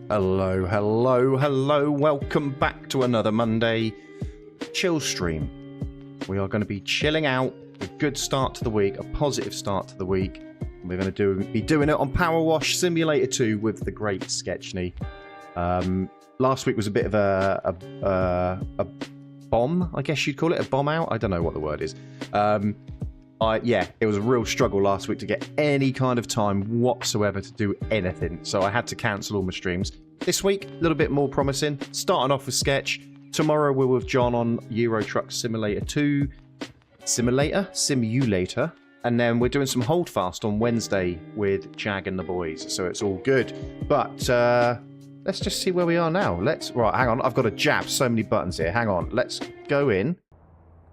Hello, hello, hello. Welcome back to another Monday chill stream. We are going to be chilling out, a good start to the week, a positive start to the week. We're going to be doing it on Powerwash Simulator 2 with the great Sketchney. Last week was a bit of a bomb, I guess you'd call it, a bomb out. I don't know what the word is. Yeah, it was a real struggle last week to get any kind of time whatsoever to do anything. So I had to cancel all my streams. This week, a little bit more promising. Starting off with Sketch. Tomorrow we're with John on Euro Truck Simulator 2. Simulator. And then we're doing some Holdfast on Wednesday with Jag and the boys. So it's all good. But let's just see where we are now. Right, hang on. I've got to jab so many buttons here. Hang on. Let's go in.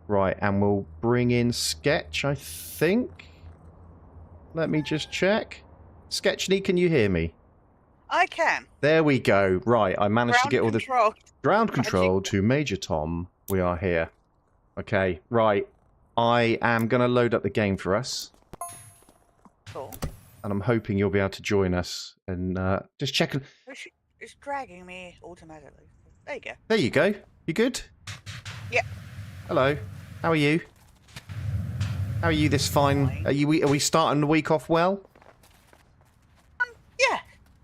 Right, and we'll bring in Sketch, I think. Let me just check. Sketchney, can you hear me? I can. There we go. Right, I managed to get all the ground control Magic. to Major Tom. We are here. Okay, right. I am going to load up the game for us. Cool. And I'm hoping you'll be able to join us and just check. It's dragging me automatically. There you go. There you go. You good? Yeah. Hello. How are you? How are you this fine? Are we starting the week off well? Yeah.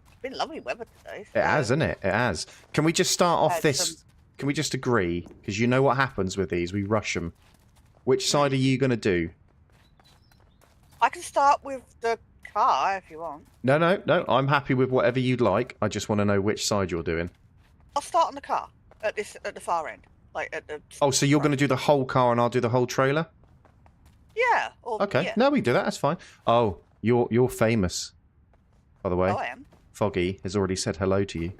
It's been lovely weather today. So It has, isn't it? It has. Can we just start off Had this? some- Can we just agree? Because you know what happens with these. We rush them. Which side are you going to do? I can start with the car if you want. No. I'm happy with whatever you'd like. I just want to know which side you're doing. I'll start on the car at the far end, like at the. Oh, so you're going to do the whole car and I'll do the whole trailer? Yeah. Or, Okay. Yeah. No, we do that. That's fine. Oh, you're famous. By the way, Oh, I am. Foggy has already said hello to you.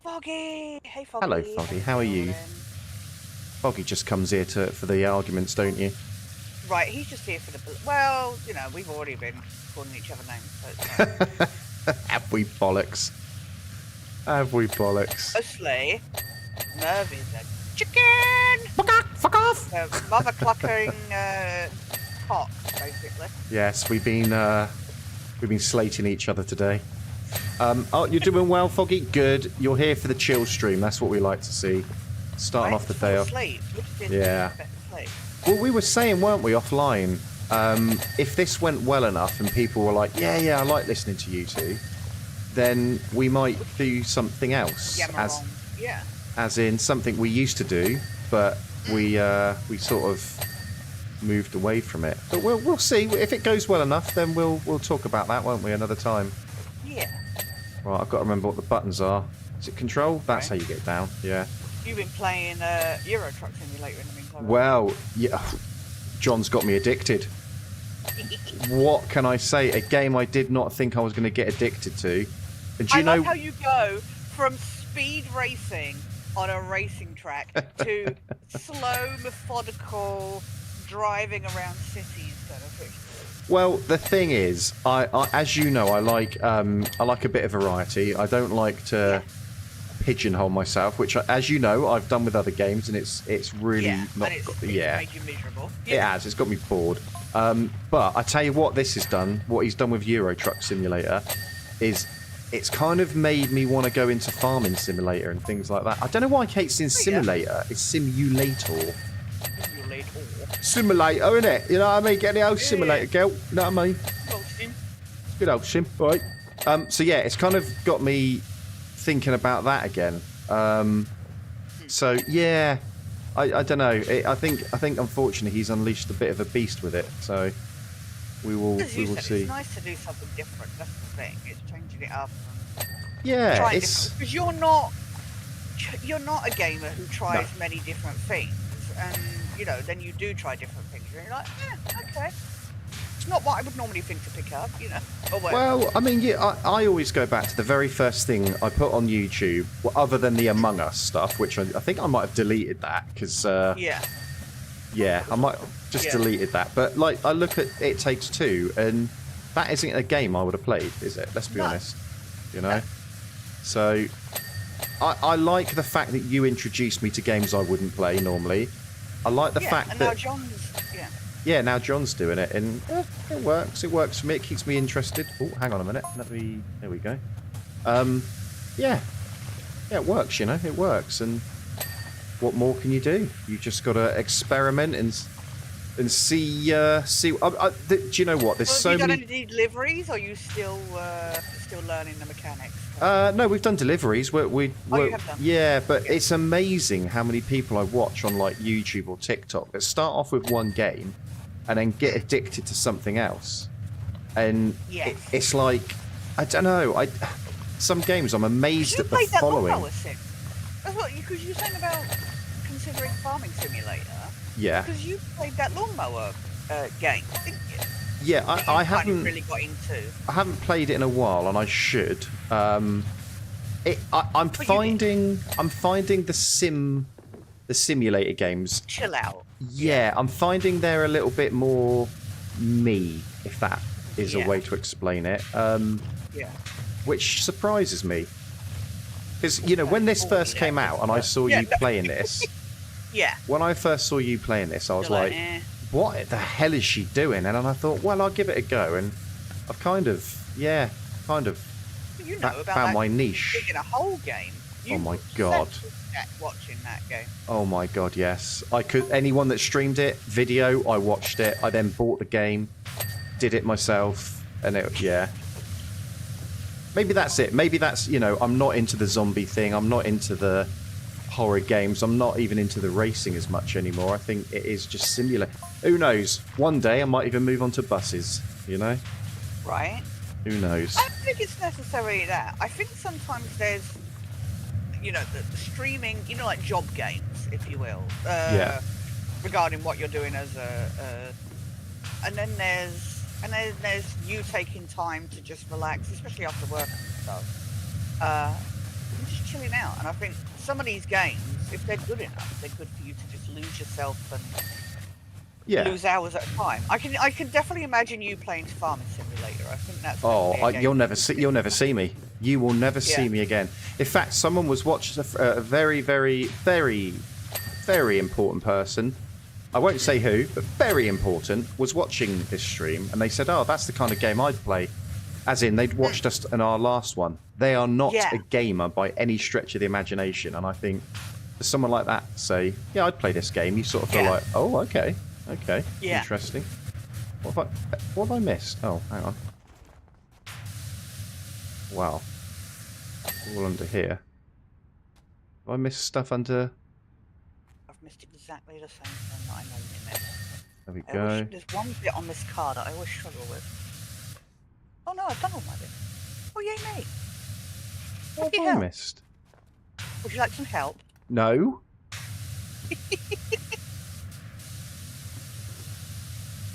Foggy. Hey, Foggy. Hello, Foggy. How are you? doing? Foggy just comes here for the arguments, don't you? Right. He's just here for the. Well, you know, we've already been calling each other names. So it's fine. Have we bollocks? Have we bollocks? Mostly, Merve is a chicken. Fuck off! Mother clucking cock, basically. Yes, we've been slating each other today. Oh, you're doing well, Foggy. Good. You're here for the chill stream. That's what we like to see. Starting off the day off. Yeah. Well, we were saying, weren't we, offline? If this went well enough and people were like, yeah, I like listening to you two, then we might do something else. As in something we used to do, but we sort of moved away from it. But we'll see. If it goes well enough, then we'll talk about that, won't we, another time? Yeah. Right, I've got to remember what the buttons are. Is it control? That's how you get down. Yeah. You've been playing Euro Truck Simulator in the meantime. Well, yeah. John's got me addicted. What can I say? A game I did not think I was going to get addicted to. And do you know like how you go from speed racing on a racing track to slow, methodical driving around cities kind of thing. Well, the thing is, I as you know, I like a bit of variety. I don't like to pigeonhole myself, which, as you know, I've done with other games, and it's really not. It's made you miserable. Yeah. It has. It's got me bored. But I tell you what, this has done. What he's done with Euro Truck Simulator is it's kind of made me want to go into Farming Simulator and things like that. I don't know why it's in Simulator. It's Simulator. Simulator, innit? You know what I mean? Get the old Simulator, girl. You know what I mean? Good old sim, right? So yeah, it's kind of got me thinking about that again. So yeah, I don't know. I think unfortunately he's unleashed a bit of a beast with it. So we will see. It's nice to do something different. That's the thing. It's changing it up. Yeah, it's because you're not a gamer who tries many different things, and you know, then you do try different things, and you're like, okay. It's not what I would normally think to pick up, you know. Or well, I mean, yeah, I always go back to the very first thing I put on YouTube, other than the Among Us stuff, which I think I might have deleted that because yeah, I might have just deleted that. But like, I look at It Takes Two, and that isn't a game I would have played, is it? Let's be honest, you know. So I like the fact that you introduced me to games I wouldn't play normally. I like the fact and that now John's yeah, now John's doing it, and it works. It works for me. It keeps me interested. Oh, hang on a minute. There we go. Yeah. Yeah, it works, you know. It works. And what more can you do? You just got to experiment and see... do you know what? There's so Have you many... done any deliveries, or are you still learning the mechanics? No, we've done deliveries. You have done? Yeah, but it's amazing how many people I watch on like YouTube or TikTok that start off with one game and then get addicted to something else. And it's like, I don't know. Some games I'm amazed at the following. Because you were saying about considering Farming Simulator. Yeah. Because you played that lawnmower game, didn't you? Yeah, I haven't really got into. I haven't played it in a while, and I should. I'm finding the simulator games. Chill out. Yeah, I'm finding they're a little bit more me, if that is a way to explain it. Yeah. Which surprises me, because you know when this first came out and I saw you playing this. Yeah. When I first saw you playing this, I was like, what the hell is she doing? And then I thought, well, I'll give it a go. And I've kind of found my niche. Taking a whole game. Oh my god. Watching that game. Oh my god, yes. Anyone that streamed it, video, I watched it. I then bought the game, did it myself, and maybe that's it. Maybe that's, you know, I'm not into the zombie thing. I'm not into the horror games. I'm not even into the racing as much anymore. I think it is just simulator. Who knows? One day I might even move on to buses, you know? Right. Who knows? I don't think it's necessarily that. I think sometimes there's, you know, the streaming, you know, like job games, if you will. Regarding what you're doing as and then there's you taking time to just relax, especially after work and stuff. And just chilling out. And I think some of these games, if they're good enough, they're good for you to just lose yourself and lose hours at a time. I can definitely imagine you playing Farming Simulator. I think that's you'll never see me. You will never see me again. In fact, someone was watching a very, very, very, very important person. I won't say who, but very important, was watching this stream, and they said, "Oh, that's the kind of game I'd play." As in, they'd watched us in our last one. They are not a gamer by any stretch of the imagination, and I think for someone like that to say, "Yeah, I'd play this game," you sort of feel like, "Oh, okay, interesting." What have I missed? Oh, hang on. Wow. All under here. Have I missed stuff under... I've missed exactly the same thing that I normally miss. There we go. There's one bit on this car that I always struggle with. Oh no, I've done all my bits. Oh yay me! What have I missed? Would you like some help? No.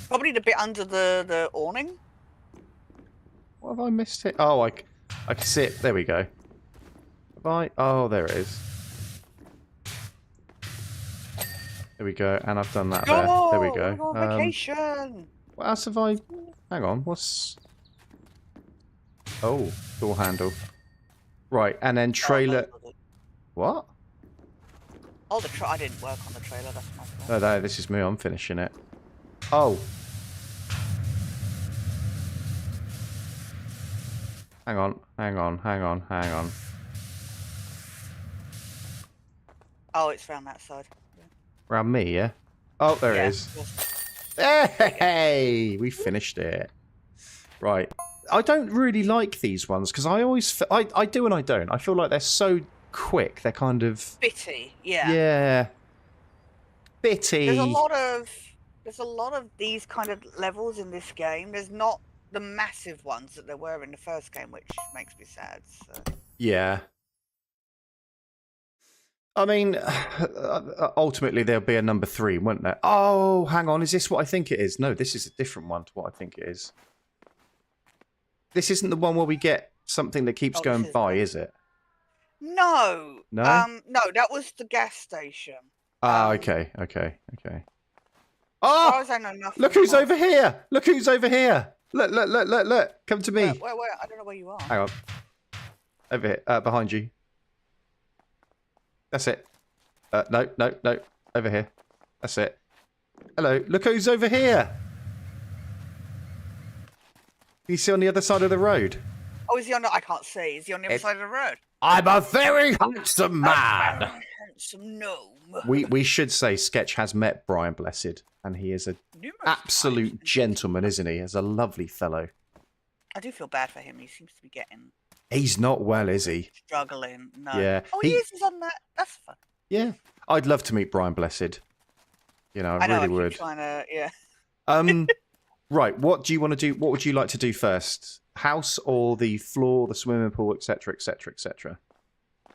Probably the bit under the awning. What have I missed here? Oh, I can see it. There we go. Have I? Oh, there it is. There we go. And I've done that there. There we go. Vacation. What else have I... Hang on. What's... Oh, door handle. Right, and then trailer... What? Oh, I didn't work on the trailer. That's my fault. Oh, no, this is me. I'm finishing it. Oh. Hang on. Oh, it's round that side. Yeah. Around me, yeah? Oh, there it is. Hey! We finished it. Right. I don't really like these ones, because I always... I do and I don't. I feel like they're so quick. They're kind of... Bitty, yeah. Yeah. Bitty. There's a lot of these kind of levels in this game. There's not the massive ones that there were in the first game, which makes me sad. So. Yeah. I mean, ultimately there'll be a number 3, won't there? Oh, hang on. Is this what I think it is? No, this is a different one to what I think it is. This isn't the one where we get something that keeps going by, is it? No. No? No, that was the gas station. Ah, okay. Oh! As far as I know, nothing. Look who's over here! Look who's over here! Look! Come to me. Where? I don't know where you are. Hang on. Over here, behind you. That's it. No. Over here. That's it. Hello. Look who's over here. Can you see on the other side of the road? Oh, is he on the... I can't see. Is he on the other side of the road? I'm a very handsome man. A very handsome gnome. We should say Sketch has met Brian Blessed, and he is a absolute gentleman, isn't he? He's a lovely fellow. I do feel bad for him. He seems to be getting... He's not well, is he? Struggling. No. Yeah. Oh, he is. He's on that. That's fun. Yeah. I'd love to meet Brian Blessed. You know, I really would. Trying to, yeah. Right. What do you want to do? What would you like to do first? House or the floor, the swimming pool, etc., etc., etc.?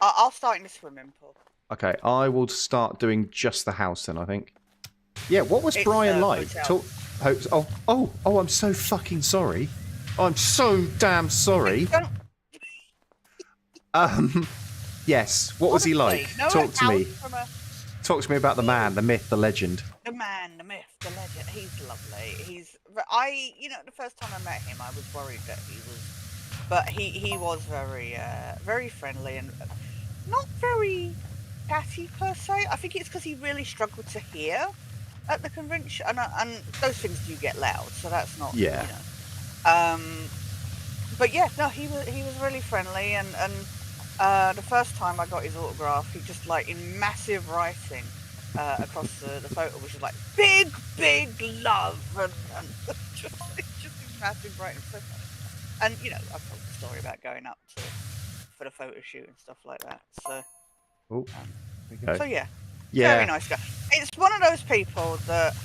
I'll start in the swimming pool. Okay, I will start doing just the house then, I think. Yeah, what was Brian like? I'm so fucking sorry. I'm so damn sorry. Yes, what was he like? Talk to me. Talk to me about the man, the myth, the legend. The man, the myth, the legend. He's lovely. The first time I met him, I was worried that he was very friendly and not very chatty per se. I think it's because he really struggled to hear at the convention, and those things do get loud, so that's not. Yeah. But yeah, no, he was really friendly, and the first time I got his autograph, he just like in massive writing across the photo, which was like big love, and just in massive writing. So, and I've told the story about going up for the photo shoot and stuff like that. So. Okay. So yeah, very nice guy. It's one of those people that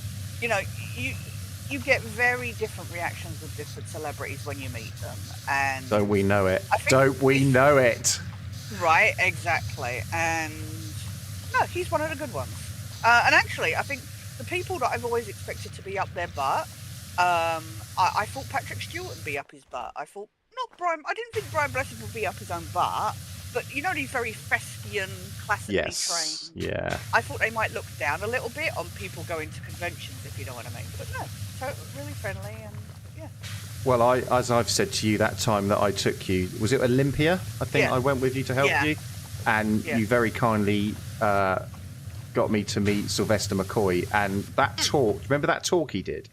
you get very different reactions with different celebrities when you meet them, and don't we know it? Don't we know it? Right, exactly. And no, he's one of the good ones. And actually, I think the people that I've always expected to be up their butt, I thought Patrick Stewart would be up his butt. I thought not Brian. I didn't think Brian Blessed would be up his own butt. But these very thespian, classically trained. Yeah. I thought they might look down a little bit on people going to conventions, if you know what I mean. But no, so really friendly and yeah. Well, as I've said to you that time that I took you, was it Olympia? I think I went with you to help you, and you very kindly got me to meet Sylvester McCoy, and that talk. Remember that talk he did?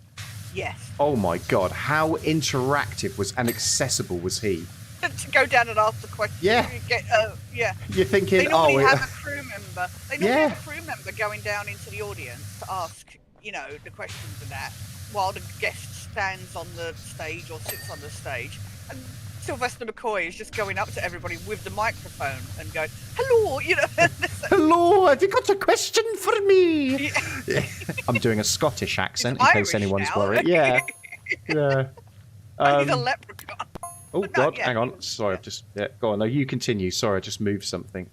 Yes. Oh my God! How interactive and accessible was he? To go down and ask the question. Yeah. You're thinking, they normally have a crew member. They normally have a crew member going down into the audience to ask, the questions and that, while the guest stands on the stage or sits on the stage. And Sylvester McCoy is just going up to everybody with the microphone and going, "Hello, Hello, have you got a question for me?" Yeah. I'm doing a Scottish accent in case anyone's worried. Yeah. Yeah. He's a leprechaun. Oh, God, hang on. Sorry, I've just... Yeah, go on. No, you continue. Sorry, I just moved something.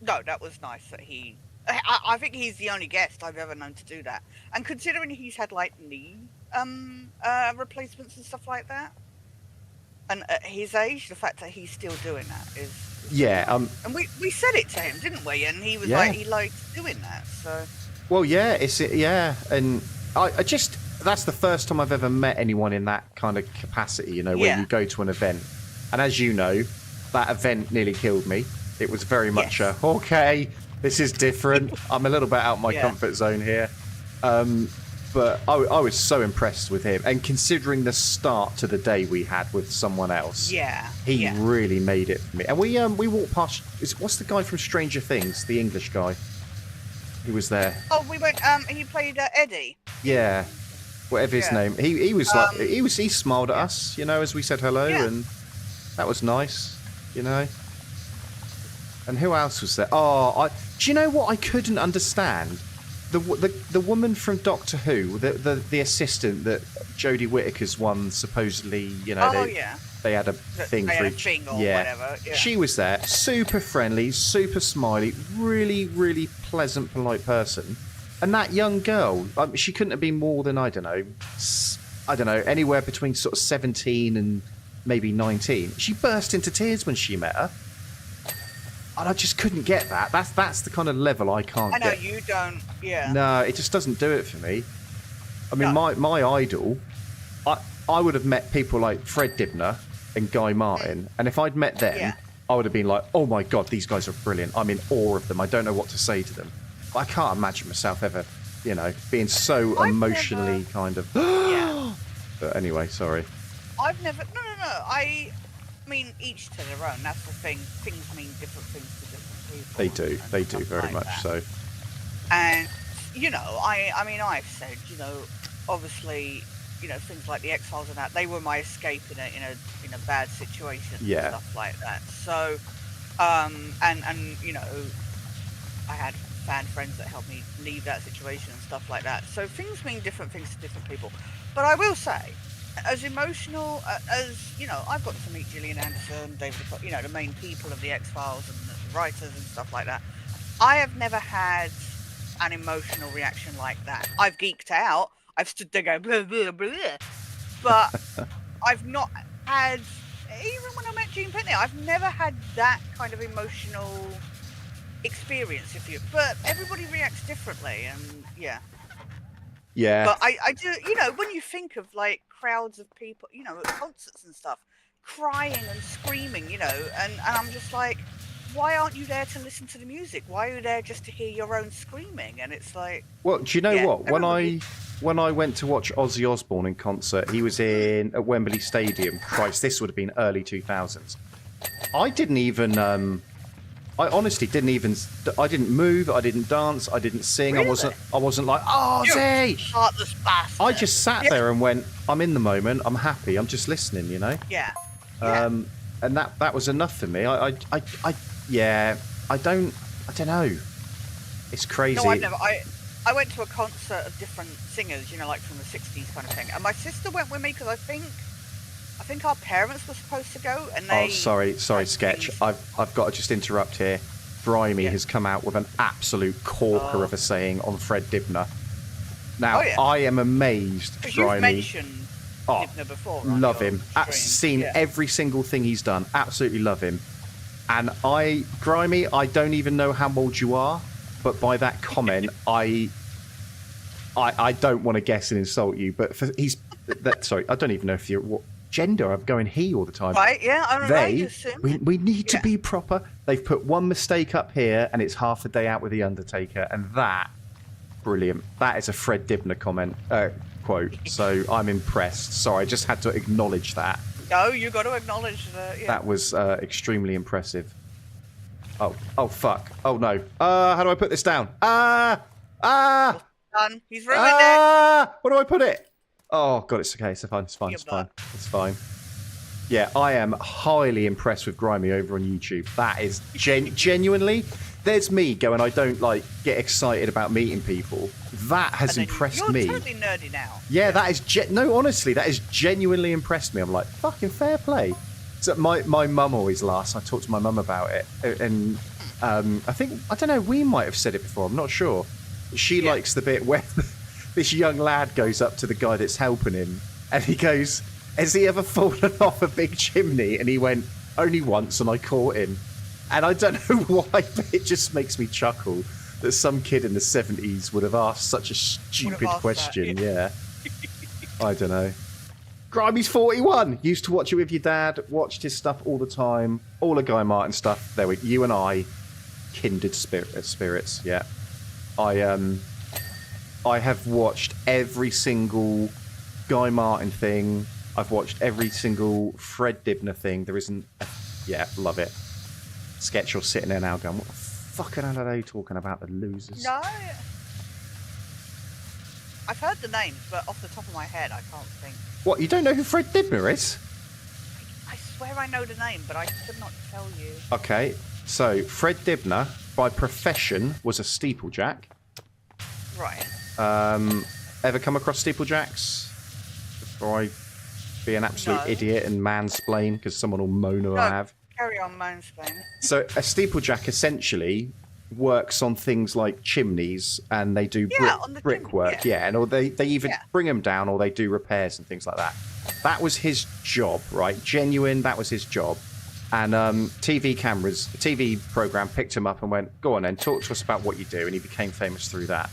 No, that was nice that he... I think he's the only guest I've ever known to do that. And considering he's had, like, knee replacements and stuff like that, and at his age, the fact that he's still doing that is... Yeah, And we said it to him, didn't we? And he was like, he liked doing that, so... Well, yeah, and I just... That's the first time I've ever met anyone in that kind of capacity, when you go to an event. And as you know, that event nearly killed me. It was very much okay, this is different. I'm a little bit out of my comfort zone here. But I was so impressed with him. And considering the start to the day we had with someone else, he really made it for me. And we walked past... What's the guy from Stranger Things? The English guy. He was there. Oh, we went... and you played Eddie. Yeah. Whatever his name, he was like he smiled at us, as we said hello, and that was nice, And who else was there? Oh, do you know what I couldn't understand? The woman from Doctor Who, the assistant that Jodie Whittaker's one supposedly, they had a thing for each. Whatever. Yeah. She was there, super friendly, super smiley, really, really pleasant, polite person. And that young girl, she couldn't have been more than, I don't know, anywhere between sort of 17 and maybe 19. She burst into tears when she met her. And I just couldn't get that. That's the kind of level I can't get. I know, you don't, No, it just doesn't do it for me. I mean, my idol, I would have met people like Fred Dibner and Guy Martin. And if I'd met them, I would have been like, oh my God, these guys are brilliant. I'm in awe of them. I don't know what to say to them. I can't imagine myself ever, being so emotionally kind of... But anyway, sorry. I've never... No. mean, each to their own. That's the thing. Things mean different things to different people. They do. and They do stuff very like much that. so. And you know, I mean, I've said, you know, obviously, you know, things like the X-Files and that, they were my escape in a bad situation Yeah. and stuff like that. So, and you know, I had fan friends that helped me leave that situation and stuff like that. So things mean different things to different people. But I will say, as emotional as, you know, I've got to meet Gillian Anderson, David, you know, the main people of the X-Files and the writers and stuff like that. I have never had an emotional reaction like that. I've geeked out. I've stood there going blah, blah, blah. But I've not had, even when I met Gene Pitney, I've never had that kind of emotional experience, but everybody reacts differently, and yeah. But I do, you know, when you think of like crowds of people, you know, at concerts and stuff, crying and screaming, you know, and I'm just like, why aren't you there to listen to the music? Why are you there just to hear your own screaming? And it's like, Well, do you know yeah, what? When I went to watch Ozzy Osbourne in concert, he was at Wembley Stadium. Christ, this would have been early 2000s. I didn't even. I honestly didn't even. I didn't move. I didn't dance. I didn't sing. Really? I wasn't like Ozzy. Heartless bastard. I just sat there and went, I'm in the moment. I'm happy. I'm just listening. You know. Yeah. And that was enough for me. I don't know. It's crazy. No, I've never. I went to a concert of different singers, you know, like from the 60s kind of thing. And my sister went with me because I think our parents were supposed to go, and they... Oh, sorry, Sketch. I've got to just interrupt here. Brimey has come out with an absolute corker of a saying on Fred Dibner. Now, I am amazed, Because Brimey. you've mentioned Dibner before, right? Love him. Seen every single thing he's done. Absolutely love him. And Grimy, I don't even know how old you are, but by that comment, I don't want to guess and insult you, but sorry, I don't even know if you're what gender. I'm going he all the time. Right? Yeah, I don't know. We need to be proper. They've put one mistake up here, and it's half a day out with the Undertaker, and that brilliant. That is a Fred Dibner quote. So I'm impressed. Sorry, I just had to acknowledge that. No, you got to acknowledge that. Yeah. That was extremely impressive. Oh fuck. Oh no. How do I put this down? Done. He's ruined it. Where do I put it? Oh god, it's okay. It's fine. It's fine. Yeah, I am highly impressed with Grimy over on YouTube. That is genuinely. There's me going, I don't like get excited about meeting people. That has impressed me. You're totally nerdy now. Yeah, that is no, honestly, that has genuinely impressed me. I'm like, fucking fair play. So my mum always laughs. I talk to my mum about it, and I don't know. We might have said it before. I'm not sure. She likes the bit where this young lad goes up to the guy that's helping him, and he goes, "Has he ever fallen off a big chimney?" And he went, "Only once, and I caught him." And I don't know why, but it just makes me chuckle that some kid in the 70s would have asked such a stupid question. Yeah. I don't know. Grimy's 41. Used to watch it with your dad. Watched his stuff all the time. All the Guy Martin stuff. There we. You and I, kindred spirits. Yeah. I have watched every single Guy Martin thing. I've watched every single Fred Dibner thing. There isn't. Yeah, love it. Sketch, you're sitting there now going, what the fucking hell are they talking about, the losers? No. I've heard the names, but off the top of my head, I can't think. What, you don't know who Fred Dibner is? I swear I know the name, but I could not tell you. Okay, so Fred Dibner, by profession, was a steeplejack. Right. Ever come across steeplejacks? Before I be an absolute idiot and mansplain, because someone will moan or I have. Carry on, mansplaining. So a steeplejack essentially works on things like chimneys, and they do brickwork, and or they either bring them down or they do repairs and things like that. That was his job, right? Genuine, that was his job. And TV program picked him up and went, go on then, talk to us about what you do, and he became famous through that.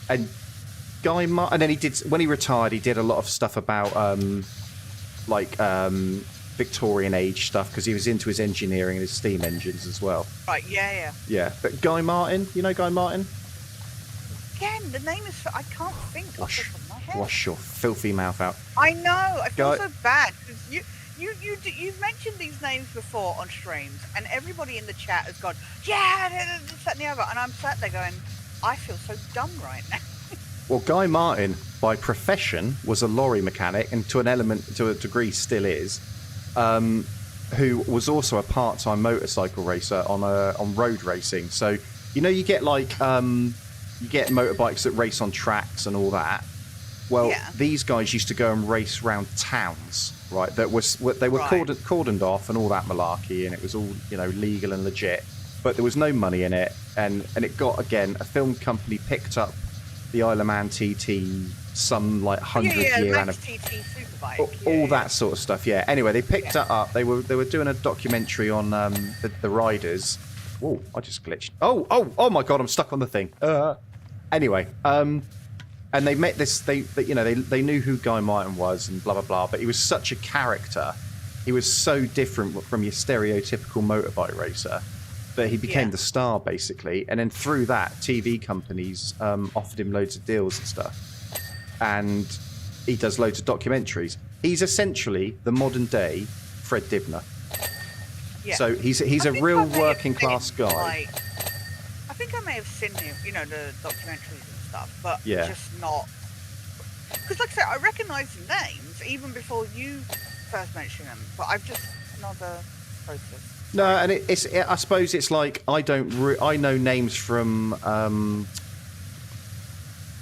And and then when he retired, he did a lot of stuff about Victorian age stuff, because he was into his engineering and his steam engines as well. Right, yeah. Yeah, but Guy Martin, you know Guy Martin? Again, the name is... I can't think off the top of my head. Wash your filthy mouth out. I know, I feel so bad, because You've mentioned these names before on streams, and everybody in the chat has gone, yeah, this, that, and the other, and I'm sat there going, I feel so dumb right now. Well, Guy Martin, by profession, was a lorry mechanic, and to a degree, still is. Who was also a part-time motorcycle racer on road racing. So, you know, you get like you get motorbikes that race on tracks and all that. Well, these guys used to go and race around towns, right? They were cordoned off and all that malarkey, and it was all, you know, legal and legit. But there was no money in it, and it got, again, a film company picked up the Isle of Man TT, some like 100-year anniversary, all that sort of stuff. Yeah. Anyway, they picked it up. They were doing a documentary on the riders. Whoa! I just glitched. Oh my God! I'm stuck on the thing. Anyway, and they met this. They knew who Guy Martin was and blah blah blah. But he was such a character. He was so different from your stereotypical motorbike racer that he became the star, basically. And then through that, TV companies offered him loads of deals and stuff. And he does loads of documentaries. He's essentially the modern day Fred Dibner. Yeah. So he's a real working class guy. I think I may have seen him, you know, the documentaries and stuff, but yeah, just not. Because, like I said, I recognise the names even before you first mentioned them, but I've just another process. No, and I suppose it's like I know names from.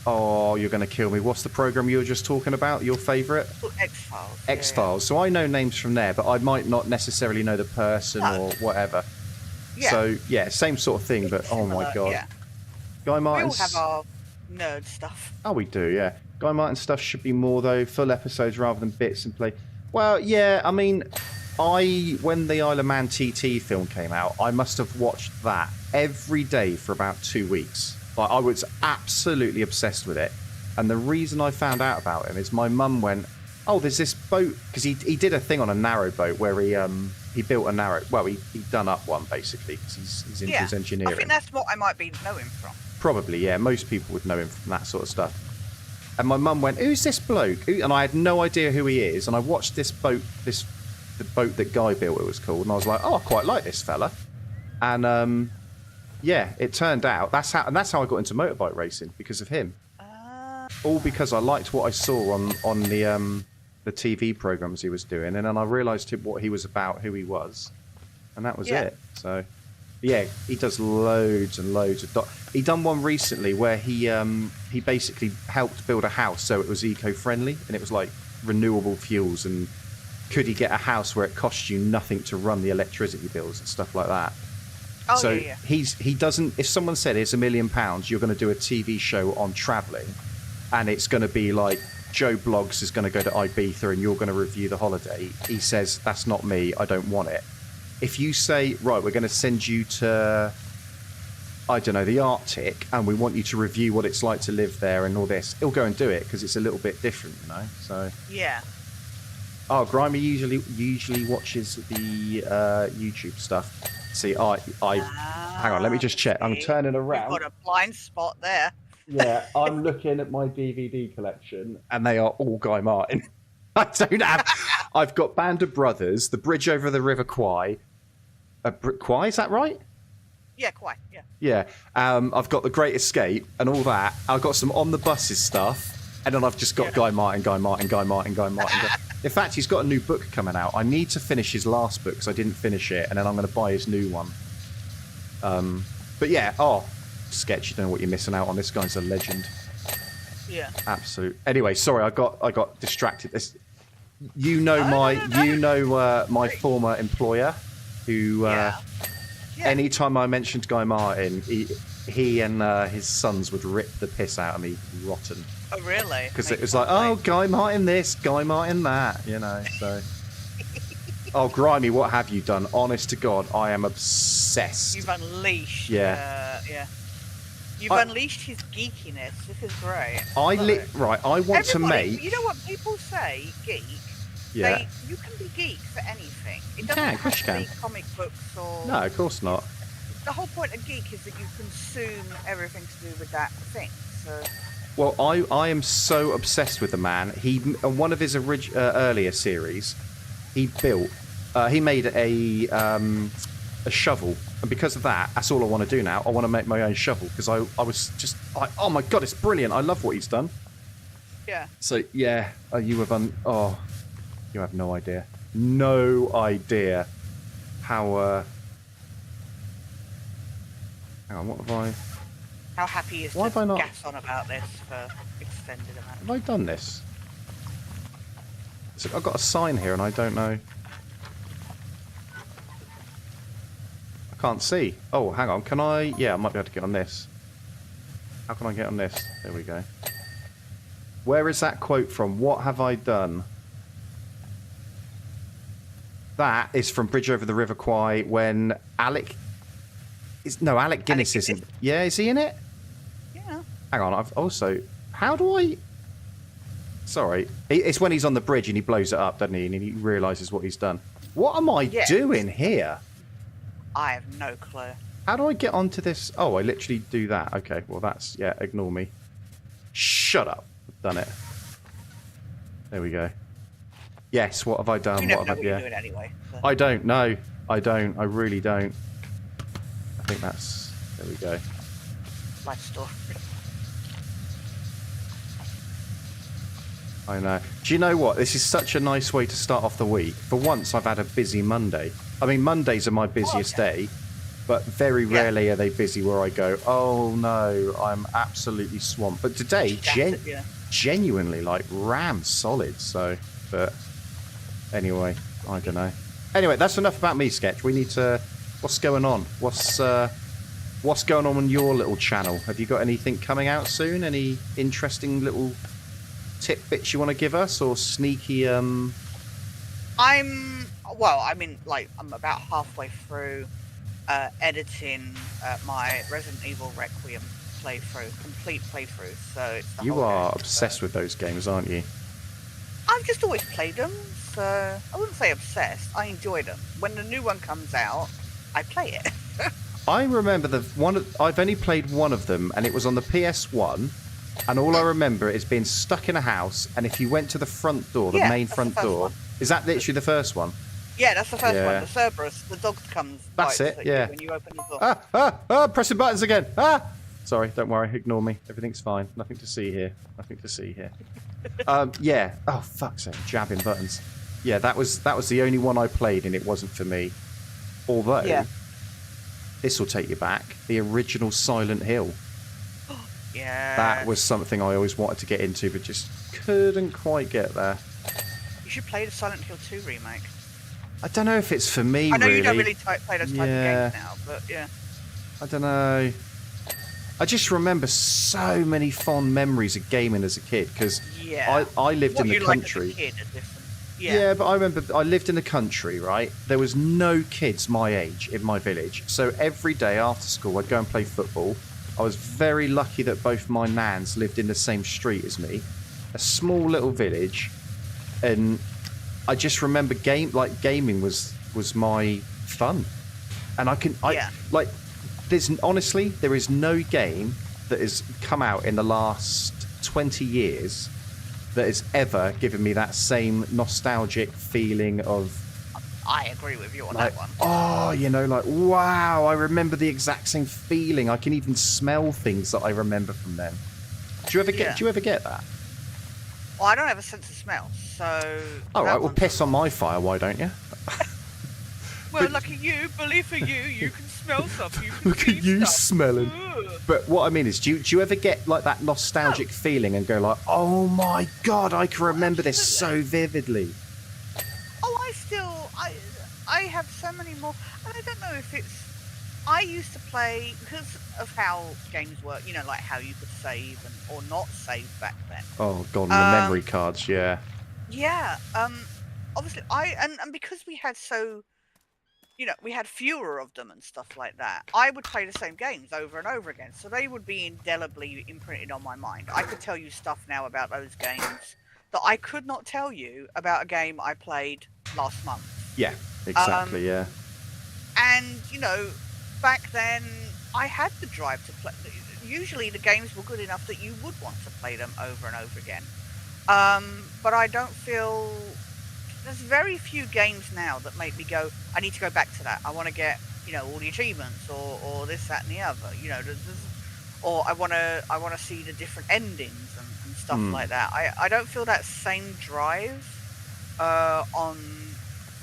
Oh, you're going to kill me. What's the program you were just talking about? Your favourite? X-Files. X-Files. Yeah. So I know names from there, but I might not necessarily know the person or whatever. Yeah. So, yeah, same sort of thing, it's but similar, oh my God. Yeah. Guy Martin's... We all have our nerd stuff. Oh, we do, yeah. Guy Martin stuff should be more, though, full episodes rather than bits and play. Well, yeah, I mean, when the Isle of Man TT film came out, I must have watched that every day for about 2 weeks. Like, I was absolutely obsessed with it. And the reason I found out about him is my mum went, oh, there's this boat, because he did a thing on a narrow boat where he built a narrow, well, he done up one, basically, because he's into his engineering. I think that's what I might be know him from. Probably, yeah. Most people would know him from that sort of stuff. And my mum went, who's this bloke? And I had no idea who he is. And I watched this boat, the boat that Guy built, it was called. And I was like, oh, I quite like this fella. And, yeah, it turned out that's how I got into motorbike racing, because of him. All because I liked what I saw on the TV programs he was doing, and then I realised what he was about, who he was, and that was it. So, yeah, he does loads and loads of. He done one recently where he basically helped build a house so it was eco-friendly, and it was like renewable fuels, and could he get a house where it costs you nothing to run the electricity bills and stuff like that. Oh, so yeah. he doesn't. If someone said it's £1 million, you're going to do a TV show on travelling, and it's going to be like Joe Bloggs is going to go to Ibiza and you're going to review the holiday. He says, that's not me. I don't want it. If you say, right, we're going to send you to, I don't know, the Arctic, and we want you to review what it's like to live there and all this, he'll go and do it because it's a little bit different, you know. So yeah. Oh, Grimy usually watches the YouTube stuff. See, hang on, let me just check. I'm turning around. You've got a blind spot there. Yeah, I'm looking at my DVD collection, and they are all Guy Martin. I don't have. I've got Band of Brothers, The Bridge Over the River Kwai. Kwai, is that right? Yeah, Kwai. Yeah. Yeah. I've got The Great Escape and all that. I've got some On the Buses stuff, and then I've just got Guy Martin. In fact, he's got a new book coming out. I need to finish his last book because I didn't finish it, and then I'm going to buy his new one. But yeah, Sketch, you don't know what you're missing out on. This guy's a legend. Yeah. Absolute. Anyway, sorry, I got distracted. My former employer, who anytime I mentioned Guy Martin, he and his sons would rip the piss out of me rotten. Oh, really? Because it was like, oh, Guy Martin this, Guy Martin that, you know, so. Oh, Grimy, what have you done? Honest to God, I am obsessed. You've unleashed. You've unleashed his geekiness. This is great. I want to make. You know what people say? Geek. Yeah. You can be geek for anything. It doesn't have to be comic books or. No, of course not. The whole point of geek is that you consume everything to do with that thing. So. Well, I am so obsessed with the man. He on one of his earlier series, he made a shovel, and because of that, that's all I want to do now. I want to make my own shovel because I was just like, oh my god, it's brilliant. I love what he's done. Yeah. So yeah, you have you have no idea, how. Hang on, what have I? How happy is Why have I not? Gas on about this for extended amount? Have I done this? So I've got a sign here and I don't know. I can't see. Oh, hang on. Can I? Yeah, I might be able to get on this. How can I get on this? There we go. Where is that quote from? What have I done? That is from Bridge Over the River Kwai when Alec Guinness isn't. Yeah, is he in it? Yeah. Hang on, I've also... How do I... Sorry. It's when he's on the bridge and he blows it up, doesn't he? And he realises what he's done. What am I doing here? I have no clue. How do I get onto this? Oh, I literally do that. Okay, well that's... Yeah, ignore me. Shut up. I've done it. There we go. Yes, what have I done? You never what know have what I... you're Yeah. doing anyway. So. I don't know. I don't. I really don't. I think that's... There we go. Life story. I know. Do you know what? This is such a nice way to start off the week. For once, I've had a busy Monday. I mean, Mondays are my busiest day, but very rarely are they busy where I go, oh no, I'm absolutely swamped. But today, genuinely, like, ram solid. So, but anyway, I don't know. Anyway, that's enough about me, Sketch. We need to... What's going on? What's going on your little channel? Have you got anything coming out soon? Any interesting little tidbits you want to give us, or sneaky? I'm about halfway through editing my Resident Evil Requiem complete playthrough. So it's the You whole are game, obsessed with those games, aren't you? I've just always played them, so I wouldn't say obsessed. I enjoy them. When the new one comes out, I play it. I remember I've only played one of them, and it was on the PS1. And all I remember is being stuck in a house, and if you went to the front door, the main front door, is that literally the first one? Yeah, that's the first one. The Cerberus, the dog comes. That's it. Yeah. When you open the door. Pressing buttons again. Sorry, don't worry. Ignore me. Everything's fine. Nothing to see here. Nothing to see here. Yeah. Oh fuck's sake, jabbing buttons. Yeah, that was the only one I played, and it wasn't for me. Although, this will take you back. The original Silent Hill. Yeah. That was something I always wanted to get into, but just couldn't quite get there. You should play the Silent Hill 2 remake. I don't know if it's for me, I know really. you don't really play those type of games now, but yeah. I don't know. I just remember so many fond memories of gaming as a kid, because I lived in the country. Like as a kid are different. Yeah, but I remember I lived in the country, right? There was no kids my age in my village. So every day after school, I'd go and play football. I was very lucky that both my nans lived in the same street as me. A small little village. And I just remember gaming was my fun. And there is no game that has come out in the last 20 years that has ever given me that same nostalgic feeling of... I agree with you on that one. Oh, wow, I remember the exact same feeling. I can even smell things that I remember from then. Do you ever get that? Well, I don't have a sense of smell, so... All right, well, piss on my fire, why don't you? Well, lucky you, believe for you, you can smell stuff. You can Look at you smelling. But what I mean is, do you ever get like that nostalgic feeling and go like, oh my god, I can remember this so vividly? I have so many more, and I don't know if it's... I used to play, because of how games work, like how you could save or not save back then. Oh god, and the memory cards, yeah. Yeah, obviously, and because we had we had fewer of them and stuff like that, I would play the same games over and over again, so they would be indelibly imprinted on my mind. I could tell you stuff now about those games that I could not tell you about a game I played last month. Yeah, exactly, yeah. And, back then, I had the drive to play. Usually the games were good enough that you would want to play them over and over again. But I don't feel there's very few games now that make me go, I need to go back to that. I want to get, all the achievements or this, that, and the other. Or I want to see the different endings and stuff like that. I don't feel that same drive on,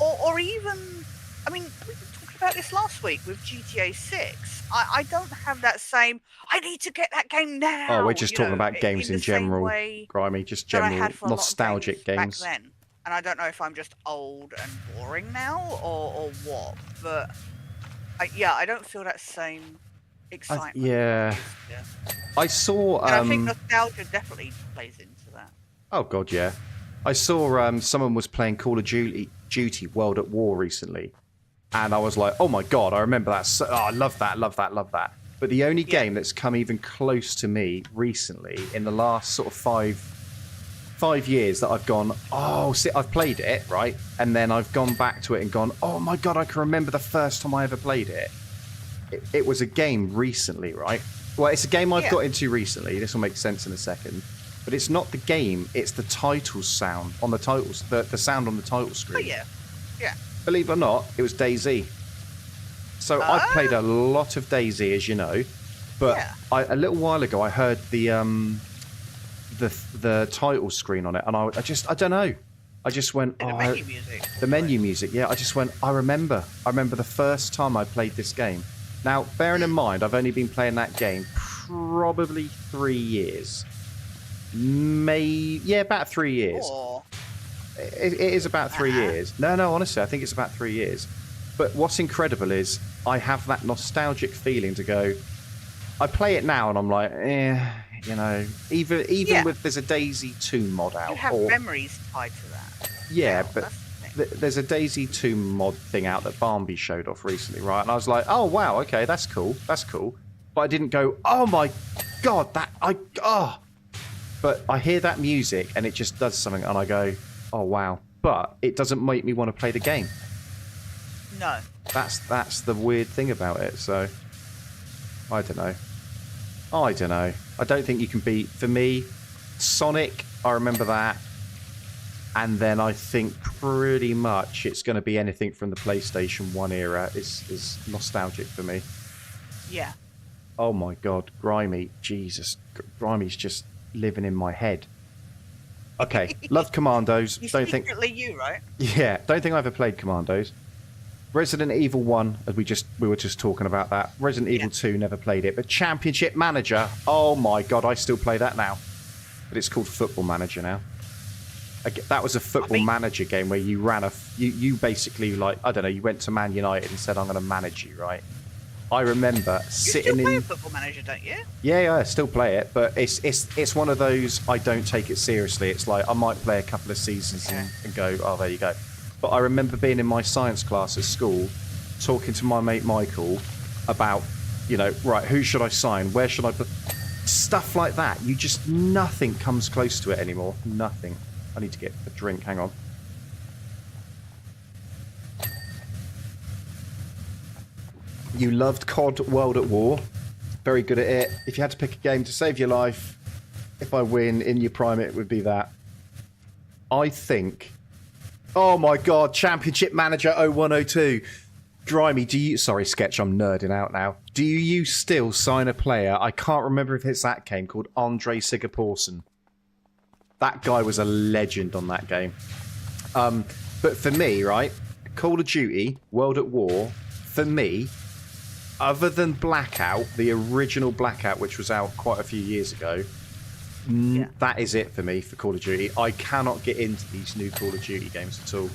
or even, I mean, we were talking about this last week with GTA 6. I don't have that same, I need to get that game now. Oh, we're just talking about games in general, Grimy, just general nostalgic games. Back then. And I don't know if I'm just old and boring now or what, but I don't feel that same excitement. I saw. And I think nostalgia definitely plays into that. Oh God, yeah. I saw someone was playing Call of Duty World at War recently, and I was like, oh my God, I remember that. I love that, love that, love that. But the only game that's come even close to me recently in the last sort of five years that I've gone, I've played it, right? And then I've gone back to it and gone, oh my God, I can remember the first time I ever played it. It was a game recently, right? Well, it's a game I've got into recently. This will make sense in a second. But it's not the game, it's the title sound on the titles, the sound on the title screen. Oh, yeah. Believe it or not, it was DayZ. So I've played a lot of DayZ, as you know. But a little while ago, I heard the title screen on it, and I don't know. I just went, the menu music. The menu music, yeah. I just went, I remember the first time I played this game. Now, bearing in mind, I've only been playing that game probably 3 years. About 3 years. Oh. It is about 3 years. No, honestly, I think it's about 3 years. But what's incredible is I have that nostalgic feeling to go, I play it now and I'm like, even with there's a DayZ 2 mod out. You have memories tied to that. Yeah, but there's a DayZ 2 mod thing out that Barnby showed off recently, right? And I was like, oh wow, okay, that's cool. But I didn't go, oh my God, But I hear that music and it just does something and I go, oh wow. But it doesn't make me want to play the game. No. That's the weird thing about it. So I don't know. I don't think you can beat, for me, Sonic, I remember that. And then I think pretty much it's going to be anything from the PlayStation 1 era is nostalgic for me. Yeah. Oh my God, Grimy, Jesus. Grimy's just living in my head. Okay, love Commandos. Don't think you, right? Yeah, don't think I ever played Commandos. Resident Evil 1, as we were just talking about that. Resident Evil 2, never played it. But Championship Manager, oh my God, I still play that now. But it's called Football Manager now. That was a football manager game where you ran you basically, like, I don't know, you went to Man United and said, I'm going to manage you, right? I remember sitting in... You still play Football Manager, don't you? Yeah, I still play it, but it's one of those, I don't take it seriously. It's like, I might play a couple of seasons and go, oh, there you go. But I remember being in my science class at school, talking to my mate Michael about, right, who should I sign? Where should I put... Stuff like that. Nothing comes close to it anymore. Nothing. I need to get a drink, hang on. You loved COD World at War. Very good at it. If you had to pick a game to save your life, if I win in your prime, it would be that. I think... Oh my God, Championship Manager 0102. Grimy, sorry, Sketch, I'm nerding out now. Do you still sign a player? I can't remember if it's that game, called Andre Sigurðsson. That guy was a legend on that game. But for me, right, Call of Duty, World at War, for me, other than Blackout, the original Blackout, which was out quite a few years ago, that is it for me for Call of Duty. I cannot get into these new Call of Duty games at all.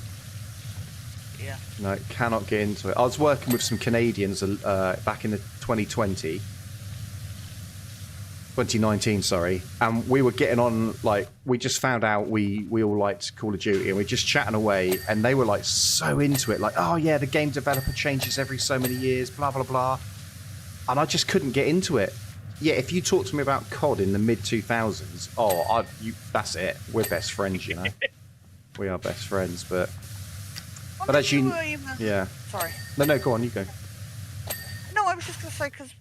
Yeah. No, cannot get into it. I was working with some Canadians back in the 2019, sorry, and we were getting on, like, we just found out we all liked Call of Duty, and we were just chatting away, and they were like so into it, like, oh yeah, the game developer changes every so many years, blah blah blah, and I just couldn't get into it. Yeah, if you talk to me about COD in the mid-2000s, that's it. We're best friends, We are best friends, but as you... Yeah. Sorry. No, go on, you go. No, I was just going to say, because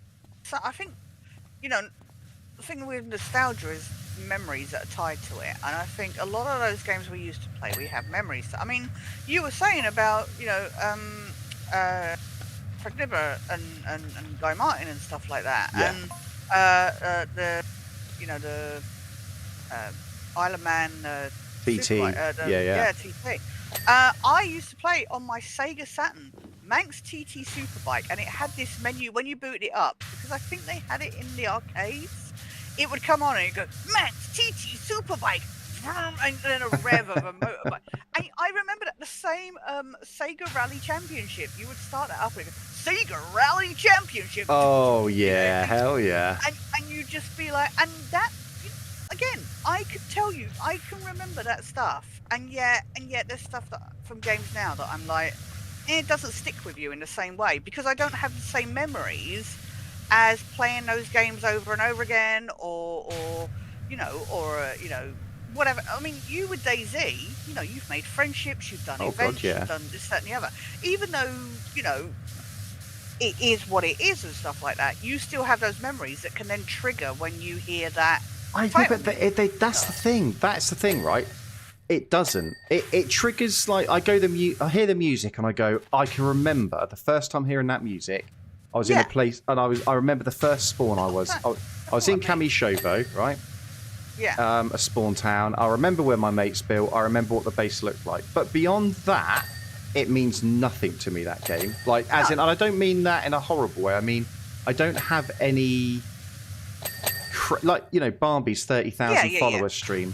I think, the thing with nostalgia is memories that are tied to it, and I think a lot of those games we used to play, we have memories. I mean, you were saying about Fragnibber and Guy Martin and stuff like that, and the Isle of Man TT, TT. I used to play on my Sega Saturn, Manx TT Superbike, and it had this menu when you booted it up, because I think they had it in the arcades. It would come on and you go, Manx TT Superbike, and then a rev of a motorbike. And I remember that the same Sega Rally Championship, you would start that up and go, Sega Rally Championship. Oh yeah, hell yeah. And you'd just be like, and that, again, I could tell you, I can remember that stuff, and yet there's stuff that from games now that I'm like, it doesn't stick with you in the same way, because I don't have the same memories as playing those games over and over again, or whatever. I mean, you with DayZ, you've made friendships, you've done events, you've done this, that, and the other. Even though, it is what it is and stuff like that, you still have those memories that can then trigger when you hear that. That's the thing. That's the thing, right? It doesn't. It triggers, like, I hear the music and I go, I can remember the first time hearing that music. I was in a place, and I remember the first spawn I was in Kamishobo, right? Yeah. A spawn town. I remember where my mates built. I remember what the base looked like. But beyond that, it means nothing to me, that game. Like, in, and I don't mean that in a horrible way. I mean, I don't have any, Barbie's 30,000 followers stream.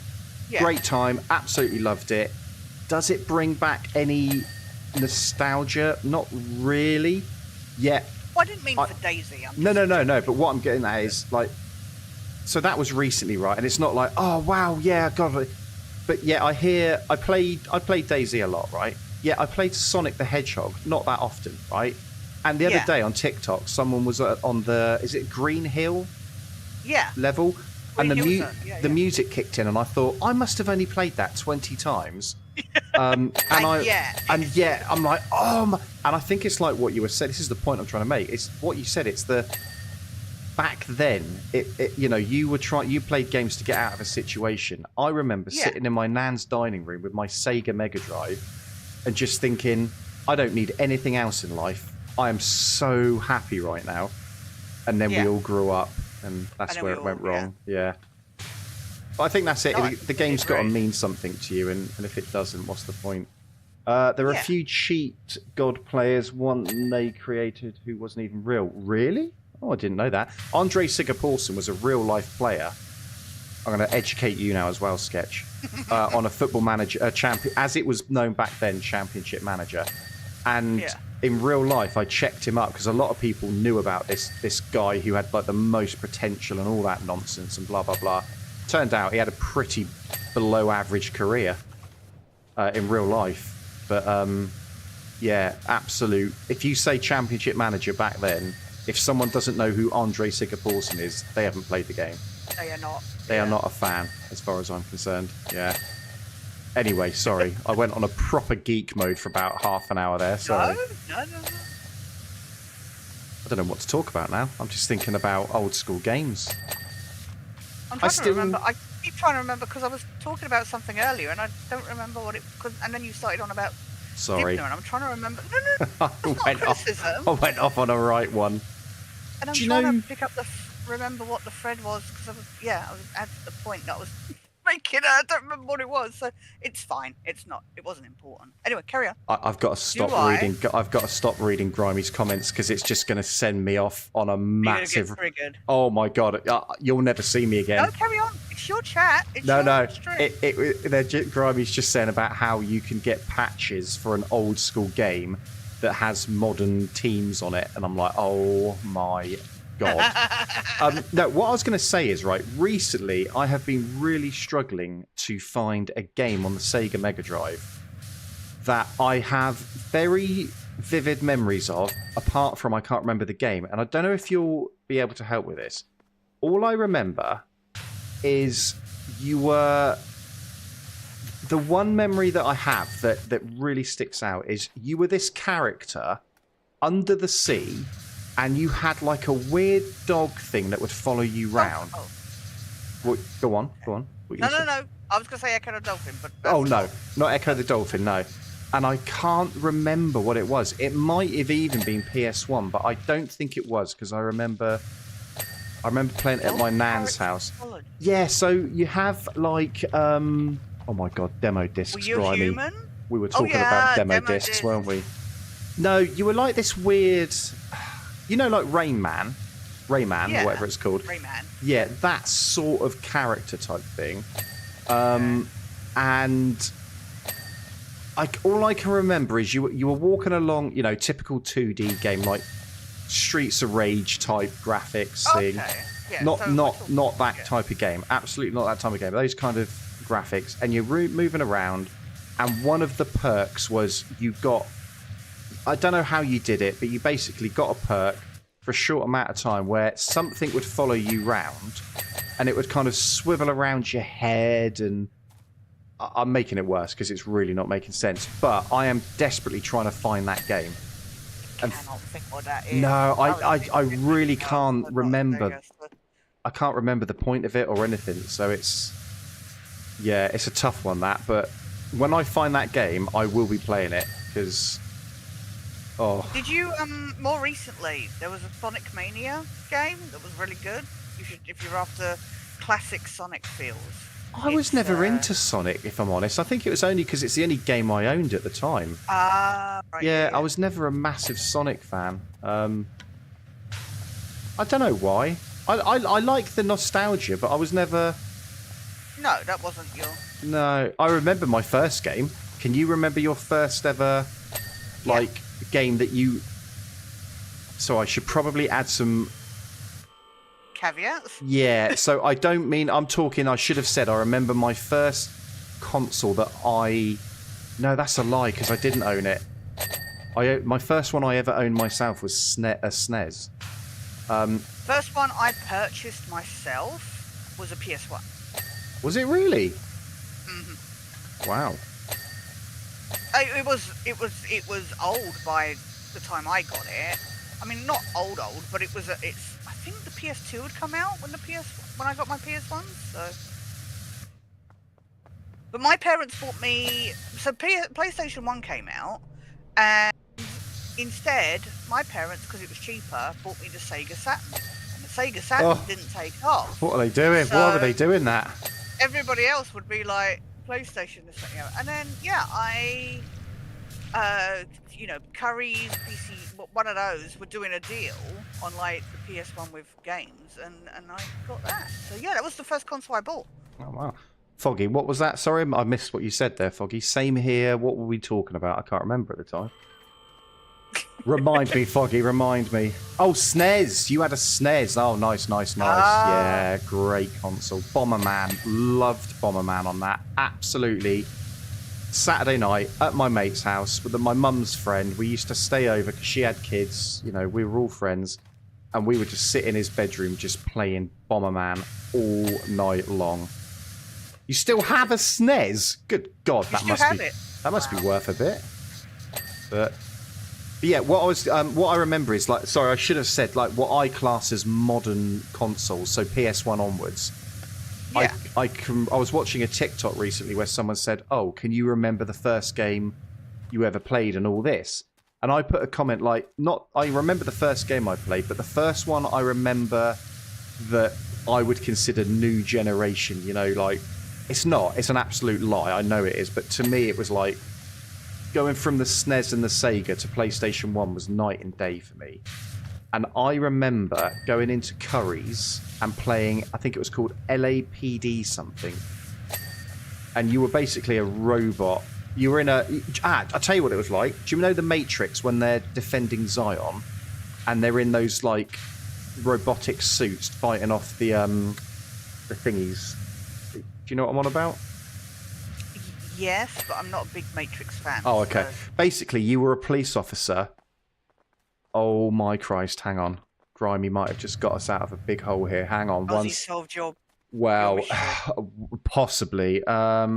Yeah. Great time. Absolutely loved it. Does it bring back any nostalgia? Not really. Yet. Well, I didn't mean for DayZ. No. But what I'm getting at is, like, so that was recently, right? And it's not like, oh wow, yeah, God. But yeah, I played DayZ a lot, right? Yeah, I played Sonic the Hedgehog, not that often, right? And the other day on TikTok, someone was on is it Green Hill? Level, Green and the music kicked in, and I thought I must have only played that 20 times. I'm like, oh my, and I think it's like what you were saying. This is the point I'm trying to make. It's what you said. It's the back then. You played games to get out of a situation. I remember sitting in my nan's dining room with my Sega Mega Drive and just thinking, I don't need anything else in life. I am so happy right now. And then we all grew up, and that's where it went wrong. Yeah. But I think that's it. The game's got to mean something to you, and if it doesn't, what's the point? There are a few cheat god players, one they created who wasn't even real. Really? Oh, I didn't know that. Andre Sigurðsson was a real-life player. I'm going to educate you now as well, Sketch. On a Football Manager champion, as it was known back then, Championship Manager. And in real life, I checked him up because a lot of people knew about this guy who had like the most potential and all that nonsense and blah blah blah. Turned out he had a pretty below-average career in real life. But absolute. If you say Championship Manager back then, if someone doesn't know who Andre Sigurðsson is, they haven't played the game. They are not. They are not a fan, as far as I'm concerned. Yeah. Anyway, sorry. I went on a proper geek mode for about half an hour there. Sorry. No. I don't know what to talk about now. I'm just thinking about old school games. I'm trying to remember. I keep trying to remember because I was talking about something earlier and I don't remember what it. And then you started on about. Sorry. Dibner, and I'm trying to remember. No. I went off on a right one. And I'm trying to pick up remember what the thread was because I was at the point that I was making. I don't remember what it was, so it's fine. It wasn't important. Anyway, carry on. I've got to stop reading. I've got to stop reading Grimey's comments because it's just going to send me off on a massive. You're gonna get triggered. Oh my god! You'll never see me again. No, carry on. It's your chat. Grimey's just saying about how you can get patches for an old school game that has modern teams on it, and I'm like, oh my god. No, what I was going to say is, right, recently I have been really struggling to find a game on the Sega Mega Drive that I have very vivid memories of, apart from I can't remember the game. And I don't know if you'll be able to help with this. All I remember is you were... The one memory that I have that really sticks out is you were this character under the sea, and you had like a weird dog thing that would follow you round. What, go on. What you No. gonna say? I was going to say Echo the Dolphin, but... Oh, no. Not Echo the Dolphin, no. And I can't remember what it was. It might have even been PS1, but I don't think it was, because I remember playing it at my nan's house. Yeah, so you have, like, oh my god, demo discs. Were you human? We were talking about demo discs, weren't we? No, you were like this weird... You know, like Rayman, or whatever it's called. Rayman. Yeah, that sort of character type thing. And all I can remember is you were walking along, you know, typical 2D game, like Streets of Rage type graphics thing. Yeah, not that type of game. Absolutely not that type of game. Those kind of graphics. And you're moving around, and one of the perks was you got... I don't know how you did it, but you basically got a perk for a short amount of time where something would follow you round, and it would kind of swivel around your head, and I'm making it worse because it's really not making sense, but I am desperately trying to find that game. I cannot think what that is. No, I really can't remember. I can't remember the point of it or anything, so it's a tough one, that, but when I find that game, I will be playing it, because... Oh. Did you, more recently, there was a Sonic Mania game that was really good. You should, if you're after classic Sonic feels. I was never into Sonic, if I'm honest. I think it was only because it's the only game I owned at the time. Right. Yeah, I was never a massive Sonic fan. I don't know why. I like the nostalgia, but I was never... No, that wasn't your... No, I remember my first game. Can you remember your first ever, game that you... So I should probably add some... Caveats? Yeah, so I don't mean... I should have said I remember my first console that I... No, that's a lie, because I didn't own it. My first one I ever owned myself was a SNES. First one I purchased myself was a PS1. Was it really? Mm-hmm. Wow. It was old by the time I got it. I mean, not old, but it was. I think the PS2 had come out when I got my PS1. So, but my parents bought me. So PlayStation 1 came out, and instead, my parents, because it was cheaper, bought me the Sega Saturn. And the Sega Saturn didn't take off. What are they doing? So why were they doing that? Everybody else would be like PlayStation, this, you know. And then Curry's PC, one of those, were doing a deal on like the PS1 with games, and I got that. So yeah, that was the first console I bought. Oh wow. Foggy, what was that? Sorry, I missed what you said there, Foggy. Same here. What were we talking about? I can't remember at the time. Remind me, Foggy, remind me. Oh, SNES. You had a SNES. Oh, nice. Yeah, great console. Bomberman. Loved Bomberman on that. Absolutely. Saturday night at my mate's house with my mum's friend. We used to stay over because she had kids. You know, we were all friends. And we would just sit in his bedroom just playing Bomberman all night long. You still have a SNES? Good God, that must be worth a bit. But yeah, what I remember is I should have said what I class as modern consoles, so PS1 onwards. Yeah. I was watching a TikTok recently where someone said, "Oh, can you remember the first game you ever played and all this?" And I put a comment I remember the first game I played, but the first one I remember that I would consider new generation. You know, it's not. It's an absolute lie. I know it is, but to me, it was like going from the SNES and the Sega to PlayStation 1 was night and day for me. And I remember going into Curry's and playing, I think it was called LAPD something. And you were basically a robot. You were in I'll tell you what it was like. Do you know the Matrix when they're defending Zion? And they're in those, robotic suits fighting off the thingies. Do you know what I'm on about? Yes, but I'm not a big Matrix fan. Oh, okay. So... Basically, you were a police officer. Oh my Christ, hang on. Grimy might have just got us out of a big hole here. Hang on. Has he solved your... Well, possibly. Let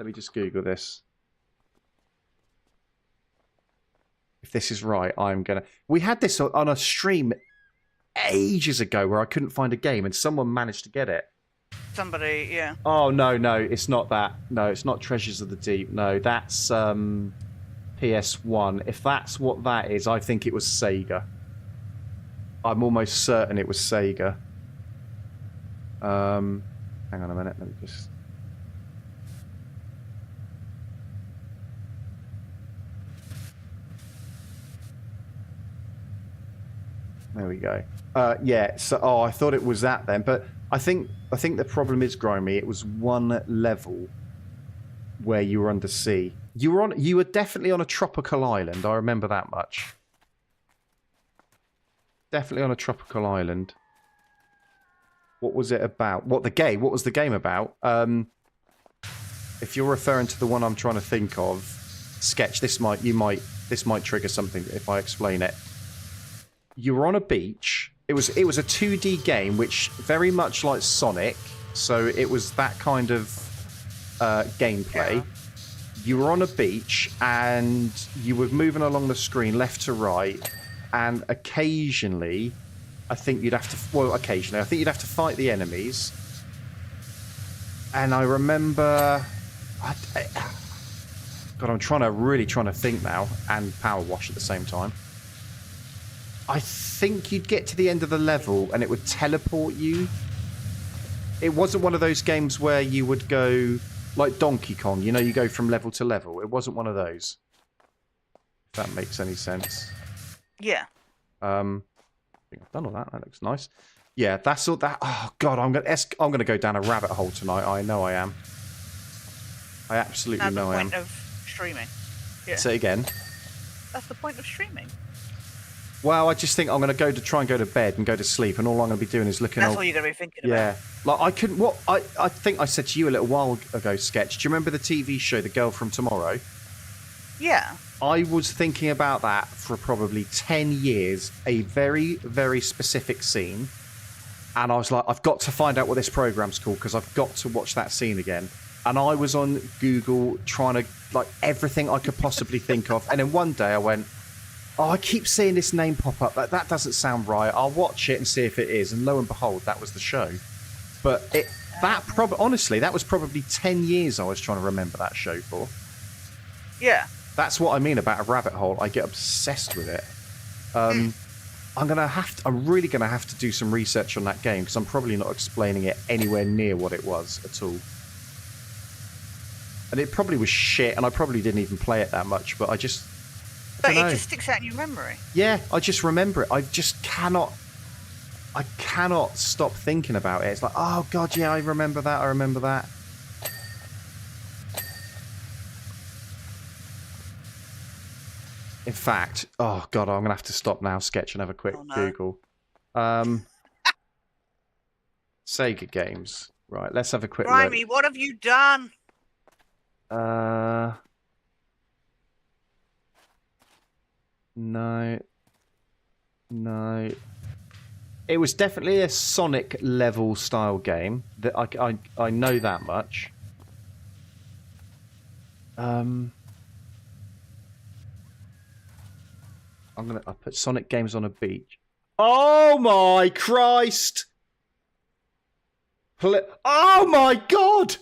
me just Google this. If this is right, I'm gonna... We had this on a stream ages ago where I couldn't find a game and someone managed to get it. Somebody, yeah. Oh, no, it's not that. No, it's not Treasures of the Deep. No, that's PS1. If that's what that is, I think it was Sega. I'm almost certain it was Sega. Hang on a minute, let me just... There we go. Yeah, so I thought it was that then, but I think the problem is, Grimy, it was one level where you were under sea. You were definitely on a tropical island, I remember that much. Definitely on a tropical island. What was it about? What was the game about? If you're referring to the one I'm trying to think of, Sketch, this might trigger something if I explain it. You were on a beach. It was a 2D game, which very much like Sonic, so it was that kind of gameplay. Yeah. You were on a beach and you were moving along the screen left to right, and occasionally, I think you'd have to fight the enemies. And I remember, God, I'm really trying to think now, and Powerwash at the same time. I think you'd get to the end of the level and it would teleport you. It wasn't one of those games where you would go like Donkey Kong, you know, you go from level to level. It wasn't one of those. If that makes any sense. Yeah. I think I've done all that. That looks nice. Yeah, that's all that. Oh God, I'm gonna go down a rabbit hole tonight. I know I am. I absolutely know I am. That's the point of streaming. Yeah. Say again. That's the point of streaming. Well, I just think I'm going to try and go to bed and go to sleep, and all I'm going to be doing is looking. That's all you're going to be thinking about. Yeah, like I couldn't. What I think I said to you a little while ago, Sketch. Do you remember the TV show, The Girl from Tomorrow? Yeah. I was thinking about that for probably 10 years. A very, very specific scene, and I was like, I've got to find out what this program's called because I've got to watch that scene again. And I was on Google trying to like everything I could possibly think of, and then one day I went, oh, I keep seeing this name pop up. That doesn't sound right. I'll watch it and see if it is. And lo and behold, that was the show. But honestly, that was probably 10 years I was trying to remember that show for. Yeah. That's what I mean about a rabbit hole. I get obsessed with it. I'm really gonna have to do some research on that game because I'm probably not explaining it anywhere near what it was at all. And it probably was shit, and I probably didn't even play it that much. But it just sticks out in your memory. Yeah, I just remember it. I cannot stop thinking about it. It's like, oh God, yeah, I remember that. In fact, oh God, I'm going to have to stop now, Sketch, and have a quick Google. Sega games. Right, let's have a quick look. Grimy, what have you done? No. It was definitely a Sonic level style game. That I know that much. I put Sonic games on a beach. Oh my Christ! Oh my God!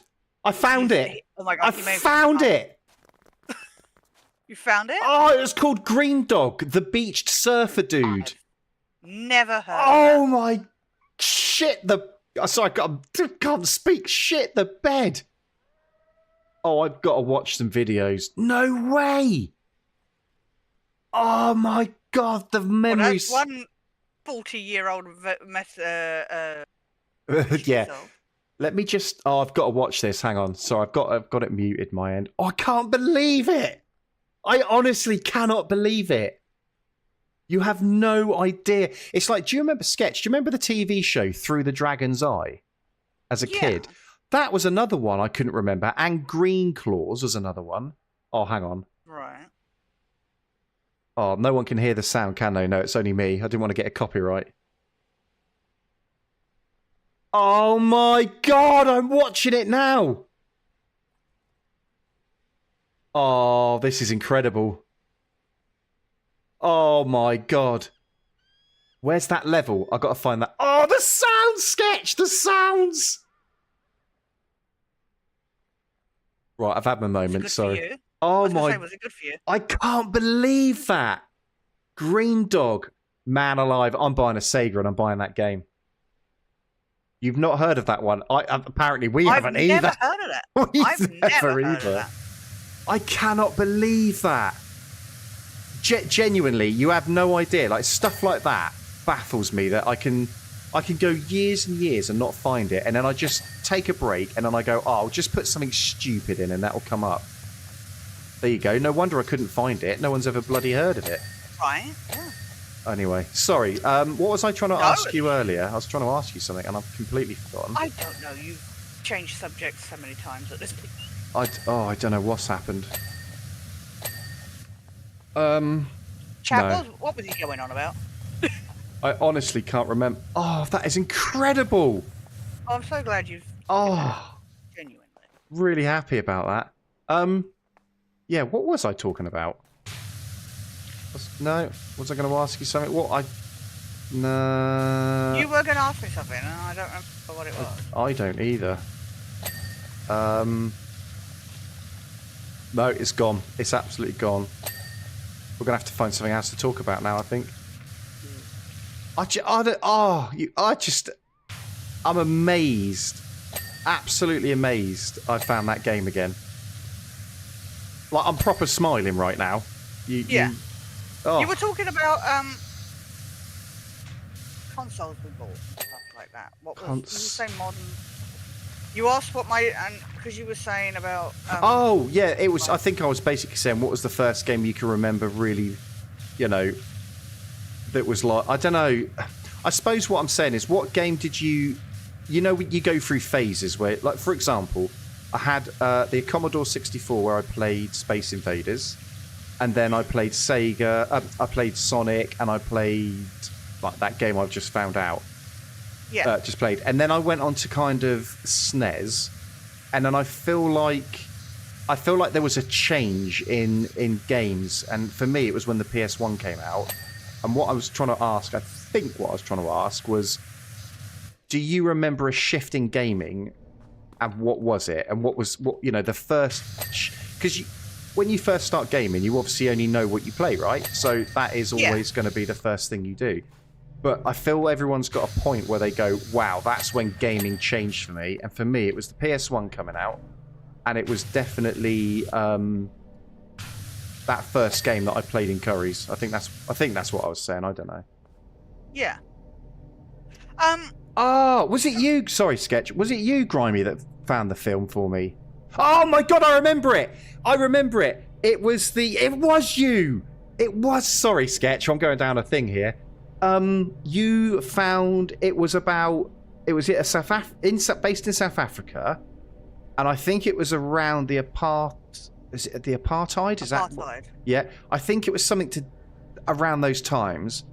I found it. Oh my God! I found it. You found it? Oh, it was called Green Dog, the beached surfer dude. I've never heard. Oh my shit! Sorry, I can't speak. Shit, the bed. Oh, I've got to watch some videos. No way. Oh my God, the memories. Well, that's one 40-year-old yeah. Let me just. Oh, I've got to watch this. Hang on. Sorry, I've got it muted. My end. Oh, I can't believe it. I honestly cannot believe it. You have no idea. It's like, do you remember Sketch? Do you remember the TV show Through the Dragon's Eye? As a kid, that was another one I couldn't remember. And Green Claws was another one. Oh, hang on. Right. Oh, no one can hear the sound, can they? No, it's only me. I didn't want to get a copyright. Oh my God, I'm watching it now. Oh, this is incredible. Oh my God. Where's that level? I've got to find that. Oh, the sounds, Sketch! The sounds! Right, I've had my moment, good sorry. For you? Oh my... my... was it good for you? I can't believe that! Green Dog. Man alive, I'm buying a Sega and I'm buying that game. You've not heard of that one? Apparently we haven't either. I've never heard of that. I've never heard of that. I cannot believe that. Genuinely, you have no idea. Like, stuff like that baffles me, that I can go years and years and not find it, and then I just take a break and then I go, oh, I'll just put something stupid in and that'll come up. There you go. No wonder I couldn't find it. No one's ever bloody heard of it. Right, yeah. Anyway, sorry. What was I trying to ask you earlier? I was trying to ask you something and I've completely forgotten. I don't know. You've changed subjects so many times at this point. I don't know what's happened. Chat, what was he going on about? I honestly can't remember. Oh, that is incredible. Oh, I'm so glad you've... genuinely. Really happy about that. Yeah, what was I talking about? Was I going to ask you something? No. You were going to ask me something, and I don't remember what it was. I don't either. No, it's gone. It's absolutely gone. We're going to have to find something else to talk about now, I think. I'm amazed. Absolutely amazed I found that game again. Like, I'm proper smiling right now. You were talking about consoles we bought and stuff like that. What was you say modern? You asked what because you were saying about. Oh yeah, it was. I think I was basically saying, what was the first game you can remember really, that was like, I don't know. I suppose what I'm saying is, what game did you go through phases where, like, for example, I had the Commodore 64 where I played Space Invaders, and then I played Sega, I played Sonic, and I played like that game I've just found out. Yeah. Just played, and then I went on to kind of SNES, and then I feel like there was a change in games, and for me it was when the PS1 came out. And what I was trying to ask, I think what I was trying to ask was, do you remember a shift in gaming, and what was it, and what the first? Because when you first start gaming, you obviously only know what you play, right? So that is always going to be the first thing you do. But I feel everyone's got a point where they go, wow, that's when gaming changed for me. And for me, it was the PS1 coming out. And it was definitely that first game that I played in Curry's. I think that's what I was saying. I don't know. Yeah. Oh, was it you? Sorry, Sketch. Was it you, Grimy, that found the film for me? Oh my God, I remember it. It was you. It was, sorry, Sketch. I'm going down a thing here. You found based in South Africa, and I think it was around the apartheid. Is apartheid. Yeah, I think it was something around those times,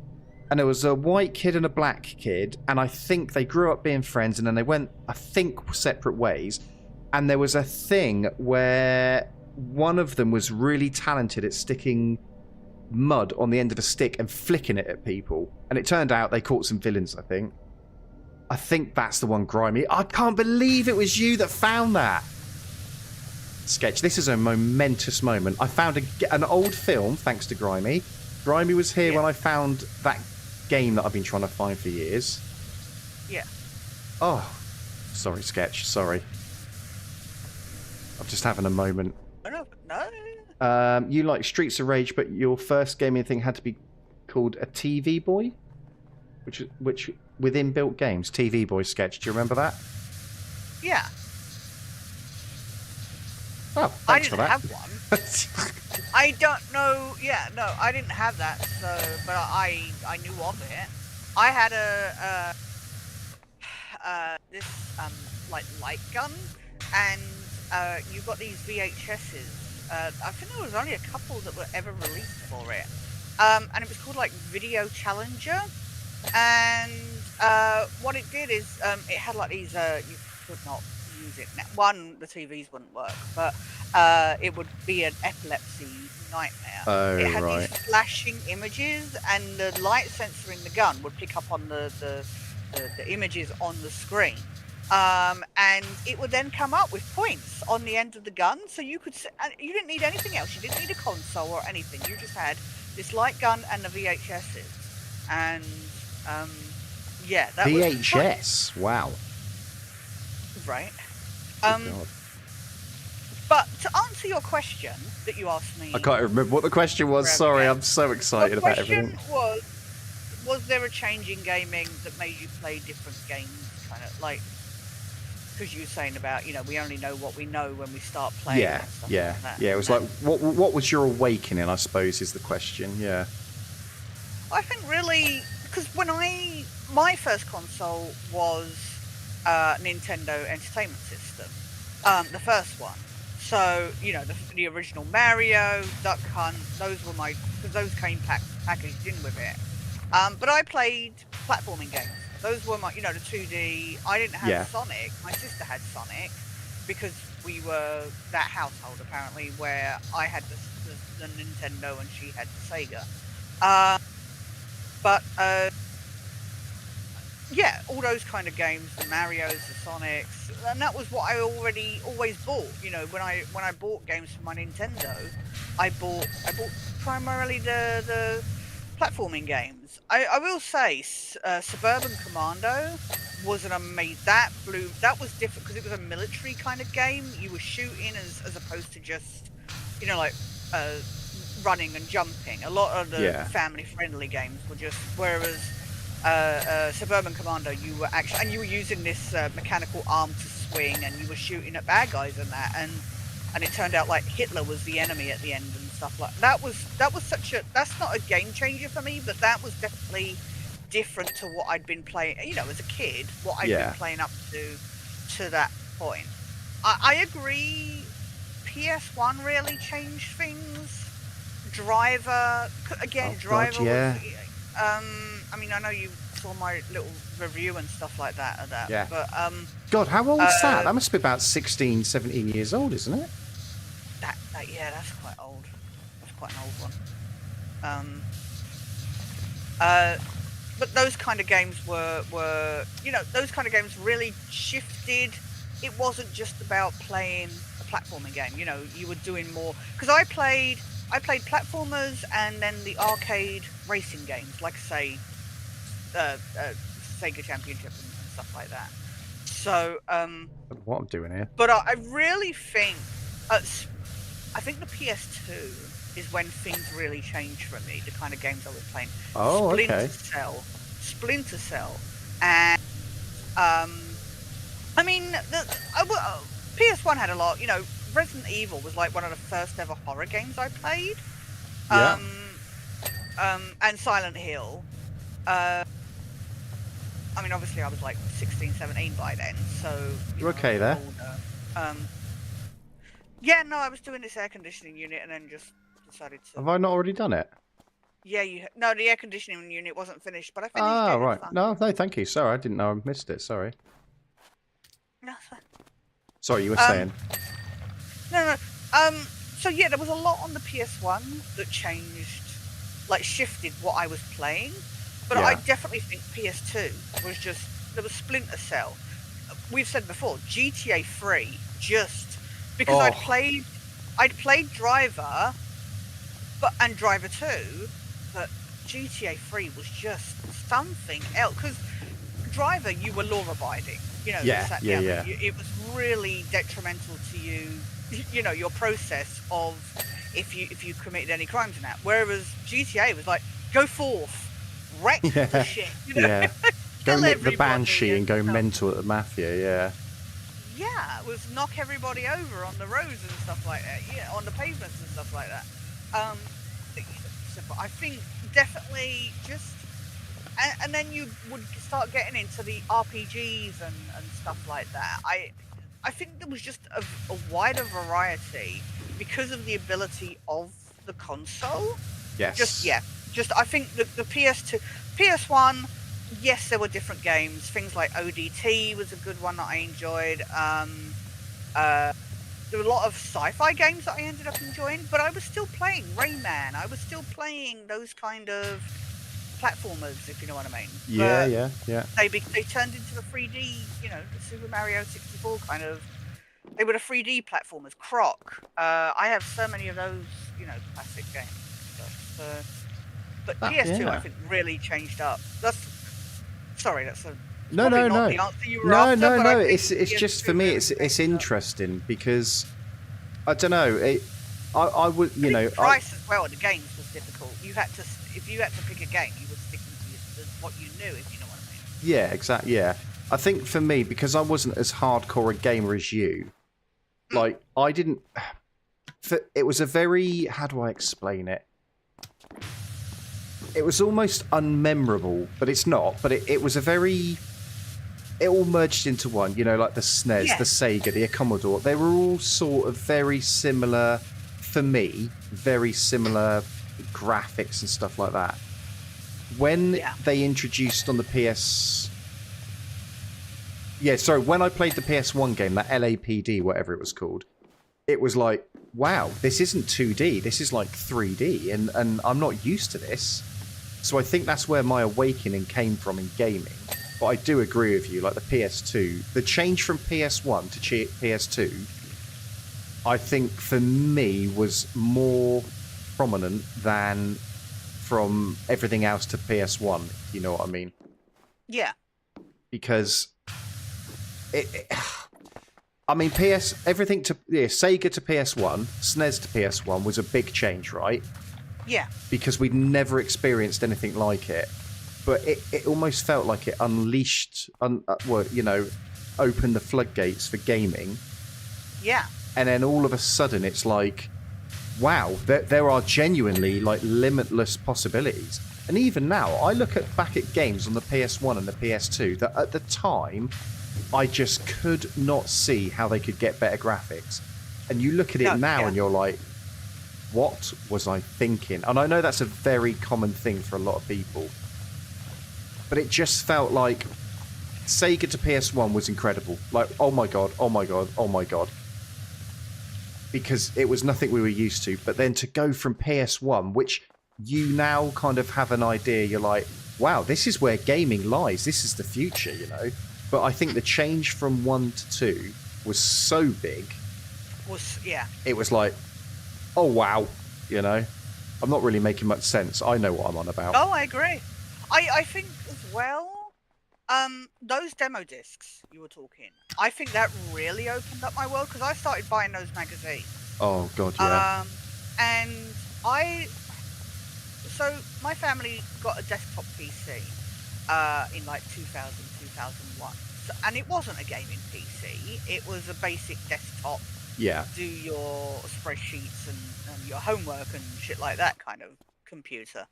and there was a white kid and a black kid, and I think they grew up being friends, and then they went, I think, separate ways, and there was a thing where one of them was really talented at sticking mud on the end of a stick and flicking it at people, and it turned out they caught some villains. I think that's the one, Grimy. I can't believe it was you that found that. Sketch, this is a momentous moment. I found an old film thanks to Grimy. Grimy was here when I found that game that I've been trying to find for years. Yeah. Oh, sorry, Sketch, sorry. I'm just having a moment. No. You like Streets of Rage, but your first gaming thing had to be called a TV Boy, which with inbuilt games. TV Boy, Sketch. Do you remember that? Yeah. Oh, thanks for that. I didn't have one. I don't know. Yeah, no, I didn't have that. So, but I knew of it. I had this like light gun, and you got these VHSs. I think there was only a couple that were ever released for it, and it was called like Video Challenger. And what it did is it had like these. You could not use it. One, the TVs wouldn't work, but it would be an epilepsy nightmare. Oh, It had right. these flashing images, and the light sensor in the gun would pick up on the images on the screen. And it would then come up with points on the end of the gun, so you could. And you didn't need anything else. You didn't need a console or anything. You just had this light gun and the VHSs, and yeah, that VHS. Wow. was right. Good God. But to answer your question that you asked me, I can't remember what the question was. Sorry, I'm so excited about everything. The question was there a change in gaming that made you play different games? Kind of like, because you were saying about, we only know what we know when we start playing. Yeah, and stuff yeah, like that. yeah. It was like, what was your awakening, I suppose, is the question. Yeah. I think really, because my first console was Nintendo Entertainment System, the first one. So, the original Mario, Duck Hunt, those were because those came packaged in with it. But I played platforming games. Those were my, the 2D. I didn't have Sonic. My sister had Sonic because we were that household, apparently, where I had the Nintendo and she had the Sega. Yeah, all those kind of games, the Marios, the Sonics, and that was what I always bought. When I bought games for my Nintendo, I bought primarily the platforming games. I will say, Suburban Commando was an amazing. That was different because it was a military kind of game. You were shooting as opposed to just, running and jumping. A lot of the family-friendly games were just, whereas Suburban Commando, you were using this mechanical arm to swing, and you were shooting at bad guys and that, and it turned out like Hitler was the enemy at the end and stuff like that. That's not a game changer for me, but that was definitely different to what I'd been playing, as a kid, what I'd been playing up to that point. I agree. PS1 really changed things. Driver was, I mean, I know you saw my little review and stuff like that of that. Yeah. But God, how old's that? That must be about 16, 17 years old, isn't it? That's quite old. That's quite an old one. But those kind of games were those kind of games really shifted. It wasn't just about playing a platforming game. You were doing more, because I played platformers and then the arcade racing games, like say Sega Championship and stuff like that. So what I'm doing here. But I really think I think the PS2 is when things really changed for me, the kind of games I was playing. Oh, okay. Splinter Cell, and I mean PS1 had a lot. Resident Evil was like one of the first ever horror games I played. Yeah. And Silent Hill. I mean, obviously I was like 16, 17 by then, so... You're okay there? Yeah, no, I was doing this air conditioning unit and then just decided to... Have I not already done it? Yeah, no, the air conditioning unit wasn't finished, but I finished it. Ah, right. No, thank you. Sorry, I didn't know I missed it. Sorry. No, sorry, you were saying... No. So yeah, there was a lot on the PS1 that shifted what I was playing. But I definitely think PS2 was there was Splinter Cell. We've said before, GTA 3, just because I'd played Driver, and Driver 2, but GTA 3 was just something else. Because Driver, you were law-abiding. It was really detrimental to you. Your process of if you committed any crimes in that. Whereas GTA was like, go forth, wreck the shit. Go nick the Banshee and go mental at the Mafia. Yeah, it was knock everybody over on the roads and stuff like that. Yeah, on the pavements and stuff like that. But I think definitely just, and then you would start getting into the RPGs and stuff like that. I think there was just a wider variety because of the ability of the console. Yes. Just I think the PS2, PS1, yes, there were different games. Things like ODT was a good one that I enjoyed. there were a lot of sci-fi games that I ended up enjoying, but I was still playing Rayman. I was still playing those kind of platformers, if you know what I mean. Yeah, But yeah. they turned into the 3D, the Super Mario 64 kind of. They were the 3D platformers. Croc. I have so many of those, classic games and stuff. But PS2, I think, really changed up. That's probably No. not the answer you were after. No. But It's just for me. It's interesting because I don't know. I would, The price as well of the games was difficult. If you had to pick a game, you would stick to what you knew, if you know what I mean. Yeah, exactly. Yeah, I think for me, because I wasn't as hardcore a gamer as you, like I didn't. It was a very, how do I explain it? It was almost unmemorable, but it's not. But it was a very. It all merged into one, like the SNES, the Sega, the Commodore. They were all sort of very similar, for me, very similar graphics and stuff like that. When they introduced on the PS... Yeah, sorry, when I played the PS1 game, that LAPD, whatever it was called, it was like, wow, this isn't 2D, this is like 3D, and I'm not used to this. So I think that's where my awakening came from in gaming. But I do agree with you, like the PS2, the change from PS1 to PS2, I think for me was more prominent than from everything else to PS1, if you know what I mean. Yeah. Because I mean, everything to Sega to PS1, SNES to PS1 was a big change, right? Yeah. Because we'd never experienced anything like it. But it almost felt like it unleashed, opened the floodgates for gaming. Yeah. And then all of a sudden it's like, wow, there are genuinely like limitless possibilities. And even now, I look back at games on the PS1 and the PS2 that at the time, I just could not see how they could get better graphics. And you look at it now and you're like, what was I thinking? And I know that's a very common thing for a lot of people. But it just felt like Sega to PS1 was incredible. Like, oh my god. Because it was nothing we were used to. But then to go from PS1, which you now kind of have an idea, you're like, wow, this is where gaming lies. This is the future, But I think the change from 1 to 2 was so big. It was like, oh wow, I'm not really making much sense. I know what I'm on about. Oh, I agree. I think as well, those demo discs you were talking, I think that really opened up my world because I started buying those magazines. Oh god, yeah. So my family got a desktop PC in like 2000, 2001. And it wasn't a gaming PC. It was a basic desktop. Yeah. Do your spreadsheets and your homework and shit like that kind of computer.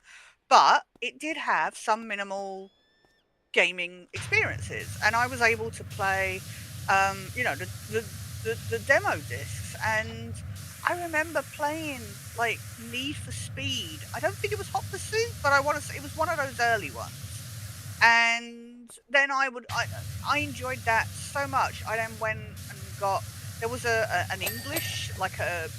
But it did have some minimal gaming experiences. And I was able to play, the demo discs. And I remember playing like Need for Speed. I don't think it was Hot Pursuit, but I want to say it was one of those early ones. And then I enjoyed that so much. I then went and there was an English,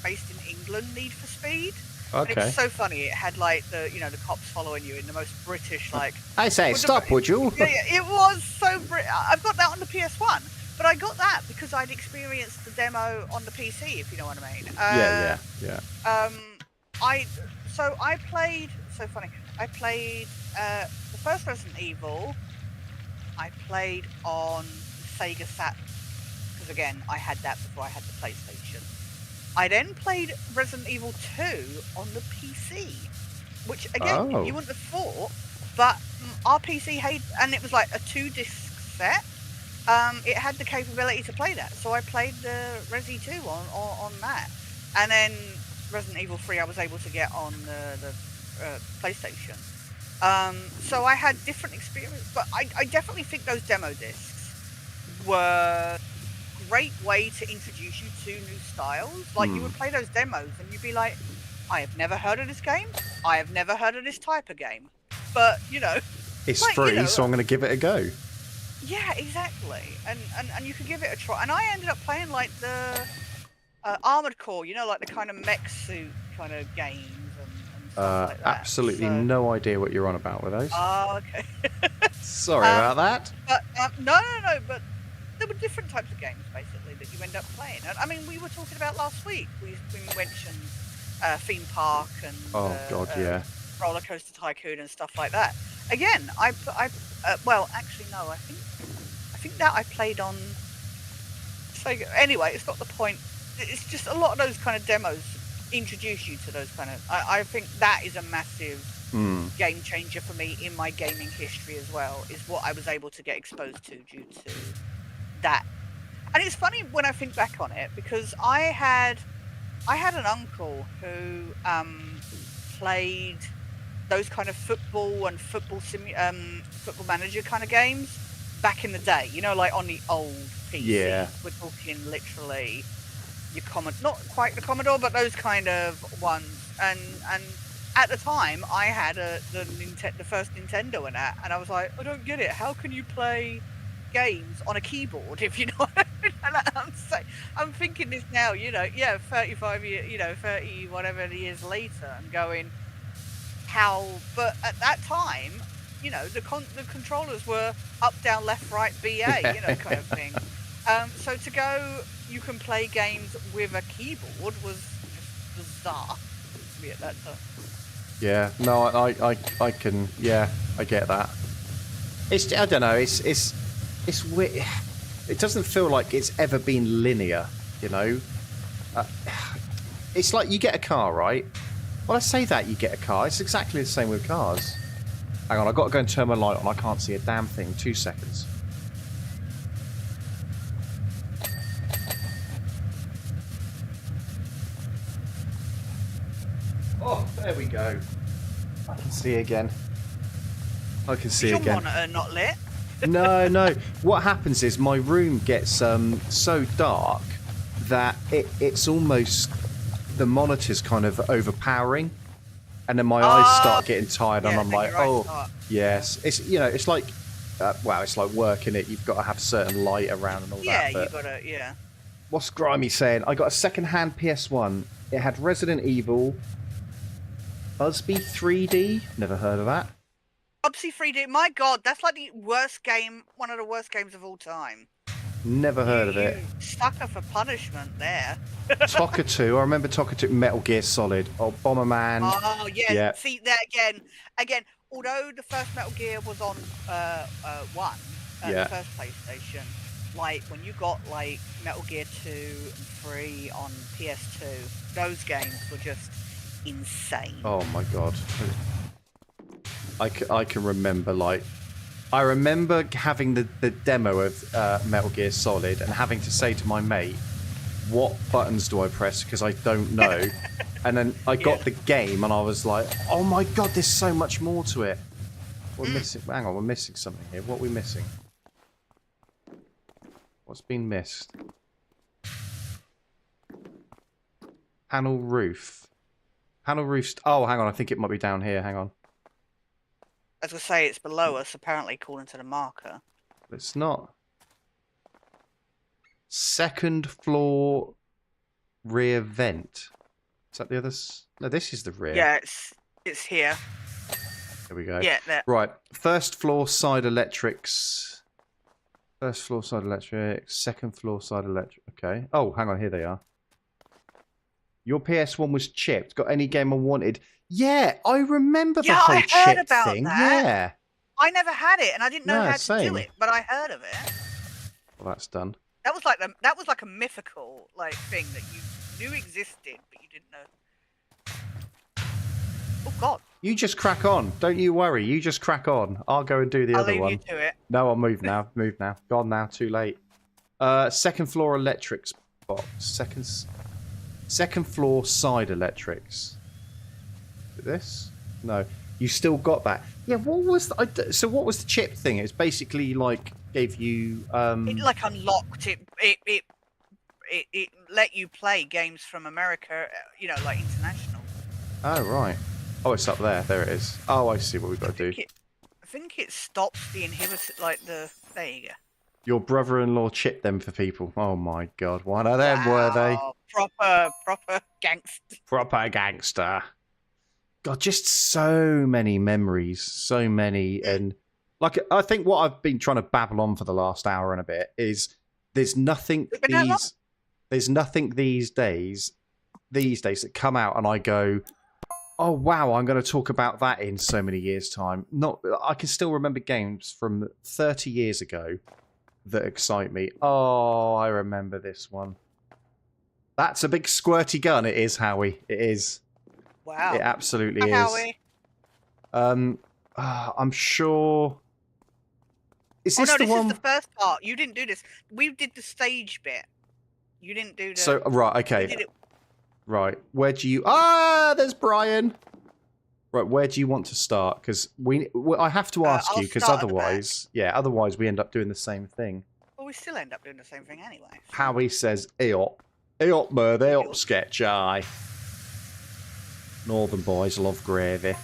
based in England Need for Speed. Okay. And it was so funny. It had like the cops following you in the most British like. I say, stop, would you? Yeah, it was so British. I've got that on the PS1, but I got that because I'd experienced the demo on the PC, if you know what I mean. Yeah. I played. So funny. I played the first Resident Evil. I played on Sega Saturn because again I had that before I had the PlayStation. I then played Resident Evil 2 on the PC, which again you wouldn't have thought, but our PC had, and it was like a 2-disc set. It had the capability to play that, so I played the Resi 2 on that, and then Resident Evil 3 I was able to get on the PlayStation. So I had different experience, but I definitely think those demo discs were a great way to introduce you to new styles. Like you would play those demos and you'd be like, I have never heard of this game. I have never heard of this type of game. But it's free, so I'm going to give it a go. Yeah, exactly. And you could give it a try. And I ended up playing like the Armored Core, you know, like the kind of mech suit kind of games and stuff like that. Absolutely no idea what you're on about with those. Oh, okay. Sorry about that. But no, but there were different types of games basically that you end up playing. And I mean, we were talking about last week. We mentioned theme park and roller coaster tycoon and stuff like that. Again, well, actually no, I think that I played on. So anyway, it's not the point. It's just a lot of those kind of demos introduce you to those kind of. I think that is a massive game changer for me in my gaming history as well. Is what I was able to get exposed to due to that. And it's funny when I think back on it because I had an uncle who played those kind of football and football manager kind of games back in the day. You know, like on the old PC. Yeah. We're talking literally your not quite the Commodore, but those kind of ones. And at the time, I had the first Nintendo and that, and I was like, I don't get it. How can you play games on a keyboard if you know what I mean? And I'm thinking this now, 35 years, 30 whatever years later, and going, how? But at that time, the controllers were up, down, left, right, BA, kind of thing. So to go, you can play games with a keyboard was just bizarre to me at that time. Yeah, no, I can, I get that. I don't know, it's weird. It doesn't feel like it's ever been linear, It's like you get a car, right? Well, I say that you get a car. It's exactly the same with cars. Hang on, I've got to go and turn my light on. I can't see a damn thing. 2 seconds. Oh, there we go. I can see again. I can see again. Is your monitor not lit? No. What happens is my room gets so dark that it's almost the monitor's kind of overpowering, and then my eyes start getting tired, and I'm like, yes, it's it's like it's like work, innit? You've got to have certain light around and all that. Yeah, you gotta. What's Grimy saying? I got a second-hand PS1. It had Resident Evil, Busby 3D. Never heard of that. Busby 3D. My God, that's like the worst game. One of the worst games of all time. Never heard of it. Sucker for punishment there. Tokka 2. I remember Tokka 2. Metal Gear Solid. Oh, Bomberman. Oh yeah. See that again. Although the first Metal Gear was on one, the first PlayStation. Like when you got like Metal Gear 2 and 3 on PS2, those games were just insane. Oh my God. I can remember, like, I remember having the demo of Metal Gear Solid and having to say to my mate, what buttons do I press, because I don't know. And then I got the game and I was like, oh my God, there's so much more to it. We're missing, hang on, we're missing something here. What are we missing? What's been missed? Panel roof. Panel roof. Oh, hang on, I think it might be down here. Hang on. As I say, it's below us, apparently, according to the marker. It's not. Second floor rear vent. Is that the other? No, this is the rear. Yeah, it's here. There we go. Yeah, there. Right. First floor side electrics. First floor side electrics. Second floor side electric. Okay. Oh, hang on. Here they are. Your PS1 was chipped. Got any game I wanted? Yeah, I remember the whole chip thing. That. Yeah. I never had it, and I didn't know how to do it, but I heard of it. Well, that's done. That was like a mythical thing that you knew existed, but you didn't know. Oh God. You just crack on. Don't you worry. You just crack on. I'll go and do the other one. I'll leave you to it. No, I'll move now. Move now. Gone now. Too late. Second floor electrics box. Second floor side electrics. This? No. You still got that. Yeah, what was so what was the chip thing? It was basically like gave you it like unlocked it it let you play games from America, like international. Oh right. Oh, it's up there. There it is. Oh, I see what we've got to do. I think it stops the inhibitor, there you go. Your brother-in-law chipped them for people. Oh my God, one of them were they? Proper gangster. Proper gangster. God, just so many memories, so many, and like I think what I've been trying to babble on for the last hour and a bit is there's nothing these days that come out and I go, oh wow, I'm going to talk about that in so many years' time. I can still remember games from 30 years ago that excite me. Oh, I remember this one. That's a big squirty gun. It is, Howie. It is. Wow. It absolutely is. Howie. I'm sure. Is this this one? is the first part. You didn't do this. We did the stage bit. You didn't do the. So right, okay. Did it... Right, where do you? There's Brian. Right, where do you want to start? Because I have to ask you, because otherwise we end up doing the same thing. Well, we still end up doing the same thing anyway. So. Howie says, "Eop, Merve, eop, Sketchney." Northern boys love gravy.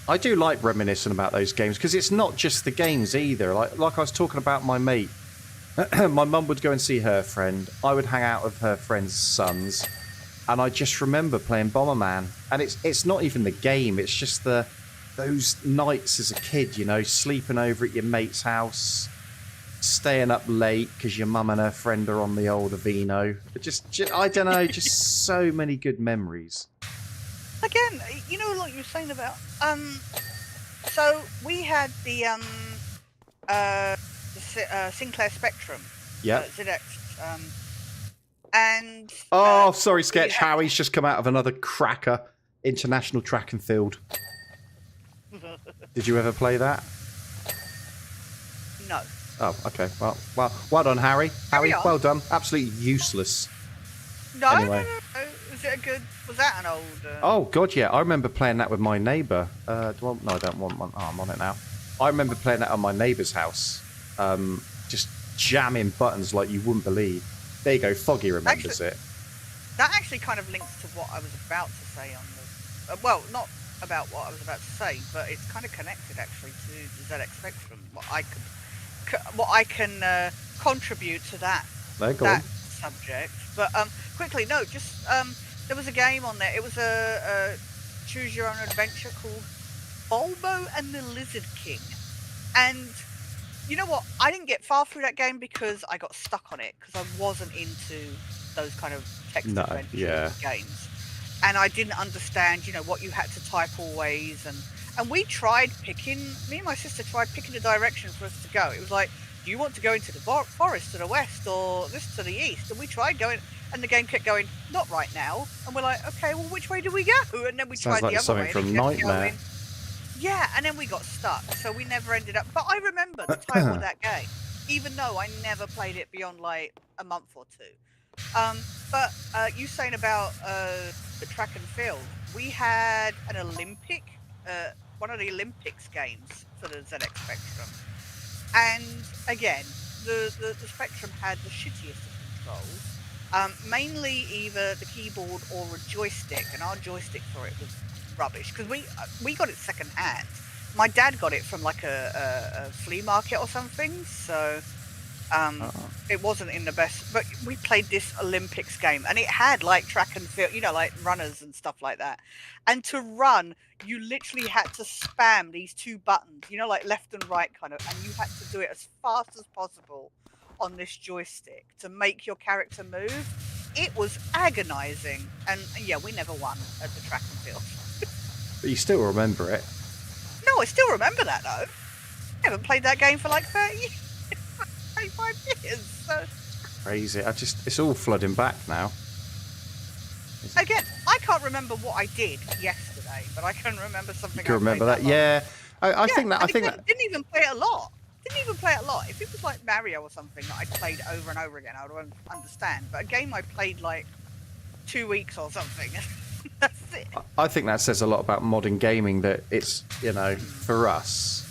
I do like reminiscing about those games because it's not just the games either. Like I was talking about my mate. My mum would go and see her friend. I would hang out with her friend's sons, and I just remember playing Bomberman. And it's not even the game. It's just those nights as a kid, you know, sleeping over at your mate's house, staying up late because your mum and her friend are on the old Avino. Just I don't know, just so many good memories. Again, you know, like you were saying about so we had the Sinclair Spectrum. Yeah. ZX. And sorry, Sketch. Howie's just come out of another cracker, International Track and Field. Did you ever play that? No. Oh, okay. Well done, Harry. Harry, well done. Absolutely useless. No, anyway. no. Was it a good? Was that an old? Oh God, yeah. I remember playing that with my neighbour. No, I don't want one. Oh, I'm on it now. I remember playing that on my neighbour's house. Just jamming buttons like you wouldn't believe. There you go. Foggy remembers it. That actually kind of links to what I was about to say on the. Well, not about what I was about to say, but it's kind of connected actually to the ZX Spectrum. What I can contribute to that subject. But quickly, no, just there was a game on there. It was a choose your own adventure called Bulbo and the Lizard King. And you know what? I didn't get far through that game because I got stuck on it because I wasn't into those kind of text adventure games. And I didn't understand, you know, what you had to type always. And we tried me and my sister tried picking a direction for us to go. It was like, do you want to go into the forest to the west or this to the east? And we tried going, and the game kept going, not right now. And we're like, okay, well, which way do we go? And then we tried the other way. From Nightmare. Yeah, and then we got stuck. So we never ended up. But I remember the title of that game, even though I never played it beyond like a month or two. But you saying about the track and field, we had an Olympic, one of the Olympics games for the ZX Spectrum. And again, the Spectrum had the shittiest of controls. Mainly either the keyboard or a joystick, and our joystick for it was rubbish because we got it second hand. My dad got it from like a flea market or something, so it wasn't in the best. But we played this Olympics game, and it had like track and field, you know, like runners and stuff like that. And to run, you literally had to spam these two buttons, you know, like left and right kind of, and you had to do it as fast as possible on this joystick to make your character move. It was agonizing, and yeah, we never won at the track and field. But you still remember it? No, I still remember that though. I haven't played that game for like 35 years. So. Crazy. It's all flooding back now. Again, I can't remember what I did yesterday, but I can remember something. You can remember that? Yeah. I think that. Didn't even play it a lot. If it was like Mario or something that I played over and over again, I would understand. But a game I played like 2 weeks or something. That's it. I think that says a lot about modern gaming, that it's, you know, for us,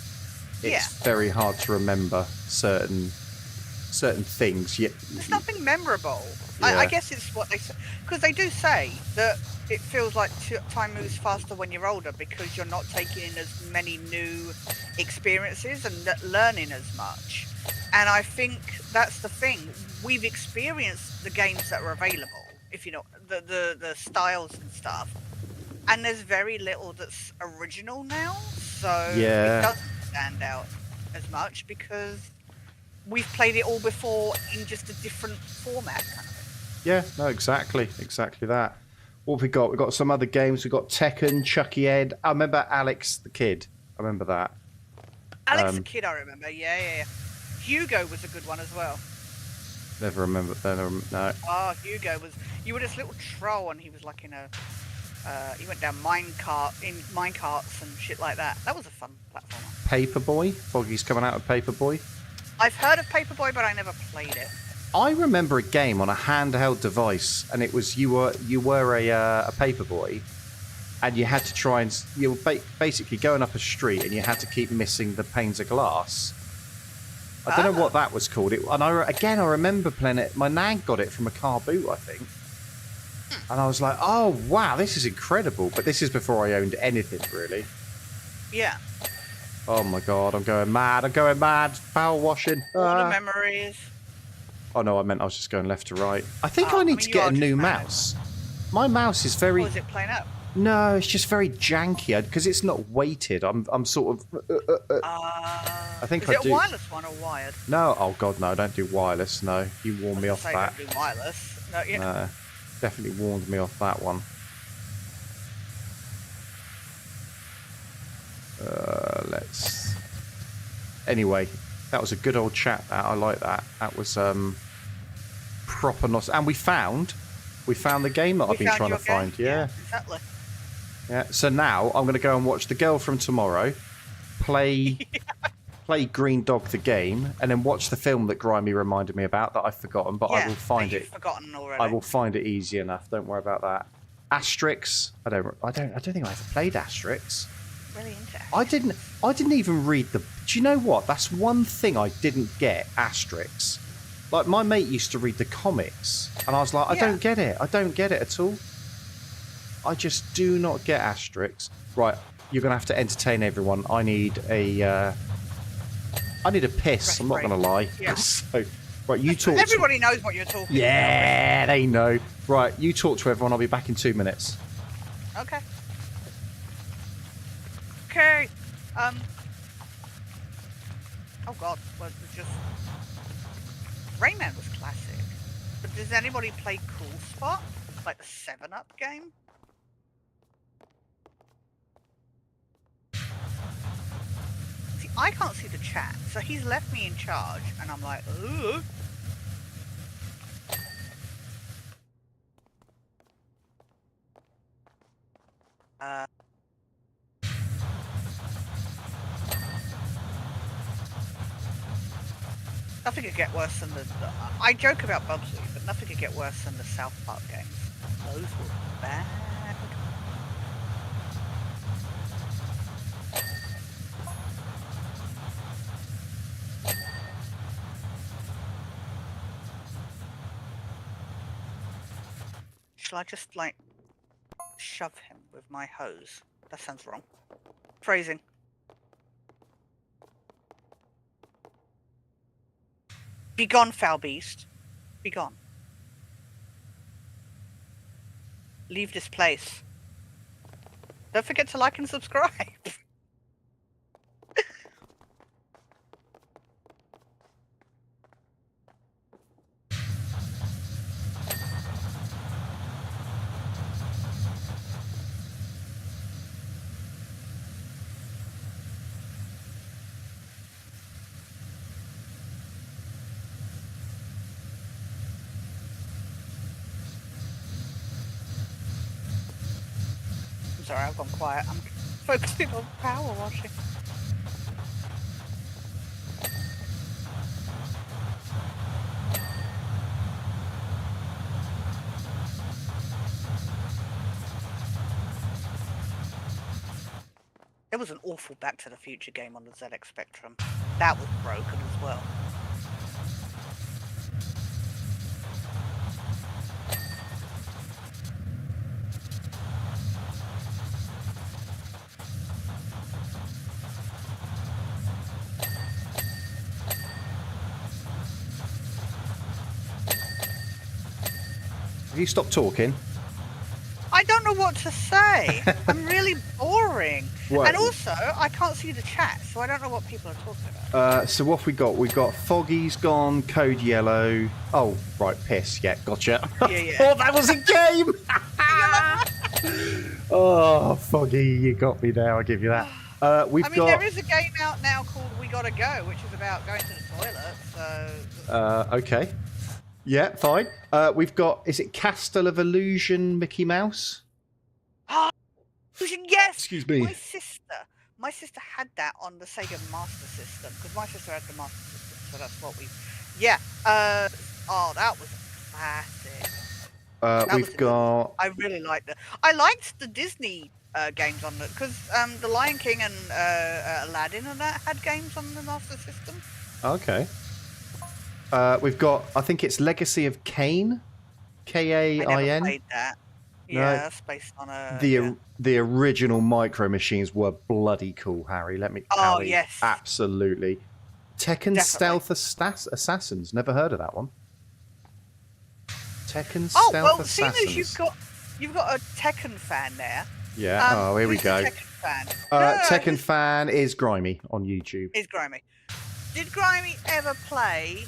it's very hard to remember certain certain things. Yeah, It's nothing memorable. Yeah. I guess it's what they say, because they do say that it feels like time moves faster when you're older because you're not taking in as many new experiences and learning as much. And I think that's the thing. We've experienced the games that are available, if you know the styles and stuff, and there's very little that's original now. So Yeah. it doesn't stand out as much because we've played it all before in just a different format kind of thing. Yeah, no, exactly that. What have we got? We've got some other games. We've got Tekken, Chucky Ed. I remember Alex the Kid. I remember that. Alex the Kid, I remember. Yeah. Hugo was a good one as well. Never remember. No. Oh, Hugo was... You were this little troll and he was like in a... he went down minecarts and shit like that. That was a fun platformer. Paperboy? Foggy's coming out with Paperboy. I've heard of Paperboy, but I never played it. I remember a game on a handheld device, and it was you were a paperboy, and you had to try and you were basically going up a street, and you had to keep missing the panes of glass. I don't know what that was called. I remember playing it. My nan got it from a car boot, I think, and I was like, "Oh wow, this is incredible!" But this is before I owned anything really. Yeah. Oh my god, I'm going mad. Power washing. All the memories. Oh no, I meant I was just going left to right. I think I need to get a new mouse. My mouse is very... Oh, is it playing up? No, it's just very janky because it's not weighted. I'm sort of... I think is it a wireless one or wired? No, oh god, no, don't do wireless. No, you warned me off that. Don't do wireless. No, yeah. No, definitely warned me off that one. Let's... Anyway, that was a good old chat. I like that. That was proper nice. And we found the game that I've been trying to find. Yeah, exactly. Yeah. So now I'm going to go and watch The Girl from Tomorrow, play Green Dog the game, and then watch the film that Grimy reminded me about that I've forgotten. But I will find it. Forgotten already. I will find it easy enough. Don't worry about that. Asterix. I don't think I ever played Asterix. Really into Asterix. I didn't even read the... Do you know what? That's one thing I didn't get, Asterix. Like, my mate used to read the comics, and I was like, I don't get it. I don't get it at all. I just do not get Asterix. Right, you're going to have to entertain everyone. I need a piss, I'm not going to lie. Yeah. So, right, you talk... Everybody knows what you're talking about. Yeah, they know. Right, you talk to everyone. I'll be back in 2 minutes. Okay. Okay. Oh god, well, it was just... Rayman was classic. But does anybody play Cool Spot? Like the 7-Up game? See, I can't see the chat, so he's left me in charge, and I'm like, ooh. Nothing could get worse than the... I joke about Bubsy, but nothing could get worse than the South Park games. Those were bad. Shall I just, like, shove him with my hose? That sounds wrong. Phrasing. Be gone, foul beast. Be gone. Leave this place. Don't forget to like and subscribe. Sorry, I've gone quiet. I'm focusing on power washing. There was an awful Back to the Future game on the ZX Spectrum. That was broken as well. Have you stopped talking? I don't know what to say. I'm really boring. Well, and also, I can't see the chat, so I don't know what people are talking about. So what have we got? We've got Foggy's gone, Code Yellow. Oh, right, piss. Yeah, gotcha. Yeah. Oh, that was a game! Oh, Foggy, you got me there. I'll give you that. There is a game out now called We Gotta Go, which is about going to the toilet, so... Okay. Yeah, fine. We've got, is it Castle of Illusion Mickey Mouse? Oh, yes! Excuse me. My sister had that on the Sega Master System, because my sister had the Master System, so that's what we... Yeah. That was a classic. We've got... I really liked it. I liked the Disney games on it, because The Lion King and Aladdin and that had games on the Master System. Okay. We've got, I think it's Legacy of Kain. Kain. I never played that. Yeah, that's based on a... The original Micro Machines were bloody cool, Harry. Harry, yes. Absolutely. Tekken Definitely. Stealth Assassins. Never heard of that one. Tekken Oh, Stealth well, Assassins. seeing as you've got a Tekken fan there. Yeah, here we who's go. the Tekken fan? Tekken fan is Grimy on YouTube. Is Grimy. Did Grimy ever play...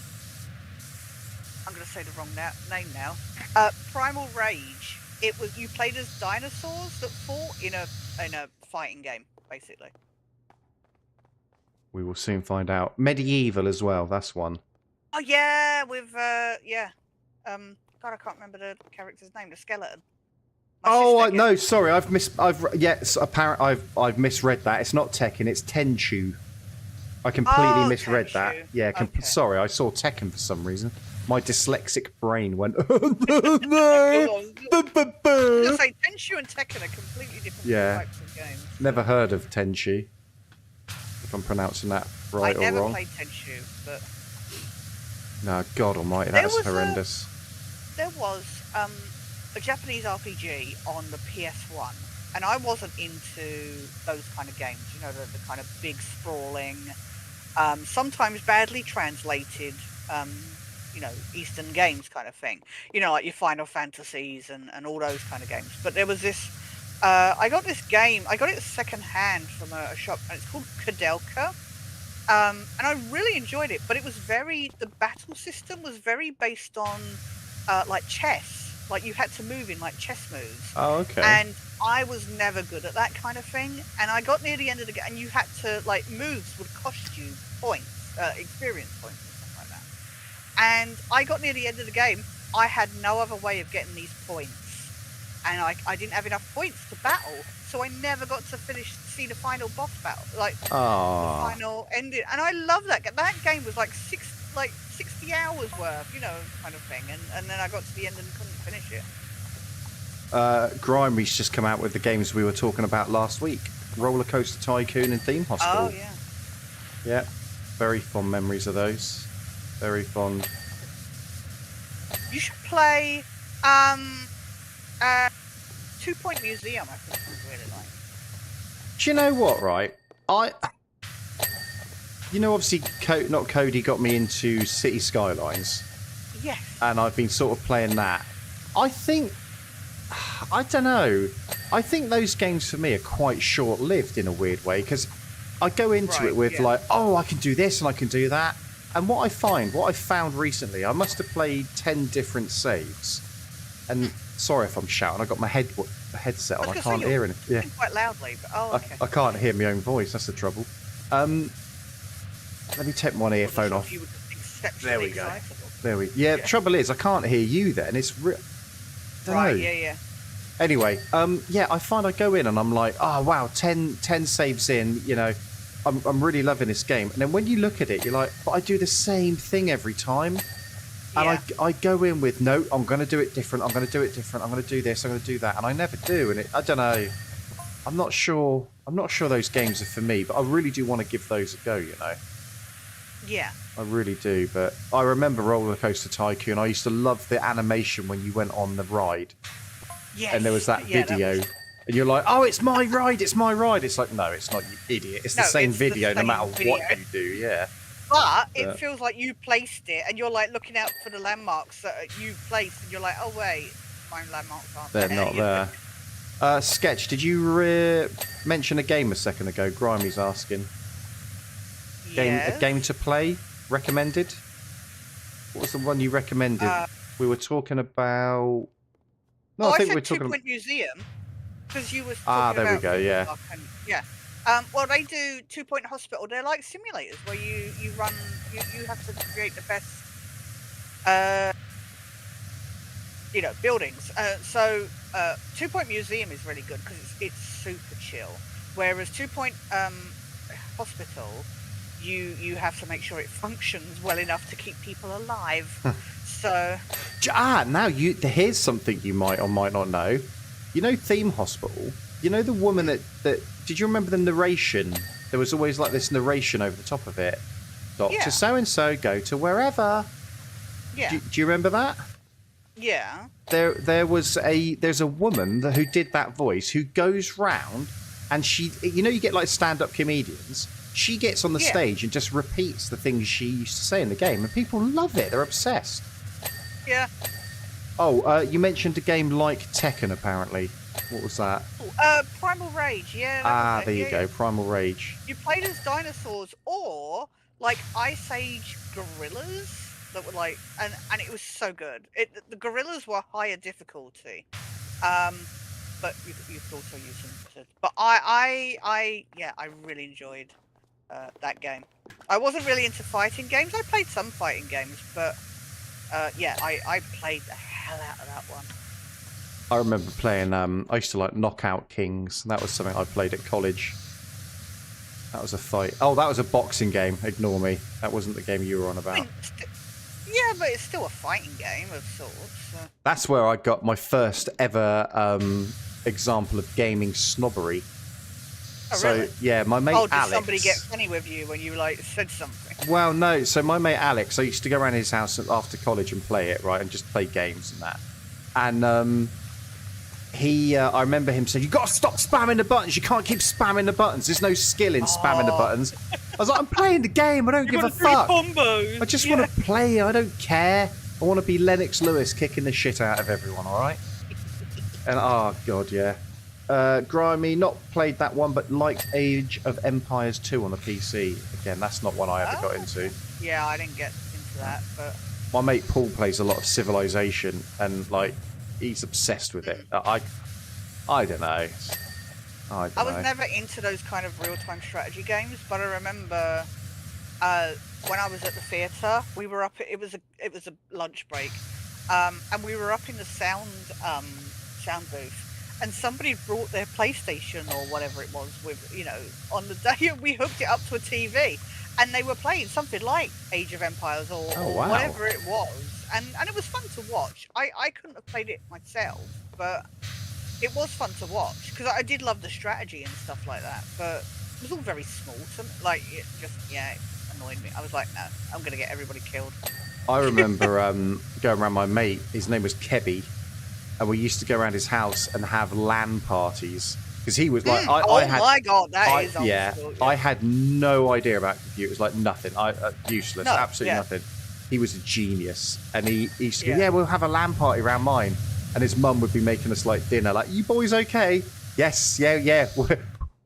I'm going to say the wrong name now. Primal Rage. It was, you played as dinosaurs that fought in a fighting game, basically. We will soon find out. Medieval as well. That's one. Oh yeah, with God, I can't remember the character's name. The skeleton. No, sorry, I've misread that. It's not Tekken, it's Tenchu. I completely misread Tenchu. that. Yeah, Okay. Sorry, I saw Tekken for some reason. My dyslexic brain went. No. I was gonna say Tenchu and Tekken are completely different types of games. Never heard of Tenchu. If I'm pronouncing that right or wrong. I never played Tenchu, but no, God Almighty, that's horrendous. There was a Japanese RPG on the PS1, and I wasn't into those kind of games. You know, the kind of big sprawling, sometimes badly translated. Eastern games kind of thing. You know, like your Final Fantasies and all those kind of games. But there was this... I got this game. I got it second hand from a shop, and it's called Kudelka. And I really enjoyed it, but it was the battle system was very based on, like chess. Like you had to move in like chess moves. Oh, okay. And I was never good at that kind of thing. And I got near the end of the game, and you had to, like, moves would cost you points, experience points. And I got near the end of the game. I had no other way of getting these points, and I didn't have enough points to battle, so I never got to see the final boss battle, like the final ending. And I love that. That game was like 60 hours worth, kind of thing. And then I got to the end and couldn't finish it. Grimey's just come out with the games we were talking about last week: Roller Coaster Tycoon and Theme Hospital. Oh yeah. Yeah, very fond memories of those. Very fond. You should play 2 Point Museum. I think I really like. Do you know what? Right, obviously, not Cody got me into City Skylines. Yes. And I've been sort of playing that. I don't know. I think those games for me are quite short-lived in a weird way, because I go into it with like, oh, I can do this and I can do that. And what I found recently, I must have played 10 different saves. And sorry if I'm shouting, I got my headset on, I can't hear anything. Yeah. Quite loudly, but okay. I can't hear my own voice, that's the trouble. Let me take my earphone off. There we go. Yeah, the trouble is, I can't hear you then. It's yeah. Anyway, I find I go in and I'm like, oh wow, 10 saves in, I'm really loving this game. And then when you look at it, you're like, but I do the same thing every time. And I go in with, no, I'm going to do it different. I'm going to do it different. I'm going to do this. I'm going to do that. And I never do. And I don't know. I'm not sure those games are for me, but I really do want to give those a go, Yeah. I really do. But I remember Roller Coaster Tycoon. I used to love the animation when you went on the ride. Yes. And there was that video. And you're like, oh, it's my ride, it's my ride. It's like, no, it's not, you idiot. It's the same video no matter what you do, yeah. But it feels like you placed it, and you're like looking out for the landmarks that you placed, and you're like, oh, wait, time landmarks aren't They're there. not there. Sketch, did you mention a game a second ago? Grimey's asking. Yes. A game to play? Recommended? What was the one you recommended? We were talking about... No, I think we were talking 2 about... Point Museum. Because you were talking there about... we go, yeah. Yeah. Well, they do 2 Point Hospital. They're like simulators where you run... You have to create the best... buildings. 2 Point Museum is really good because it's super chill. Whereas 2 Point Hospital, you have to make sure it functions well enough to keep people alive. So now here's something you might or might not know. You know Theme Hospital? You know the woman that did you remember the narration? There was always like this narration over the top of it. Dr. So-and-so go to wherever. Yeah. Do you remember that? Yeah. There's a woman who did that voice who goes round and she, you get like stand-up comedians. She gets on the stage and just repeats the things she used to say in the game, and people love it. They're obsessed. Yeah. Oh, you mentioned a game like Tekken, apparently. What was that? Primal Rage. Yeah. There you go. Primal Rage. You played as dinosaurs or like Ice Age gorillas. That were like, and it was so good. The gorillas were higher difficulty, but you could also use them. But I really enjoyed that game. I wasn't really into fighting games. I played some fighting games, but I played the hell out of that one. I remember playing. I used to like Knockout Kings. That was something I played at college. That was a fight. Oh, that was a boxing game. Ignore me. That wasn't the game you were on about. Yeah, but it's still a fighting game of sorts. So. That's where I got my first ever example of gaming snobbery. Oh, really? Yeah, my mate Alex... did somebody get funny with you when you, said something? Well, no. So my mate Alex, I used to go around his house after college and play it, right? And just play games and that. And I remember him saying, "You got to stop spamming the buttons. You can't keep spamming the buttons. There's no skill in spamming the buttons." I was like, "I'm playing the game. I don't give a fuck. Combos. I just want to play. I don't care. I want to be Lennox Lewis kicking the shit out of everyone, all right?" And oh god, yeah. Grimy, not played that one, but liked Age of Empires 2 on the PC. Again, that's not one I ever got into. Yeah, I didn't get into that, but my mate Paul plays a lot of Civilization, and he's obsessed with it. I don't know. I was never into those kind of real-time strategy games, but I remember when I was at the theatre, we were up. It was a lunch break, and we were up in the sound booth, and somebody brought their PlayStation or whatever it was with on the day, and we hooked it up to a TV, and they were playing something like Age of Empires or whatever it was, and it was fun to watch. I couldn't have played it myself, but it was fun to watch because I did love the strategy and stuff like that, but it was all very small. It annoyed me. I was like, no, I'm going to get everybody killed. I remember going around my mate, his name was Kebby, and we used to go around his house and have LAN parties. Because he was like, my god, that is old school, I had no idea about computers, like nothing. Useless, absolutely nothing. He was a genius, and he used to go, we'll have a LAN party around mine. And his mum would be making us dinner, you boys okay? Yes, yeah.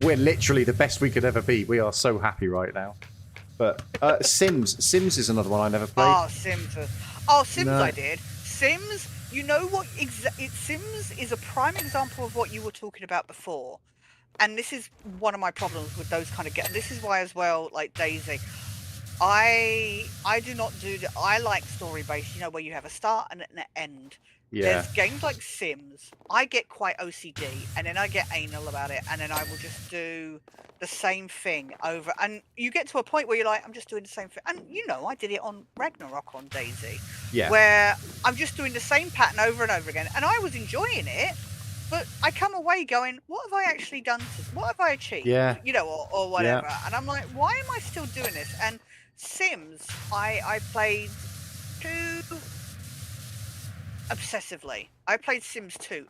We're literally the best we could ever be. We are so happy right now. But Sims is another one I never played. Oh, Sims. No. I did. Sims, you know what? Sims is a prime example of what you were talking about before. And this is one of my problems with those kind of games. This is why as well, like Daisy, I do not do I like story-based, where you have a start and an end. Yeah. There's games like Sims. I get quite OCD, and then I get anal about it, and then I will just do the same thing over. And you get to a point where you're like, I'm just doing the same thing. And I did it on Ragnarok on Daisy, where I'm just doing the same pattern over and over again, and I was enjoying it. But I come away going, what have I actually done? What have I achieved? Yeah. Or whatever. Yeah. And I'm like, why am I still doing this? And Sims, I played 2 obsessively. I played Sims 2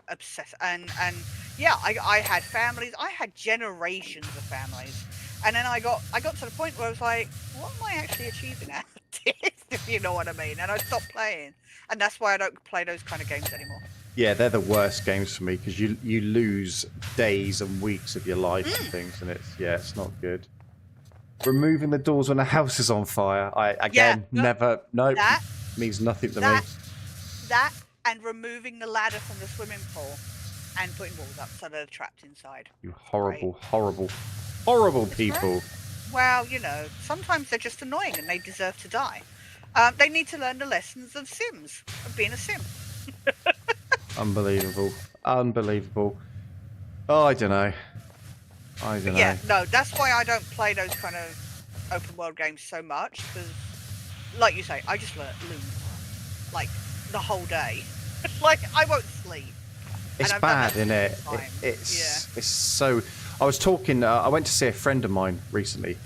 and I had families. I had generations of families. And then I got to the point where I was like, what am I actually achieving out of this? If you know what I mean. And I stopped playing. And that's why I don't play those kind of games anymore. Yeah, they're the worst games for me because you lose days and weeks of your life and things, and it's not good. Removing the doors when a house is on fire. Never. Nope. That Means nothing to me. That and removing the ladder from the swimming pool and putting walls up so they're trapped inside. You horrible, horrible, horrible people. Right. Well, you know, sometimes they're just annoying and they deserve to die. They need to learn the lessons of Sims, of being a Sim. Unbelievable. Unbelievable. Oh, I don't know. Yeah, no, that's why I don't play those kind of open world games so much, because, like you say, I just lose, like, the whole day. Like, I won't sleep. It's bad, isn't it? It's so... I was talking... I went to see a friend of mine recently.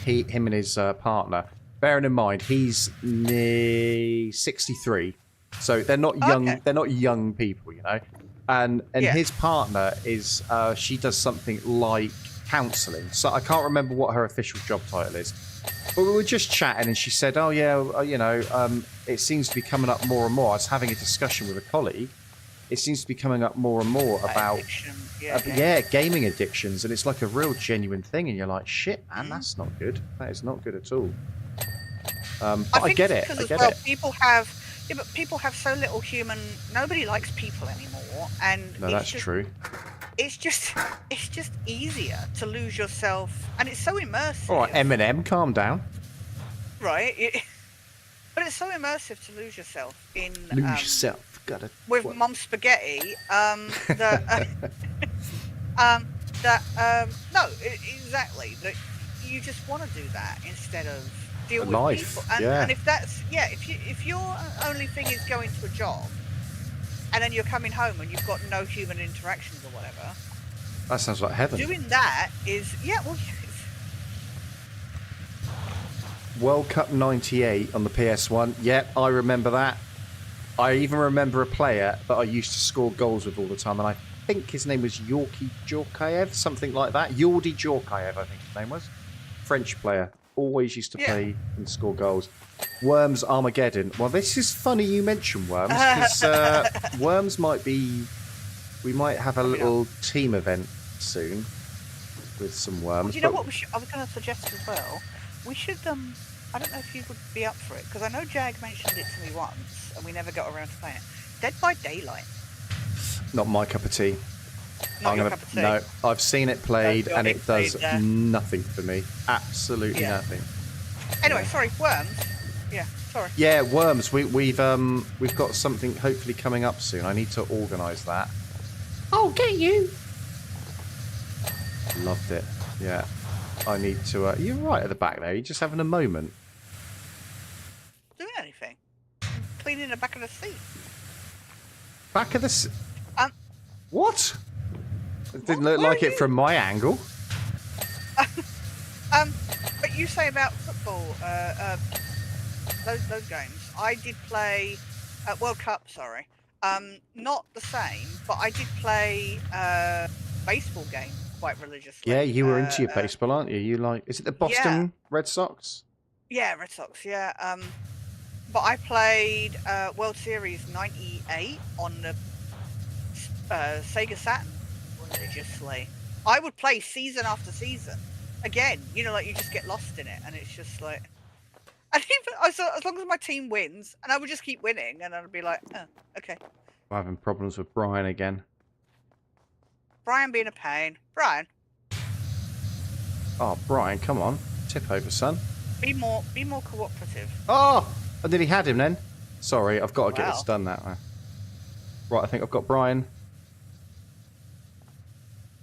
Him and his partner. Bearing in mind, he's near 63. So they're not young. Okay. They're not young people, you know. And his partner is... she does something like counselling. So I can't remember what her official job title is. But we were just chatting and she said, oh, yeah, you know, it seems to be coming up more and more. I was having a discussion with a colleague. It seems to be coming up more and more about gaming addictions, and it's like a real genuine thing, and you're like, shit, man, that's not good. That is not good at all. But I get it. I get it. People have so little human. Nobody likes people anymore, and no, that's true. It's just easier to lose yourself, and it's so immersive. All right, Eminem, calm down. Right, but it's so immersive to lose yourself in. Lose yourself. With Mum Spaghetti, exactly. That you just want to do that instead of deal with people. And if that's if your only thing is going to a job, and then you're coming home and you've got no human interactions or whatever. That sounds like heaven. Doing that is World Cup '98 on the PS1. Yep, I remember that. I even remember a player that I used to score goals with all the time, and I think his name was Yorki Djorkaev, something like that. Yordi Djorkaev, I think his name was. French player. Always used to play and score goals. Worms Armageddon. Well, this is funny you mention Worms, because Worms might be... We might have a little team event soon with some Worms. Well, you know what I was going to suggest as well? We should... I don't know if you would be up for it, because I know Jag mentioned it to me once, and we never got around to playing it. Dead by Daylight. Not my cup of tea. Not your cup of tea? No, I've seen it played, and it does nothing for me. Absolutely nothing. Anyway, sorry, Worms. Yeah, sorry. Yeah, Worms. We've got something hopefully coming up soon. I need to organise that. I'll get you. Loved it. Yeah. I need to... you're right at the back there. You're just having a moment. Doing anything? Cleaning the back of the seat. Back of the seat? What? It didn't look like it from my angle. But you say about football, those games. I did play World Cup. Sorry, not the same, but I did play baseball game quite religiously. Yeah, you were into your baseball, aren't you? You like? Is it the Boston Red Sox? Yeah, Red Sox. Yeah. But I played World Series '98 on the Sega Saturn religiously. I would play season after season. Again, you know, like you just get lost in it, and it's just like, and even as long as my team wins, and I would just keep winning, and I'd be like, oh, okay. I'm having problems with Brian again. Brian being a pain. Brian. Oh, Brian, come on, tip over, son. Be more cooperative. Oh, I nearly had him then. Sorry, I've got to get this done that way. Right, I think I've got Brian.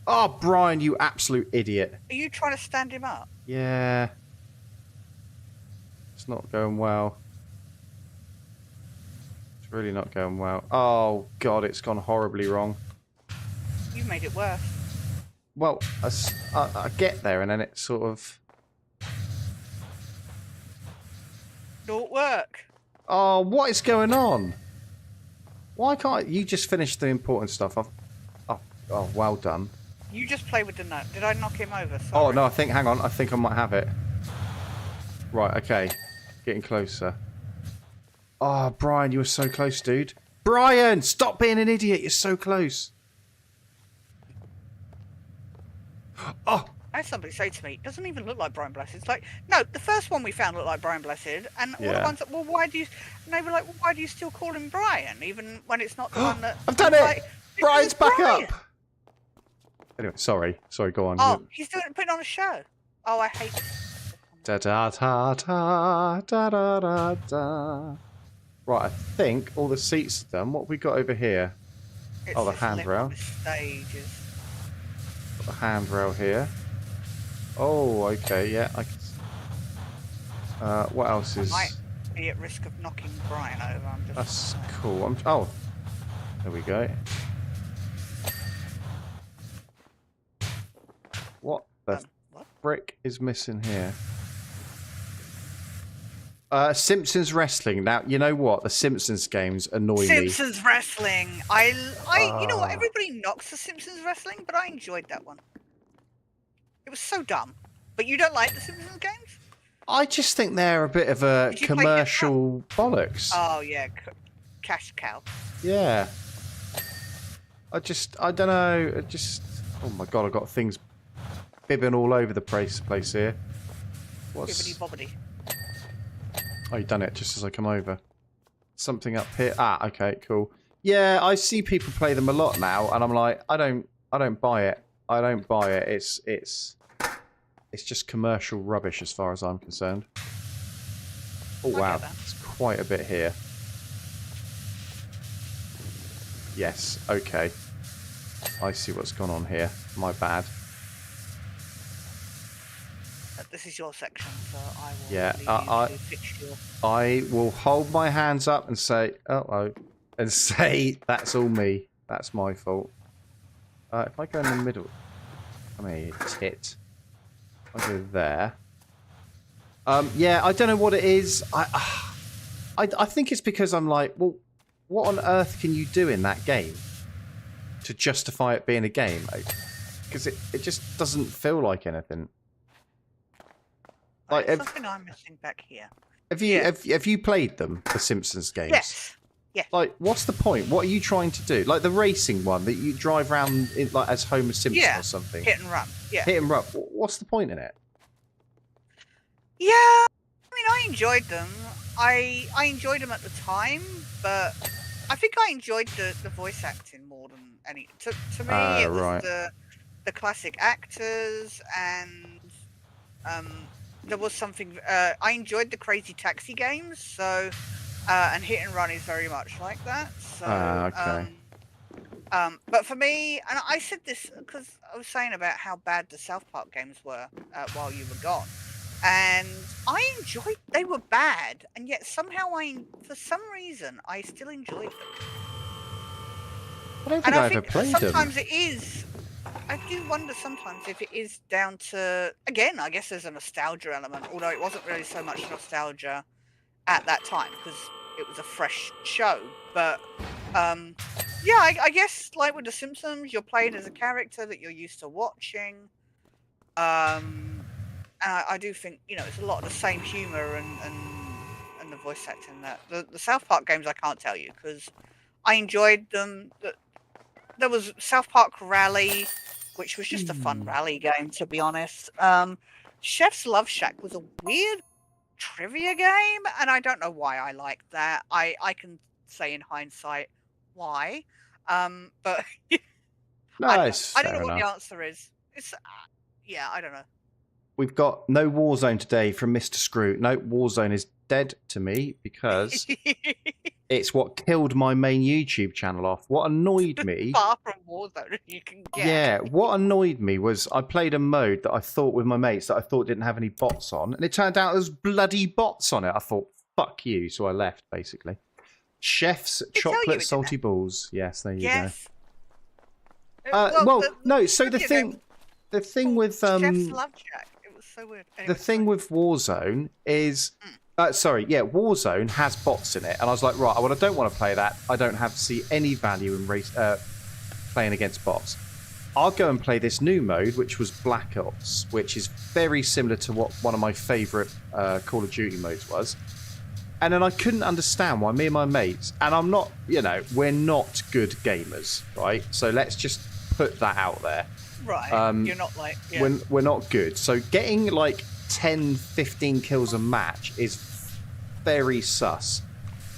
Oh, Brian, you absolute idiot. Are you trying to stand him up? Yeah. It's not going well. It's really not going well. Oh, God, it's gone horribly wrong. You made it worse. Well, I get there and then it sort of... Don't work. Oh, what is going on? Why can't you just finish the important stuff? Oh, well done. You just play with the nut. Did I knock him over? Sorry. Oh, no, hang on. I think I might have it. Right, okay. Getting closer. Oh, Brian, you were so close, dude. Brian, stop being an idiot. You're so close. Oh. I had somebody say to me, it doesn't even look like Brian Blessed. It's like, no, the first one we found looked like Brian Blessed, and all the ones that, well, why do you, and they were like, well, why do you still call him Brian, even when it's not the one that... I've done it! Like, Brian's back Brian. up! Anyway, sorry, go on. Oh, he's putting on a show. Oh, I hate it. Da da da da da da da da. Right, I think all the seats are done. What have we got over here? It's the handrail. Stages. Got the handrail here. Oh, okay, yeah. What else is... I might be at risk of knocking Brian over. I'm just... That's cool. Oh, there we go. What the frick is missing here? Simpsons Wrestling. Now, you know what? The Simpsons games annoy me. Simpsons Wrestling. You know what? Everybody knocks the Simpsons Wrestling, but I enjoyed that one. It was so dumb. But you don't like the Simpsons games? I just think they're a bit of a commercial bollocks. Oh, yeah. Cash cow. Yeah. I don't know. Oh my god, I've got things bibbing all over the place here. Bibbity bobbity. Oh, you've done it just as I come over. Something up here. Ah, okay, cool. Yeah, I see people play them a lot now, and I'm like, I don't buy it. I don't buy it. It's just commercial rubbish as far as I'm concerned. Oh wow, there's quite a bit here. Yes, okay. I see what's gone on here. My bad. This is your section, so I will fix your... I will hold my hands up and say, uh-oh, and say, that's all me. That's my fault. If I go in the middle... Come here, you tit. I'll go there. Yeah, I don't know what it is. I think it's because I'm like, well, what on earth can you do in that game to justify it being a game? Because it just doesn't feel like anything. Like, something I'm missing back here. Have you played them, the Simpsons games? Yes. Yeah. Like, what's the point? What are you trying to do? Like the racing one that you drive around in, like as Homer Simpson or something. Hit and run. Yeah. Hit and run. What's the point in it? Yeah. I mean, I enjoyed them. I enjoyed them at the time, but I think I enjoyed the voice acting more than any. To me, it was the classic actors and there was something. I enjoyed the Crazy Taxi games, so and Hit and Run is very much like that. So, okay. but for me, and I said this because I was saying about how bad the South Park games were while you were gone, and I enjoyed. They were bad, and yet somehow for some reason, I still enjoyed them. I don't think I ever played them. Sometimes it is. I do wonder sometimes if it is down to, again, I guess there's a nostalgia element, although it wasn't really so much nostalgia at that time because it was a fresh show. But yeah, I guess like with The Simpsons, you're playing as a character that you're used to watching. And I do think, you know, it's a lot of the same humor and the voice acting. That the South Park games I can't tell you because I enjoyed them. There was South Park Rally, which was just a fun rally game, to be honest. Chef's Love Shack was a weird trivia game, and I don't know why I liked that. I can say in hindsight why, but Nice. I don't know what the answer is. It's yeah, I don't know. We've got no Warzone today from Mr. Screw. No, Warzone is dead to me because it's what killed my main YouTube channel off. What annoyed me... Far from Warzone you can get. Yeah, what annoyed me was I played a mode that I thought with my mates that I thought didn't have any bots on, and it turned out there was bloody bots on it. I thought, fuck you, so I left, basically. Chef's Chocolate Salty Balls. Yes, there you go. Well, no, so the thing with... Chef's Love Shack. It was so weird. Anyway, the thing with Warzone is... Warzone has bots in it, and I was like, right, well, I don't want to play that. I don't see any value in playing against bots. I'll go and play this new mode, which was Black Ops, which is very similar to what one of my favourite Call of Duty modes was. And then I couldn't understand why me and my mates, and I'm not, we're not good gamers, right? So let's just put that out there. Right. You're not like... Yeah. We're not good. So getting like 10, 15 kills a match is very sus.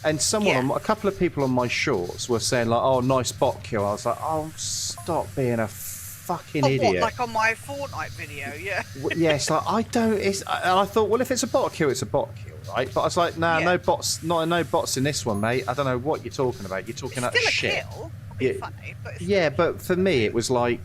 And a couple of people on my shorts were saying like, oh, nice bot kill. I was like, oh, stop being a fucking idiot. What, like on my Fortnite video, yeah. Yes, like and I thought, well, if it's a bot kill, it's a bot kill, right? But I was like, nah, no bots, no bots in this one, mate. I don't know what you're talking about. You're talking about shit. Kill. It'd be funny, but but for me, it was like,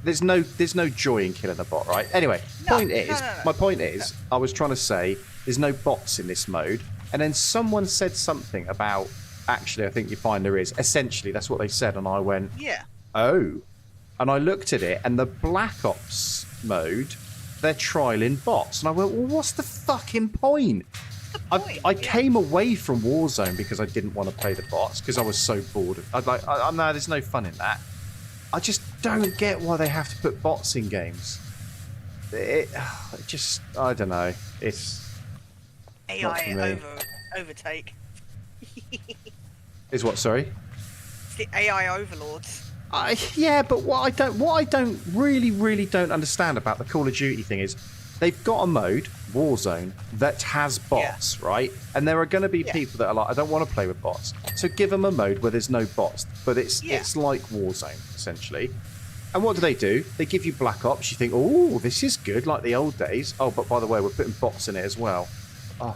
there's no joy in killing a bot, right? Anyway, my point is, I was trying to say, there's no bots in this mode, and then someone said something about, actually, I think you find there is. Essentially, that's what they said, and I went, oh. And I looked at it, and the Black Ops mode, they're trialing bots. And I went, well, what's the fucking point? I came away from Warzone because I didn't want to play the bots, because I was so bored. No, there's no fun in that. I just don't get why they have to put bots in games. It just, I don't know. It's AI overtake. Is what, sorry? It's the AI overlords. But what I don't really don't understand about the Call of Duty thing is they've got a mode, Warzone, that has bots, right? And there are going to be people that are like, I don't want to play with bots. So give them a mode where there's no bots, but it's like Warzone, essentially. And what do? They give you Black Ops. You think, oh, this is good, like the old days. Oh, but by the way, we're putting bots in it as well. Oh,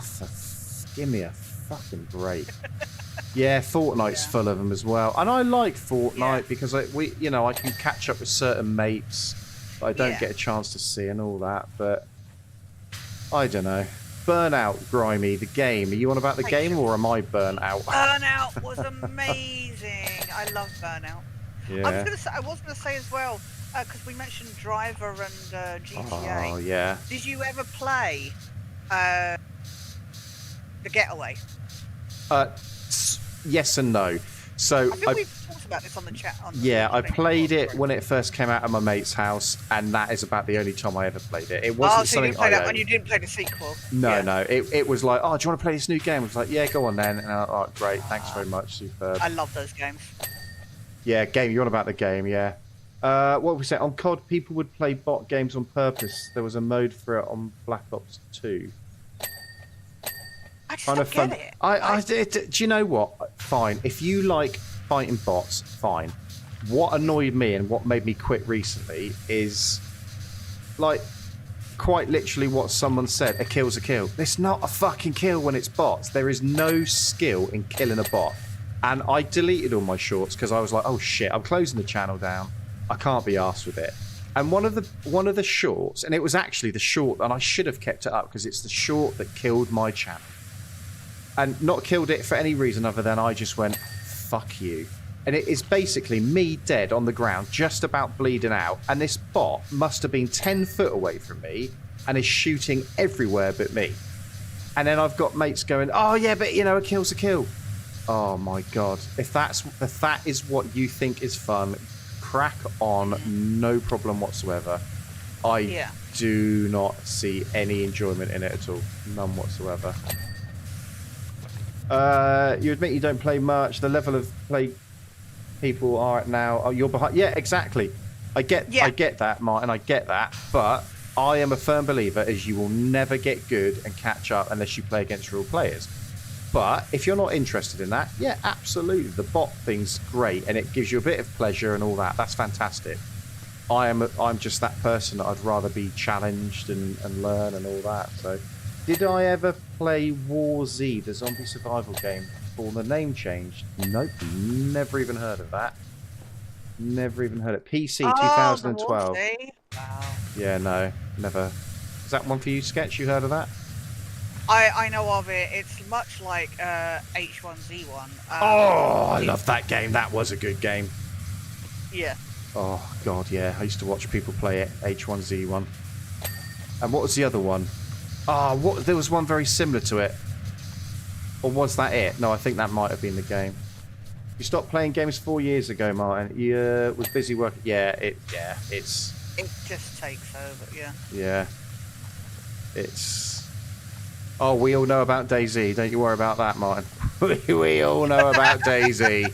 give me a fucking break. Yeah, Fortnite's full of them as well, and I like Fortnite because I can catch up with certain mates that I don't get a chance to see and all that. But I don't know. Burnout, Grimy, the game. Are you on about the game, or am I burnt out? Burnout was amazing. I love Burnout. Yeah. I was gonna say as well, because we mentioned Driver and GTA. Oh yeah. Did you ever play The Getaway? Yes and no. So I think we've talked about this on the chat. I played it when it first came out at my mate's house, and that is about the only time I ever played it. It wasn't so you something didn't play that when you didn't play the sequel. No. It was like, oh, do you want to play this new game? I was like, yeah, go on then. And I was like, great, thanks very much, superb. I love those games. Yeah, game. You're on about the game, yeah. What we say on COD, people would play bot games on purpose. There was a mode for it on Black Ops 2. I just don't get it. Do you know what? Fine. If you like fighting bots, fine. What annoyed me and what made me quit recently is, like, quite literally what someone said, a kill's a kill. It's not a fucking kill when it's bots. There is no skill in killing a bot. And I deleted all my shorts because I was like, oh shit, I'm closing the channel down. I can't be arsed with it. And one of the shorts, and it was actually the short, and I should have kept it up because it's the short that killed my channel. And not killed it for any reason other than I just went, fuck you. And it is basically me dead on the ground, just about bleeding out. And this bot must have been 10 foot away from me and is shooting everywhere but me. And then I've got mates going, oh yeah, but a kill's a kill. Oh my God. If that is what you think is fun, crack on, no problem whatsoever. I do not see any enjoyment in it at all. None whatsoever. You admit you don't play much. The level of play people are at now. Oh, you're behind. Yeah, exactly. I get that, Martin. I get that. But I am a firm believer as you will never get good and catch up unless you play against real players. But if you're not interested in that, yeah, absolutely. The bot thing's great and it gives you a bit of pleasure and all that. That's fantastic. I'm just that person that I'd rather be challenged and learn and all that. So. Did I ever play War Z, the zombie survival game, before the name changed? Nope, never even heard of that. Never even heard of it. PC 2012. Wow. Yeah, no, never. Is that one for you, Sketch? You heard of that? I know of it. It's much like H1Z1. I love that game. That was a good game. Yeah. Oh, God, yeah. I used to watch people play it, H1Z1. And what was the other one? Oh, there was one very similar to it. Or was that it? No, I think that might have been the game. You stopped playing games 4 years ago, Martin. You was busy working. It just takes over, yeah. Yeah. It's... Oh, we all know about DayZ. Don't you worry about that, Martin. We all know about DayZ.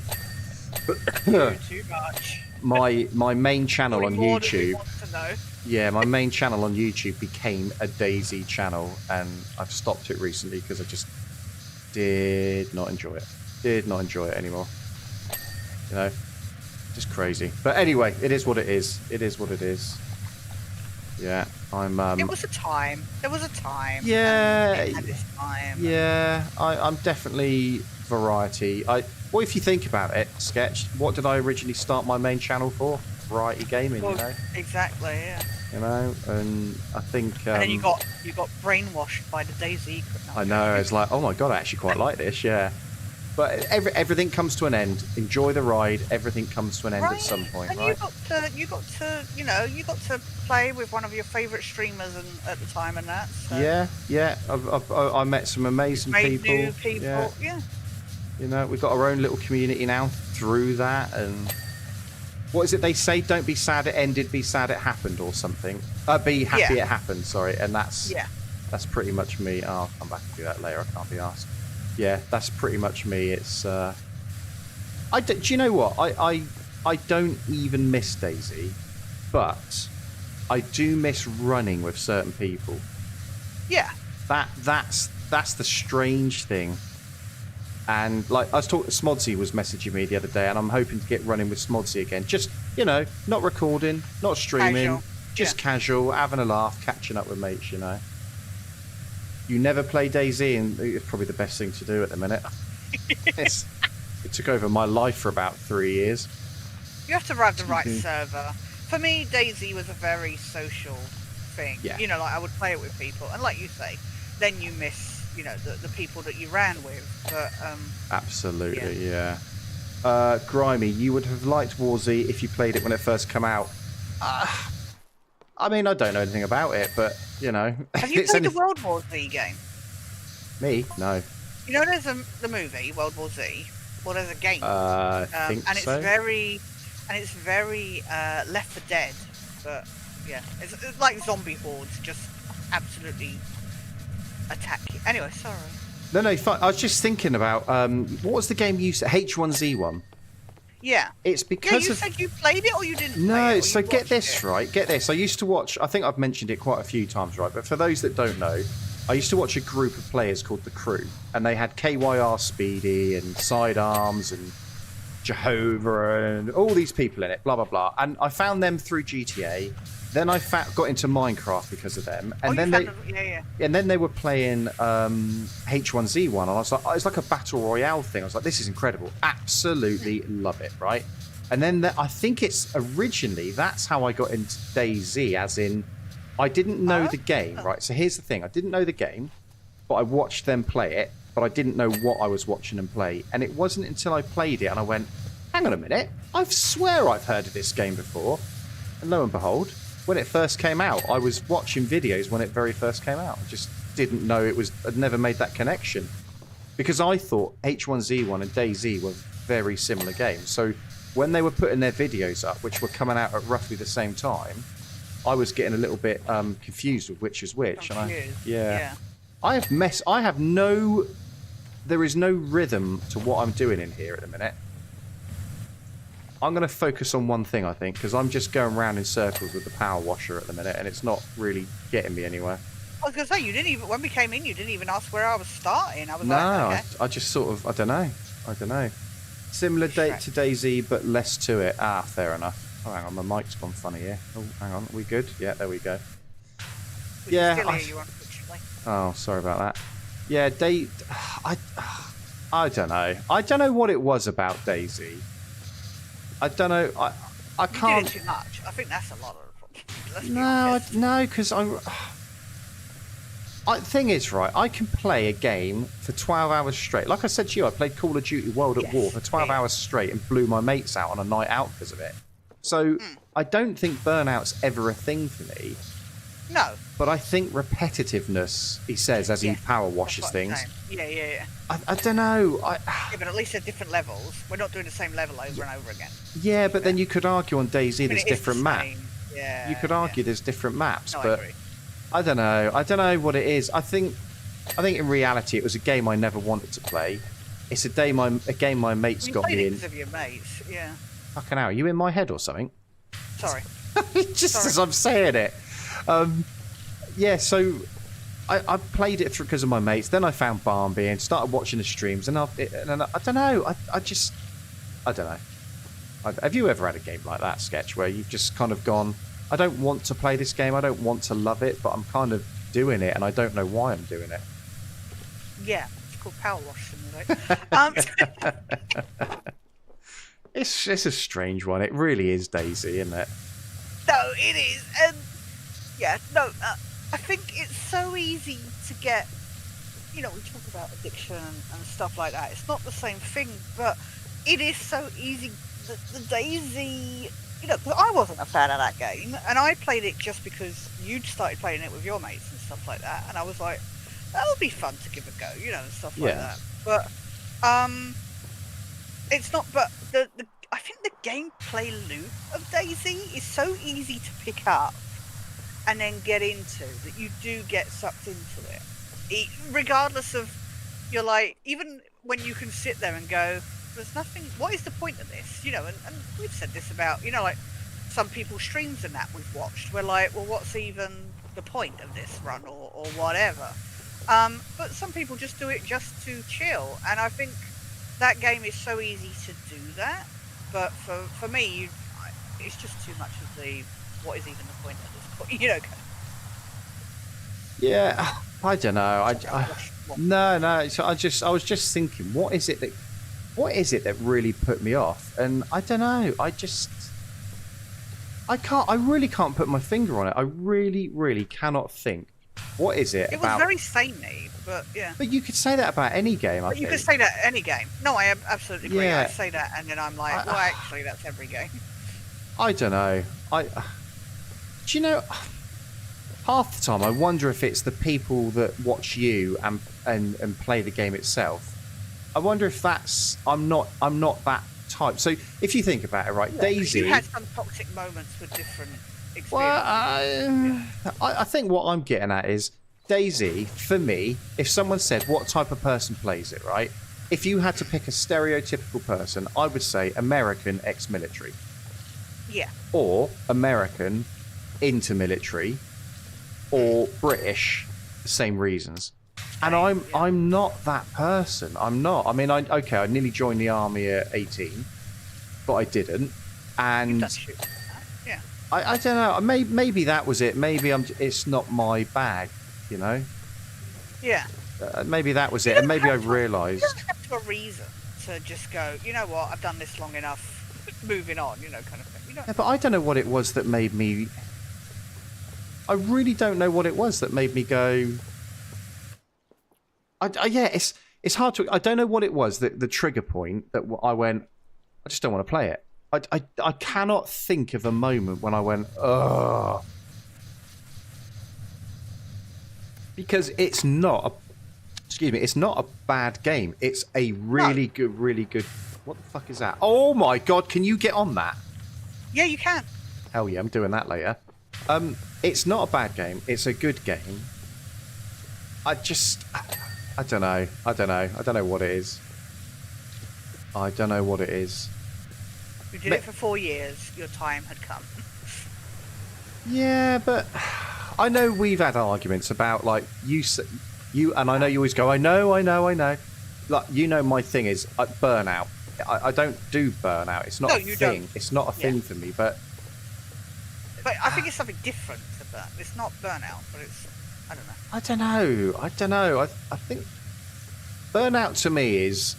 Too much. My main channel on More than we YouTube. want to know. Yeah, my main channel on YouTube became a DayZ channel, and I've stopped it recently because I just did not enjoy it. Did not enjoy it anymore. You know, just crazy. But anyway, it is what it is. It is what it is. Yeah, I'm. It was a time. There was a time. Yeah. It had its time. Yeah, I'm definitely variety. Well, if you think about it, Sketch, what did I originally start my main channel for? Variety gaming, Well, you know. exactly. Yeah. You know, and I think. And then you got brainwashed by the DayZ. I know. It's like, oh my god, I actually quite like this. Yeah. But everything comes to an end. Enjoy the ride. Everything comes to an end at some point, and right? you got to play with one of your favourite streamers at the time and that. So. Yeah. I met some amazing Made people. new people. Yeah. You know, we've got our own little community now through that. And what is it they say? Don't be sad it ended. Be sad it happened, or something. Be happy it happened. Sorry, and that's pretty much me. I'll come back and do that later. I can't be asked. Yeah, that's pretty much me. It's do you know what? I don't even miss DayZ, but I do miss running with certain people. Yeah. That's the strange thing. And like I was talking, Smodsy was messaging me the other day, and I'm hoping to get running with Smodsy again. Just, you know, not recording, not streaming, casual. just casual, having a laugh, catching up with mates, you know. You never play DayZ, and it's probably the best thing to do at the minute. It took over my life for about 3 years. You have to have the right server. For me, DayZ was a very social thing. Yeah. You know, like I would play it with people, and like you say, then you miss, you know, the people that you ran with. But absolutely, yeah. Grimy, you would have liked War Z if you played it when it first came out. I mean, I don't know anything about it, but, you know. Have you played the World War Z game? Me? No. You know, there's the movie, World War Z. Well, there's a game. I think and so. It's very Left 4 Dead. But, yeah. It's like zombie hordes just absolutely attack you. Anyway, sorry. No, fine. I was just thinking about, what was the game you said? H1Z1. Yeah. It's because you said you played it or you didn't No, play it, so get this, right? Get this. I used to watch, I think I've mentioned it quite a few times, right? But for those that don't know, I used to watch a group of players called The Crew. And they had KYR Speedy and Sidearms and Jehovah and all these people in it, blah, blah, blah. And I found them through GTA. Then I got into Minecraft because of them. And then they were playing H1Z1. And I was like, oh, it's like a battle royale thing. I was like, this is incredible. Absolutely love it, right? And then I think it's originally, that's how I got into DayZ, as in, I didn't know the game, right? So here's the thing. I didn't know the game, but I watched them play it, but I didn't know what I was watching them play. And it wasn't until I played it and I went, hang on a minute, I swear I've heard of this game before. And lo and behold, when it first came out, I was watching videos when it very first came out. I just didn't know I'd never made that connection. Because I thought H1Z1 and DayZ were very similar games. So when they were putting their videos up, which were coming out at roughly the same time, I was getting a little bit confused with which is which. Yeah. There is no rhythm to what I'm doing in here at the minute. I'm going to focus on one thing, I think, because I'm just going round in circles with the power washer at the minute, and it's not really getting me anywhere. I was going to say, you didn't even, when we came in, you didn't even ask where I was starting. I was no, like, okay. I just sort of, I don't know. Similar date to DayZ, but less to it. Ah, fair enough. Oh, hang on, my mic's gone funny here. Oh, hang on, are we good? Yeah, there we go. We can still hear you, unfortunately. Oh, sorry about that. Yeah, I don't know. I don't know what it was about DayZ. I don't know. I can't. You did it too much. I think that's a lot of the problem. No, because thing is, right, I can play a game for 12 hours straight. Like I said to you, I played Call of Duty World at War for 12 hours straight and blew my mates out on a night out because of it. So I don't think burnout's ever a thing for me. No. But I think repetitiveness, he says, as he power washes things. Yeah. I don't know. Yeah, but at least at different levels. We're not doing the same level over and over again. Yeah, but then you could argue on DayZ there's different maps. Yeah. You could argue there's different maps, but I agree. I don't know. I don't know what it is. I think I think in reality it was a game I never wanted to play. It's a game my mates You got played me it in. because of your mates, yeah. Fucking hell, are you in my head or something? Sorry. Just Sorry. as I'm saying it. Yeah, so I played it because of my mates. Then I found Barnby and started watching the streams. And I don't know. I don't know. Have you ever had a game like that, Sketch, where you've just kind of gone, I don't want to play this game. I don't want to love it, but I'm kind of doing it, and I don't know why I'm doing it. Yeah, it's called Powerwash Simulator. It's a strange one. It really is, Daisy, isn't it? No, it is. And yeah, no, I think it's so easy to get, you know, we talk about addiction and stuff like that. It's not the same thing, but it is so easy. The Daisy, you know, 'cause I wasn't a fan of that game, and I played it just because you'd started playing it with your mates and stuff like that, and I was like, that would be fun to give a go, you know, and stuff like that. But it's not. But I think the gameplay loop of Daisy is so easy to pick up and then get into that you do get sucked into it, regardless of you're like, even when you can sit there and go, there's nothing, what is the point of this, you know, and we've said this about, you know, like some people's streams and that we've watched, we're like, well, what's even the point of this run or whatever, but some people just do it just to chill, and I think that game is so easy to do that, but for me, it's just too much of the, what is even the point of this point, you know. Yeah, I don't know. No. So I was just thinking, what is it that really put me off? And I don't know. I really can't put my finger on it. I really cannot think. What is it? It was very samey, but yeah. But you could say that about any game. You could say that any game. No, I absolutely agree. Yeah. I say that, and then I'm like, well, actually, that's every game. I don't know. Do you know? Half the time, I wonder if it's the people that watch you and play the game itself. I wonder if that's. I'm not that type. So if you think about it, right, yeah, Daisy. You had some toxic moments with different experiences. Well, I think what I'm getting at is Daisy. For me, if someone said what type of person plays it, right? If you had to pick a stereotypical person, I would say American ex-military. Yeah. Or American into military, or British, the same reasons. And I'm not that person. I'm not. I mean, I nearly joined the army at 18, but I didn't. And yeah. I don't know. Maybe that was it. Maybe it's not my bag, you know. Yeah. Maybe that was it, and maybe I realised. You don't have to have a reason to just go, you know what, I've done this long enough, moving on, you know, kind of thing. You don't. Yeah, but I don't know what it was that made me. I really don't know what it was that made me go. Yeah, it's hard to. I don't know what it was that the trigger point that I went. I just don't want to play it. I cannot think of a moment when I went, ugh. Because it's not. It's not a bad game. It's a really good. What the fuck is that? Oh my god! Can you get on that? Yeah, you can. Hell yeah, I'm doing that later. It's not a bad game. It's a good game. I don't know. I don't know what it is. I don't know what it is. You did it for 4 years. Your time had come. Yeah, but I know we've had arguments about, like, you, and I know you always go, I know. Like, you know, my thing is burnout. I don't do burnout. It's not a thing. Don't. It's not a thing for me, but I think it's something different to burn. It's not burnout, but it's, I don't know. I think burnout to me is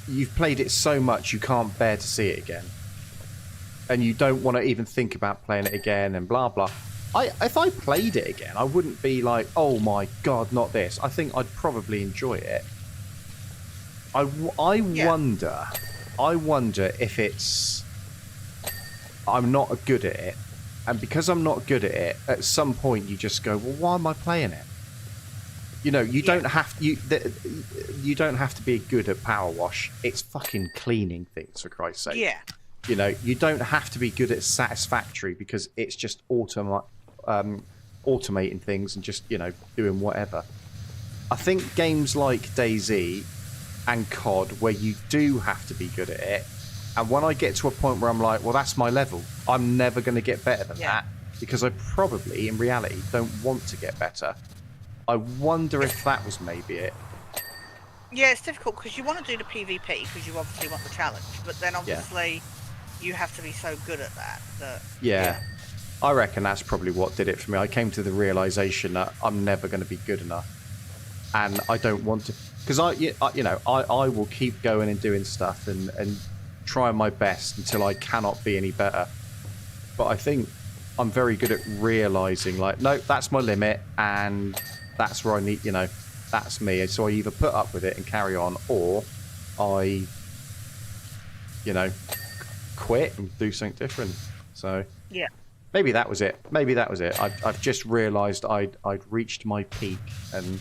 you've played it so much you can't bear to see it again, and you don't want to even think about playing it again, and blah blah. If I played it again, I wouldn't be like, oh my god, not this. I think I'd probably enjoy it. I wonder if it's I'm not good at it. And because I'm not good at it, at some point you just go, well, why am I playing it? You know, you don't have to be good at Powerwash. It's fucking cleaning things, for Christ's sake. Yeah. You know, you don't have to be good at Satisfactory because it's just automating things and just, you know, doing whatever. I think games like DayZ and COD, where you do have to be good at it, and when I get to a point where I'm like, well, that's my level, I'm never going to get better than that, because I probably, in reality, don't want to get better. I wonder if that was maybe it. Yeah, it's difficult because you want to do the PvP because you obviously want the challenge, but then obviously you have to be so good at that. Yeah. I reckon that's probably what did it for me. I came to the realization that I'm never going to be good enough, and I don't want to, because I will keep going and doing stuff and trying my best until I cannot be any better. But I think I'm very good at realizing, like, no, that's my limit, and that's where I need, that's me. So I either put up with it and carry on, or I, quit and do something different. So yeah, maybe that was it. Maybe that was it. I've just realised I'd reached my peak, and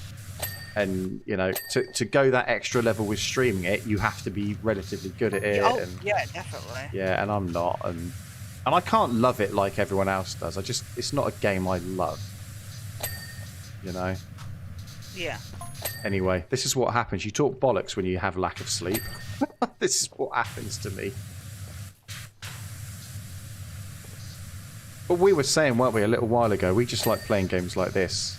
to go that extra level with streaming it, you have to be relatively good at it. Oh, yeah, definitely. Yeah, and I'm not, and I can't love it like everyone else does. It's not a game I love. Yeah. Anyway, this is what happens. You talk bollocks when you have lack of sleep. This is what happens to me. But we were saying, weren't we, a little while ago, we just like playing games like this.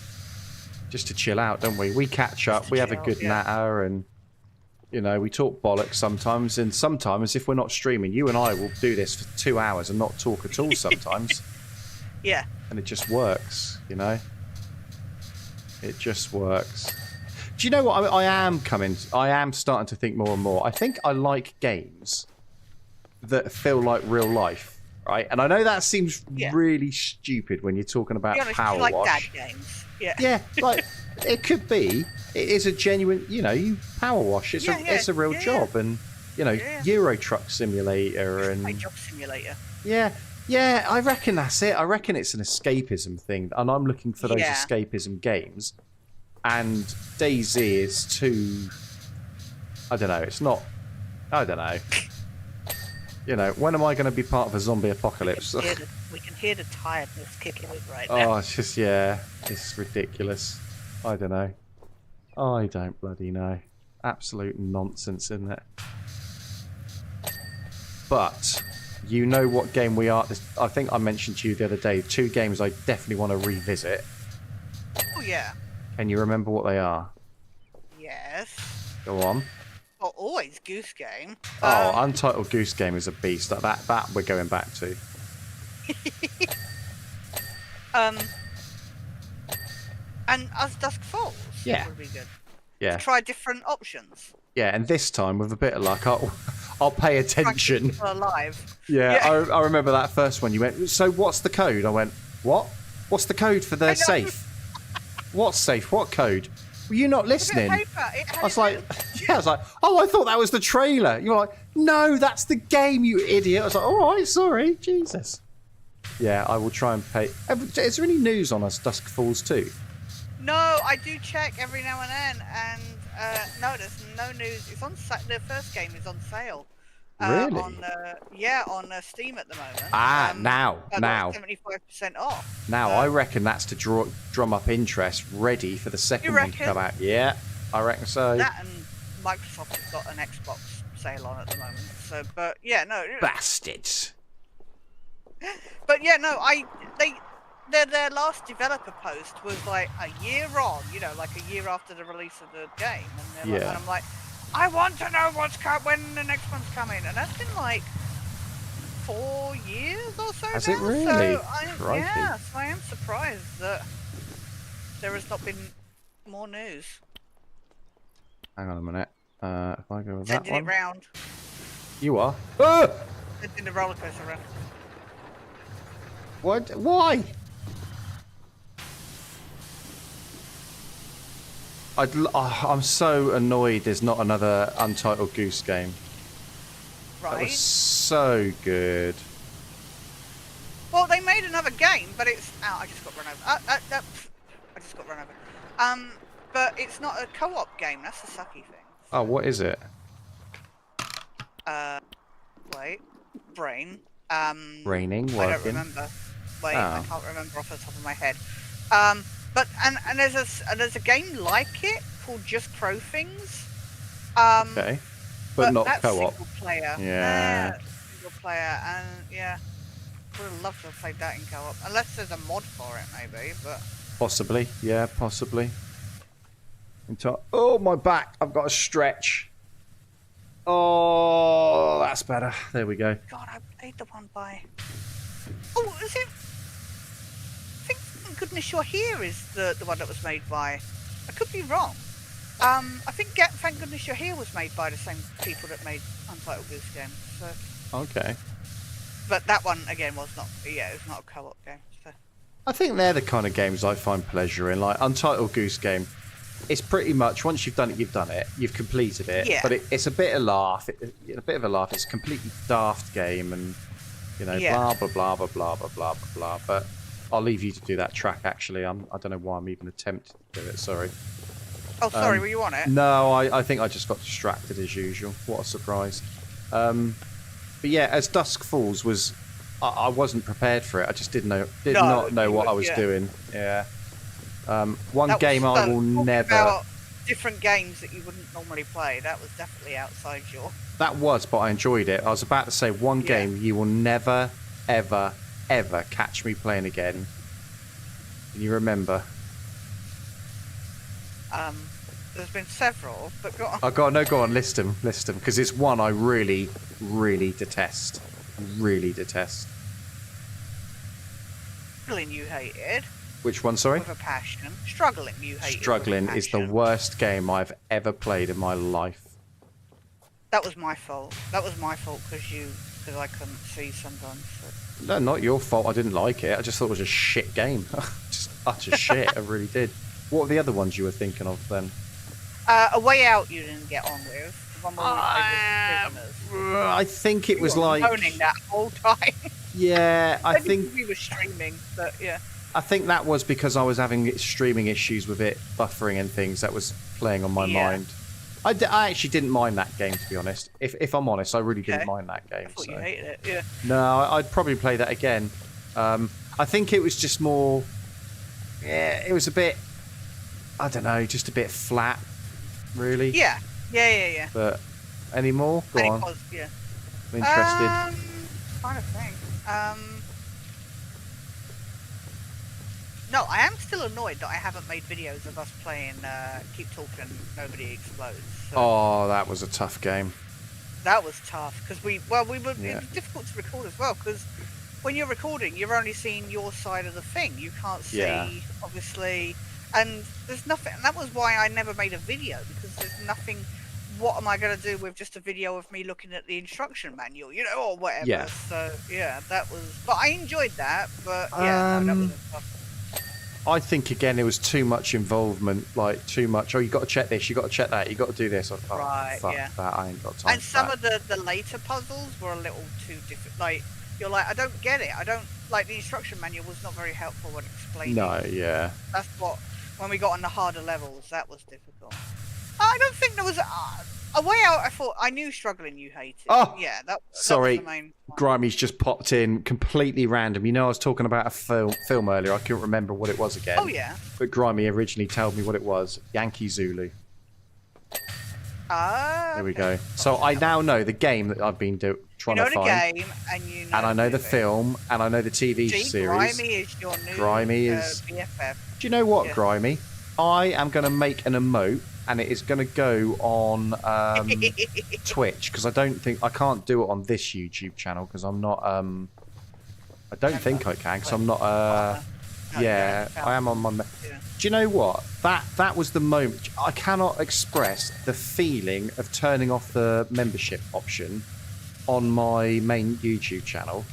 Just to chill out, don't we? We catch up, we have a good natter, and, we talk bollocks sometimes. And sometimes, if we're not streaming, you and I will do this for 2 hours and not talk at all sometimes. Yeah. And it just works, It just works. Do you know what? I am starting to think more and more. I think I like games that feel like real life, right? And I know that seems really stupid when you're talking about Powerwash. Like dad games. Yeah. Yeah, like it could be. It is a genuine, you Powerwash. It's a real job, and Euro Truck Simulator and Job Simulator. Yeah, I reckon that's it. I reckon it's an escapism thing, and I'm looking for those escapism games. And DayZ is too... I don't know, it's not... I don't know. When am I going to be part of a zombie apocalypse? We can hear the tiredness kicking in right now. Oh, it's just, it's ridiculous. I don't know. I don't bloody know. Absolute nonsense, isn't it? But... you know what game we are... I think I mentioned to you the other day, 2 games I definitely want to revisit. Oh, yeah. Can you remember what they are? Yes. Go on. Well, always Goose Game. Untitled Goose Game is a beast. That we're going back to. And As Dusk Falls. Yeah. Would be good. Yeah. Try different options. Yeah, and this time, with a bit of luck, I'll pay attention. People alive. Yeah. I remember that first one. You went, so what's the code? I went, what? What's the code for the safe? What safe? What code? Were you not listening? I was like, oh, I thought that was the trailer. You were like, no, that's the game, you idiot. I was like, all right, sorry, Jesus. Yeah, I will try and pay. Is there any news on us, Dusk Falls 2? No, I do check every now and then, and no, there's no news. It's on the first game is on sale. Really? On Steam at the moment. Now. 75% off. Now, I reckon that's to drum up interest, ready for the second one to come out. Yeah, I reckon so. That and Microsoft has got an Xbox sale on at the moment. So, but yeah, no. Bastards. But yeah, no, their last developer post was like a year on, like a year after the release of the game, and I'm like, I want to know when the next one's coming, and that's been like 4 years or so. Has now. it really? So I am surprised that there has not been more news. Hang on a minute. If I go with Sending that one, it round. You are. Sending the roller coaster around. What? Why? I'm so annoyed there's not another Untitled Goose Game. Right. That was so good. Well, they made another game, but it's... I just got run over. I just got run over. But it's not a co-op game. That's the sucky thing. Oh, what is it? Wait. Brain. Raining, working. I don't remember. Wait, I can't remember off the top of my head. But and there's a game like it called Just Crow Things. Okay. But not that's co-op. single player. Yeah. Single player, and yeah, would have loved to have played that in co-op. Unless there's a mod for it, maybe. But Possibly. Yeah, possibly. Oh, my back. I've got a stretch. Oh, that's better. There we go. God, I played the one by. Oh, is it? I think Thank Goodness You're Here is the one that was made by. I could be wrong. I think Thank Goodness You're Here was made by the same people that made Untitled Goose Game. So. Okay. But that one again was not. Yeah, it's not a co-op game. So. I think they're the kind of games I find pleasure in. Like Untitled Goose Game, it's pretty much once you've done it, you've done it. You've completed it. Yeah. But it's a bit of laugh. A bit of a laugh. It's a completely daft game, and blah blah blah blah blah blah blah blah. But I'll leave you to do that track. Actually, I don't know why I'm even attempting to do it. Sorry. Oh, sorry. Were you on it? No, I think I just got distracted as usual. What a surprise. But yeah, as dusk falls was, I wasn't prepared for it. I just did not know what I was doing. Yeah. One game I will never. About different games that you wouldn't normally play. That was definitely outside your. That was, but I enjoyed it. I was about to say one game you will never, ever, ever catch me playing again. Can you remember? There's been several, but go on. Go on, list them, because it's one I really, really detest. Really detest. Struggling you hated. Which one, sorry? With a passion. Struggling you hated. Struggling is the worst game I've ever played in my life. That was my fault. That was my fault because I couldn't see sometimes. So. No, not your fault. I didn't like it. I just thought it was a shit game. Just utter shit. I really did. What were the other ones you were thinking of then? A Way Out you didn't get on with. The one where we played with prisoners. I think it was like moaning that whole time. Yeah, I think we were streaming, but yeah. I think that was because I was having streaming issues with it buffering and things. That was playing on my mind. I actually didn't mind that game, to be honest. If I'm honest, I really didn't mind that game. I thought you hated it. Yeah. No, I'd probably play that again. I think it was just more. Yeah, it was a bit. I don't know, just a bit flat, really. Yeah. But any more? Go on. Yeah. I'm interested. Trying to think. No, I am still annoyed that I haven't made videos of us playing Keep Talking, Nobody Explodes. So Oh, that was a tough game. that was tough because it was difficult to record as well because when you're recording, you're only seeing your side of the thing. You can't see, obviously, and there's nothing. And that was why I never made a video because there's nothing. What am I going to do with just a video of me looking at the instruction manual, or whatever? Yeah. So yeah, that was. But I enjoyed that. But yeah, no, that was tough. I think again it was too much involvement, like too much. Oh, you got to check this, you got to check that, you got to do this. Fuck that, I ain't got time. And some of the later puzzles were a little too different. Like you're like, I don't get it. I don't like the instruction manual was not very helpful when explaining. No, yeah. That's what when we got on the harder levels, that was difficult. I don't think there was a way out. I thought I knew Struggling you hated. Oh, yeah, that sorry. was the main one. Grimey's just popped in completely random. I was talking about a film earlier. I couldn't remember what it was again. Oh yeah. But Grimey originally told me what it was. Yankee Zulu. There we go. So I now know the game that I've been trying to find. You know the game, and you know. And I know the film, and I know the TV series. Grimy is your new BFF. Do you know what, Grimey? I am going to make an emote, and it is going to go on Twitch because I can't do it on this YouTube channel because I'm not. I don't think I can because I'm not. I am on my. Do you know what? That was the moment. I cannot express the feeling of turning off the membership option on my main YouTube channel,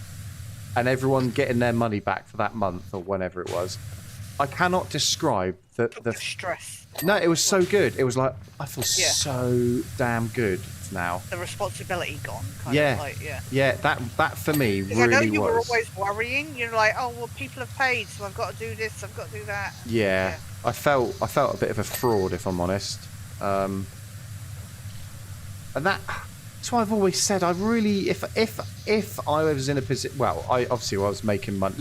and everyone getting their money back for that month or whenever it was. I cannot describe the stress. No, it was so good. It was like I feel so damn good now. The responsibility gone. Kind of like, yeah. That for me really was. I know you were always worrying. You're like, oh well, people have paid, so I've got to do this, I've got to do that. Yeah. I felt a bit of a fraud, if I'm honest. And that's why I've always said I really, if I was in a position, well, I was making money.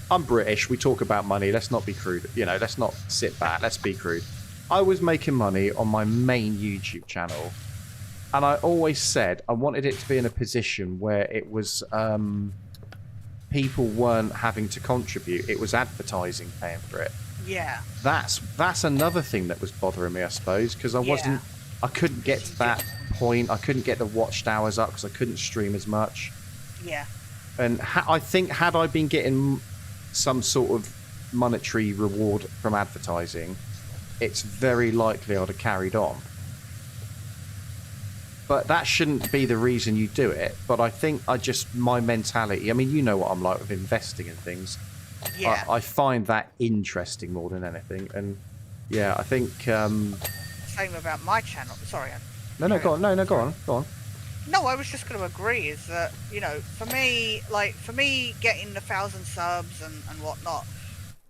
I'm British. We talk about money. Let's not be crude. Let's not sit back. Let's be crude. I was making money on my main YouTube channel, and I always said I wanted it to be in a position where it was people weren't having to contribute. It was advertising paying for it. Yeah. That's another thing that was bothering me, I suppose, because I couldn't get to that point. I couldn't get the watched hours up because I couldn't stream as much. Yeah. And I think had I been getting some sort of monetary reward from advertising, it's very likely I'd have carried on. But that shouldn't be the reason you do it. But I think my mentality, I mean, you know what I'm like with investing in things. Yeah. I find that interesting more than anything. And yeah, I think... Same about my channel. Sorry. No, go on. No, go on. No, I was just going to agree is that, you know, for me, getting 1,000 subs and whatnot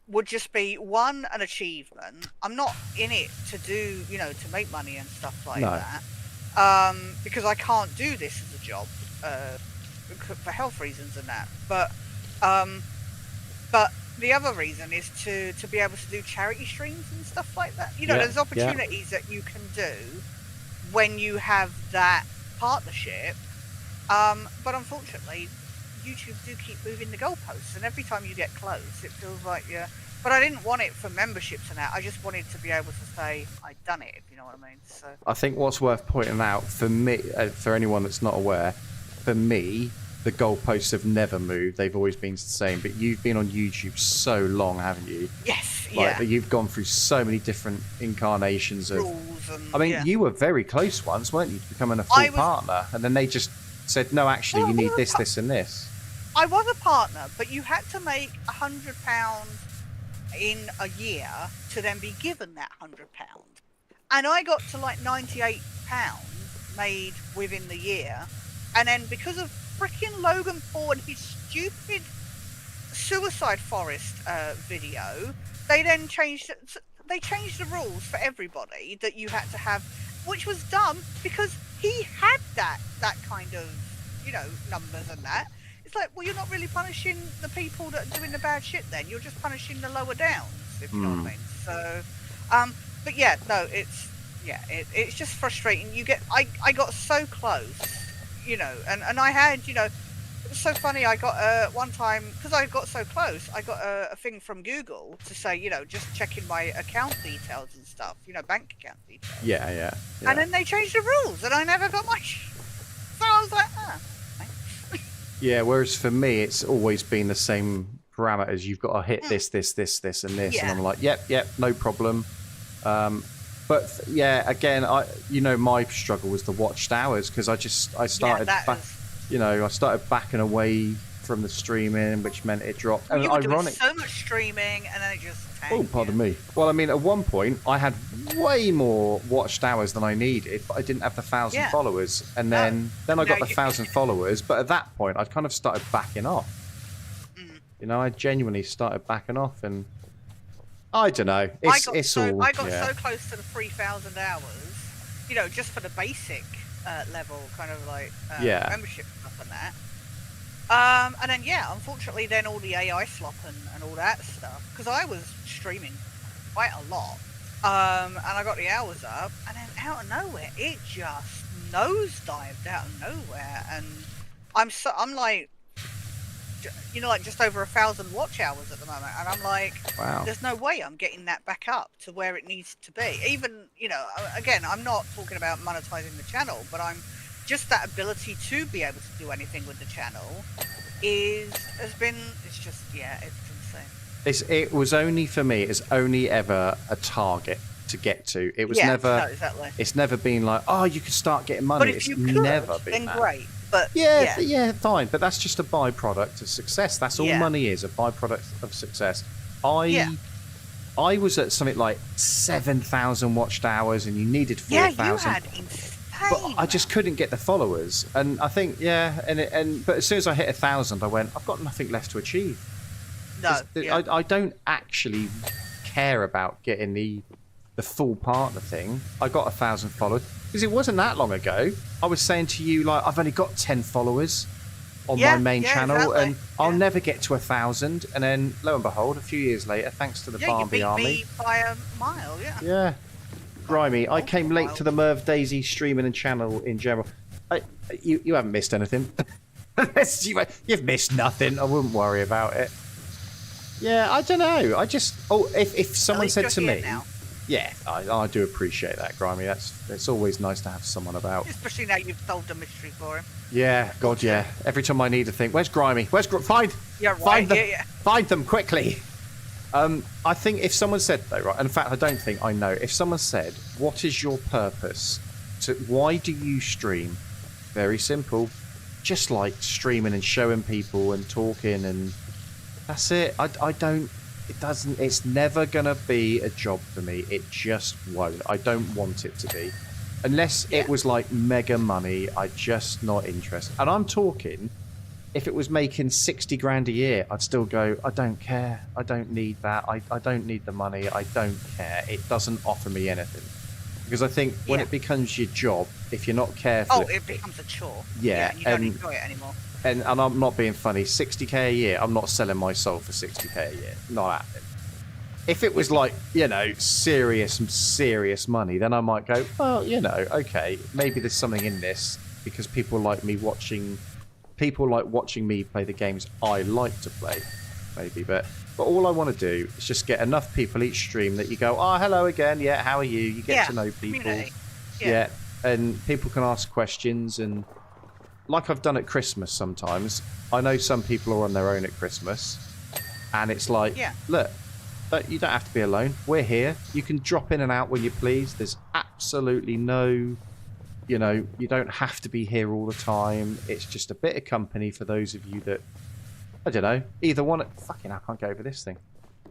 would just be, one, an achievement. I'm not in it to do, you know, to make money and stuff like that. Because I can't do this as a job for health reasons and that. But the other reason is to be able to do charity streams and stuff like that. You know, there's opportunities that you can do when you have that partnership. But unfortunately, YouTube do keep moving the goalposts, and every time you get close, it feels like you're... But I didn't want it for memberships and that. I just wanted to be able to say I'd done it, if you know what I mean. So I think what's worth pointing out for me, for anyone that's not aware, for me, the goalposts have never moved. They've always been the same. But you've been on YouTube so long, haven't you? Yes, like, you've gone through so many different incarnations of... rules and... I mean, you were very close once, weren't you, to becoming a full partner? And then they just said, no, actually, you need this, this, and this. I was a partner, but you had to make £100 in a year to then be given that £100. And I got to like £98 made within the year. And then because of freaking Logan Paul and his stupid suicide forest video, they then changed the rules for everybody that you had to have, which was dumb because he had that kind of, you know, numbers and that. It's like, well, you're not really punishing the people that are doing the bad shit then. You're just punishing the lower downs, if you know what I mean. So, but yeah, no, it's just frustrating. I got so close, you know, and I had, you know, it was so funny. I got one time, because I got so close, I got a thing from Google to say, you know, just checking my account details and stuff, you know, bank account details. Yeah. And then they changed the rules, and I never got my... So I was like, Yeah, whereas for me, it's always been the same parameters. You've got to hit this, and this. And I'm like, yep, no problem. But yeah, again, my struggle was the watched hours because I started backing away from the streaming, which meant it dropped. Well, and you were doing ironic. so much streaming, and then it just tanked. Oh, pardon me. Well, I mean, at one point, I had way more watched hours than I needed, but I didn't have the 1,000 followers. And then I got the 1,000 followers, but at that point, I'd kind of started backing off. You know, I genuinely started backing off, and I don't know. I got so close to the 3,000 hours, you know, just for the basic level, kind of like membership stuff and that. And then, unfortunately, then all the AI slop and all that stuff, because I was streaming quite a lot, and I got the hours up, and then out of nowhere, it just nosedived out of nowhere, and I'm like, you know, like just over 1,000 watch hours at the moment, and I'm like, wow, there's no way I'm getting that back up to where it needs to be. Even, you know, again, I'm not talking about monetizing the channel, but I'm just that ability to be able to do anything with the channel it's just it's insane. It was only for me. It's only ever a target to get to. It was never. No, exactly. It's never been like, oh, you can start getting money. But if it's you could, never been then that. Great. But yeah, fine. But that's just a byproduct of success. That's all money is, a byproduct of success. I was at something like 7,000 watched hours, and you needed 4,000. Yeah, you had insane. But I just couldn't get the followers, and I think but as soon as I hit 1,000, I went, I've got nothing left to achieve. No, I don't actually care about getting the full partner thing. I got 1,000 followers because it wasn't that long ago. I was saying to you, like, I've only got 10 followers on my main channel, and I'll never get to 1,000. And then lo and behold, a few years later, thanks to the Barbie you beat army, me by a mile. Yeah. Grimy, I came late Wild. to the Merve Daisy streaming and channel in general. You haven't missed anything. You've missed nothing. I wouldn't worry about it. Yeah, I don't know. I just... Oh, if someone said to me... Now. Yeah, I do appreciate that, Grimy. It's always nice to have someone about. Especially now you've solved a mystery for him. Yeah, God, yeah. Every time I need to think, where's Grimy? Find them. Yeah. Find them quickly. I think if someone said though, right? In fact, I don't think I know. If someone said, "What is your purpose? Why do you stream?" Very simple. Just like streaming and showing people and talking, and that's it. I don't. It doesn't. It's never gonna be a job for me. It just won't. I don't want it to be, unless it was like mega money. I'm just not interested. And I'm talking. If it was making 60 grand a year, I'd still go, I don't care. I don't need that. I don't need the money. I don't care. It doesn't offer me anything. Because I think when it becomes your job, if you're not careful... Oh, it becomes a chore. Yeah. And you don't enjoy it anymore. And I'm not being funny. 60k a year, I'm not selling my soul for 60k a year. Not happening. If it was like, you know, serious money, then I might go, well, you know, okay, maybe there's something in this because people like me watching... People like watching me play the games I like to play, maybe, but all I want to do is just get enough people each stream that you go, oh, hello again, yeah, how are you? You get to know people. Yeah, and people can ask questions, and like I've done at Christmas sometimes, I know some people are on their own at Christmas, and it's like, look, you don't have to be alone. We're here. You can drop in and out when you please. There's absolutely no... You know, you don't have to be here all the time. It's just a bit of company for those of you that, I don't know, either want to... Fucking hell, I can't go over this thing.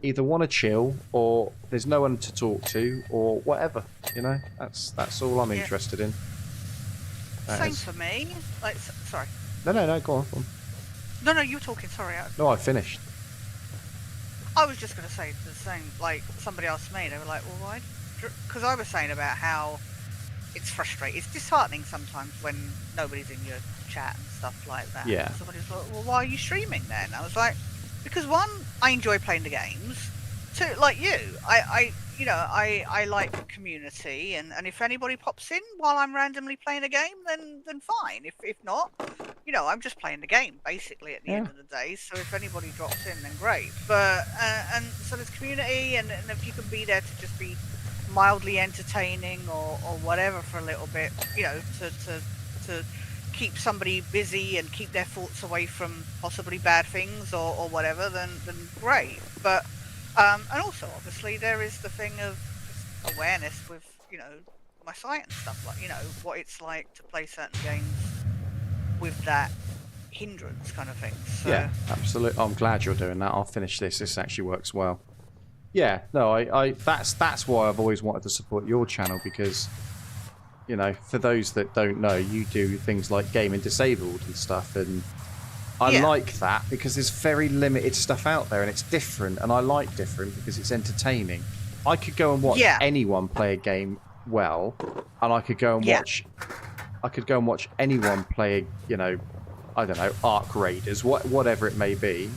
Either want to chill, or there's no one to talk to, or whatever, you know? That's all I'm interested in. Same for me. Like, sorry. No, go on. No, you were talking, sorry. No, I finished. I was just going to say the same, like, somebody asked me, they were like, well, why? Because I was saying about how it's frustrating. It's disheartening sometimes when nobody's in your chat and stuff like that. Yeah. And somebody's like, well, why are you streaming then? I was like, because one, I enjoy playing the games. Two, like you, I like the community, and if anybody pops in while I'm randomly playing a game, then fine. If not, you know, I'm just playing the game basically at the end of the day. So if anybody drops in, then great. But and so there's community, and if you can be there to just be mildly entertaining or whatever for a little bit, you know, to keep somebody busy and keep their thoughts away from possibly bad things or whatever, then great. But and also obviously there is the thing of just awareness with, you know, my site and stuff, like, you know, what it's like to play certain games with that hindrance kind of thing. So, yeah, absolutely. I'm glad you're doing that. I'll finish this. This actually works well. Yeah, no, I that's why I've always wanted to support your channel, because, you know, for those that don't know, you do things like gaming disabled and stuff, and I like that because there's very limited stuff out there and it's different, and I like different because it's entertaining. I could go and watch anyone play a game well, and I could go and watch anyone play, you know, I don't know, Ark Raiders, whatever it may be.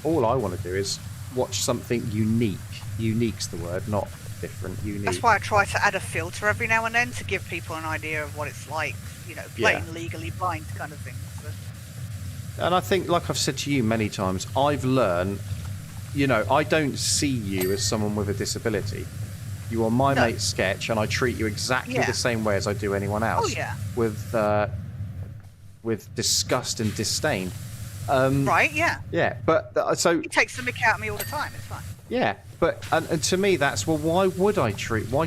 All I want to do is watch something unique. Unique's the word, not different. Unique. That's why I try to add a filter every now and then to give people an idea of what it's like, you know, playing legally blind kind of thing. So. And I think, like I've said to you many times, I've learned, you know, I don't see you as someone with a disability. You are my mate Sketch, and I treat you exactly the same way as I do anyone else. Oh, yeah. With disgust and disdain. Right, yeah. Yeah, but so... It takes the mick out of me all the time, it's fine. Yeah, but and to me that's, well, why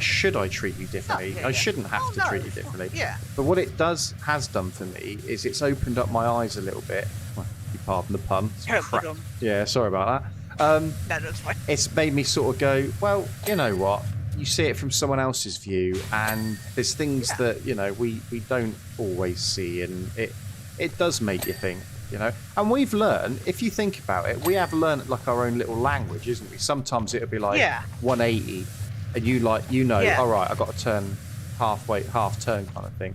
should I treat you differently? I shouldn't have to treat you differently. Yeah. But what it has done for me is it's opened up my eyes a little bit. Well, you pardon the pun. Yeah, sorry about that. No, that's fine. It's made me sort of go, well, you know what? You see it from someone else's view, and there's things that, you know, we don't always see, and it does make you think. You know, and we've learned, if you think about it, we have learned like our own little language, isn't we? Sometimes it'll be like 180, and you know, all right, I've got to turn half turn kind of thing.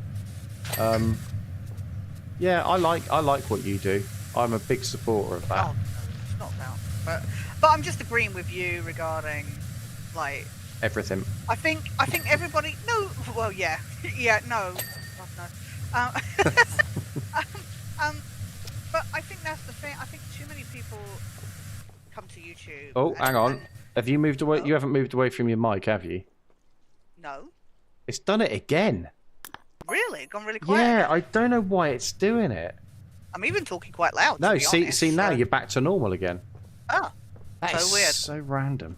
Yeah, I like what you do. I'm a big supporter of that. Oh, no, it's not about. But I'm just agreeing with you regarding, like, Everything. I think everybody. No, well, yeah, yeah, no, God, no. But I think that's the thing. I think too many people come to YouTube. Oh, hang on. Have you moved away? Oh. You haven't moved away from your mic, have you? No. It's done it again. Really? Gone really quiet? Yeah, again? I don't know why it's doing it. I'm even talking quite loud. No, to be see, honest, now so- you're back to normal again. Oh, That so is weird. so random.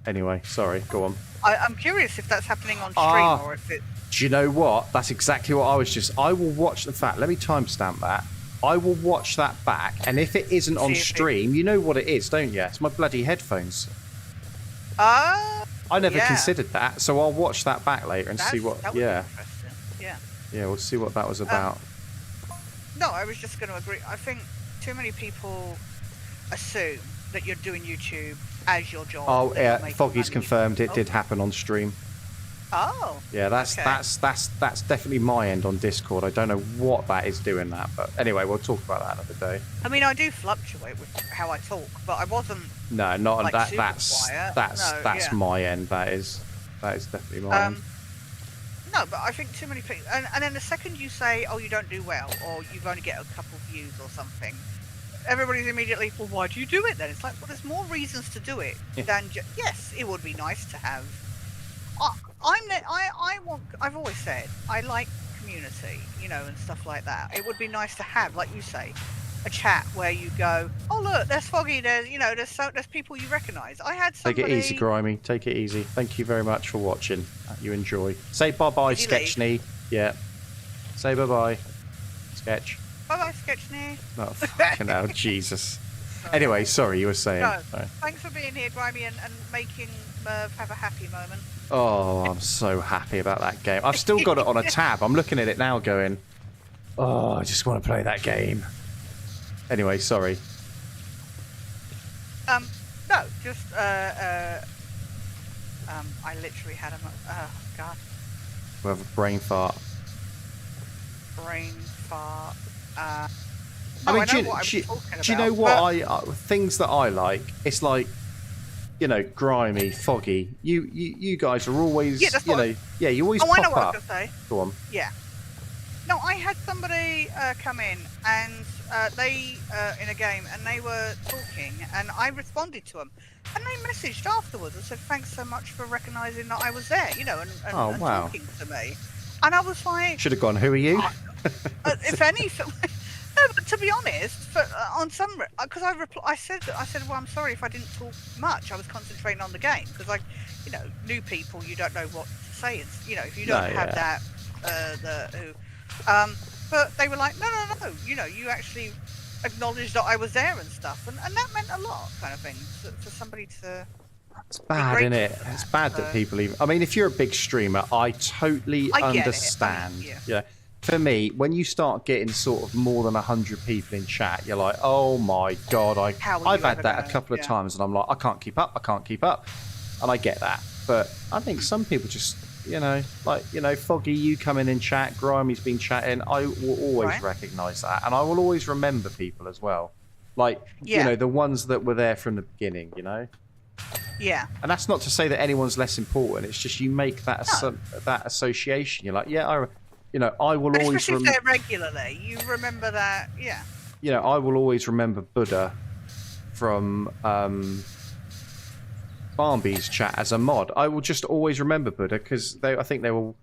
Anyway, sorry. Go on. I'm curious if that's happening on stream or if it. Do you know what? That's exactly what I was just. I will watch. In fact, let me timestamp that. I will watch that back, and if it isn't on stream, you know what it is, don't you? It's my bloody headphones. I never considered that, so I'll watch that back later and see what. That would Yeah. be interesting. Yeah. Yeah, we'll see what that was about. No, I was just going to agree. I think too many people assume that you're doing YouTube as your job. Oh, that you're yeah. making Foggy's money. confirmed it did happen on stream. Oh. Yeah, that's definitely my end on Discord. I don't know what that is doing that, but anyway, we'll talk about that another day. I mean, I do fluctuate with how I talk, but I wasn't. No, not like, that. super That's quiet. No, my end. That is definitely my end. No, but I think too many people, and then the second you say, "Oh, you don't do well," or you've only get a couple views or something, everybody's immediately, "Well, why do you do it then?" It's like, well, there's more reasons to do it than yes, it would be nice to have. I've always said I like community, you know, and stuff like that. It would be nice to have, like you say, a chat where you go, "Oh look, there's Foggy. There's there's people you recognise." I had somebody. Take it easy, Grimy. Take it easy. Thank you very much for watching. You enjoy. Say bye-bye, Sketchney. Yeah. Say bye-bye, Sketch. Bye-bye, Sketchney. Oh, fucking hell, Jesus. Anyway, sorry, you were saying. No, Sorry. thanks for being here, Grimy, and making Merv have a happy moment. Oh, I'm so happy about that game. I've still got it on a tab. I'm looking at it now going, oh, I just want to play that game. Anyway, sorry. No, just, I literally had oh, God. We have a brain fart. Brain fart. I No, mean, I do know you, what do, I'm talking do you know about, what things that I like? It's like, you know, Grimy, Foggy. You guys are always, Yeah, that's you what- know, yeah, you always Oh, I know pop what I up. was going to say. Go on. Yeah. No, I had somebody come in and they in a game and they were talking and I responded to them and they messaged afterwards and said thanks so much for recognising that I was there, you know, and Oh, wow. talking to me. And I was like, Should have gone, who are you? if anything, no, but to be honest, on some because I said, well, I'm sorry if I didn't talk much. I was concentrating on the game because you know, new people, you don't know what to say. It's, you know, if you don't have that, but they were like, no, you know, you actually acknowledged that I was there and stuff, and that meant a lot, kind of thing, for somebody to. It's bad, isn't it? It's bad that people even. I mean, if you're a big streamer, I totally understand. I mean, yeah. For me, when you start getting sort of more than 100 people in chat, you're like, oh my god, I've had that a couple of times, and I'm like, I can't keep up, and I get that. But I think some people just, you know, like, you know, Foggy, you come in chat, Grimy's been chatting, I will always recognise that, and I will always remember people as well, like, you know, the ones that were there from the beginning, you know. Yeah. And that's not to say that anyone's less important. It's just you make that that association. You're like, yeah, you know, I will always especially if they're regularly, you remember that, yeah. You know, I will always remember Buddha from Barnby's chat as a mod. I will just always remember Buddha because I think they were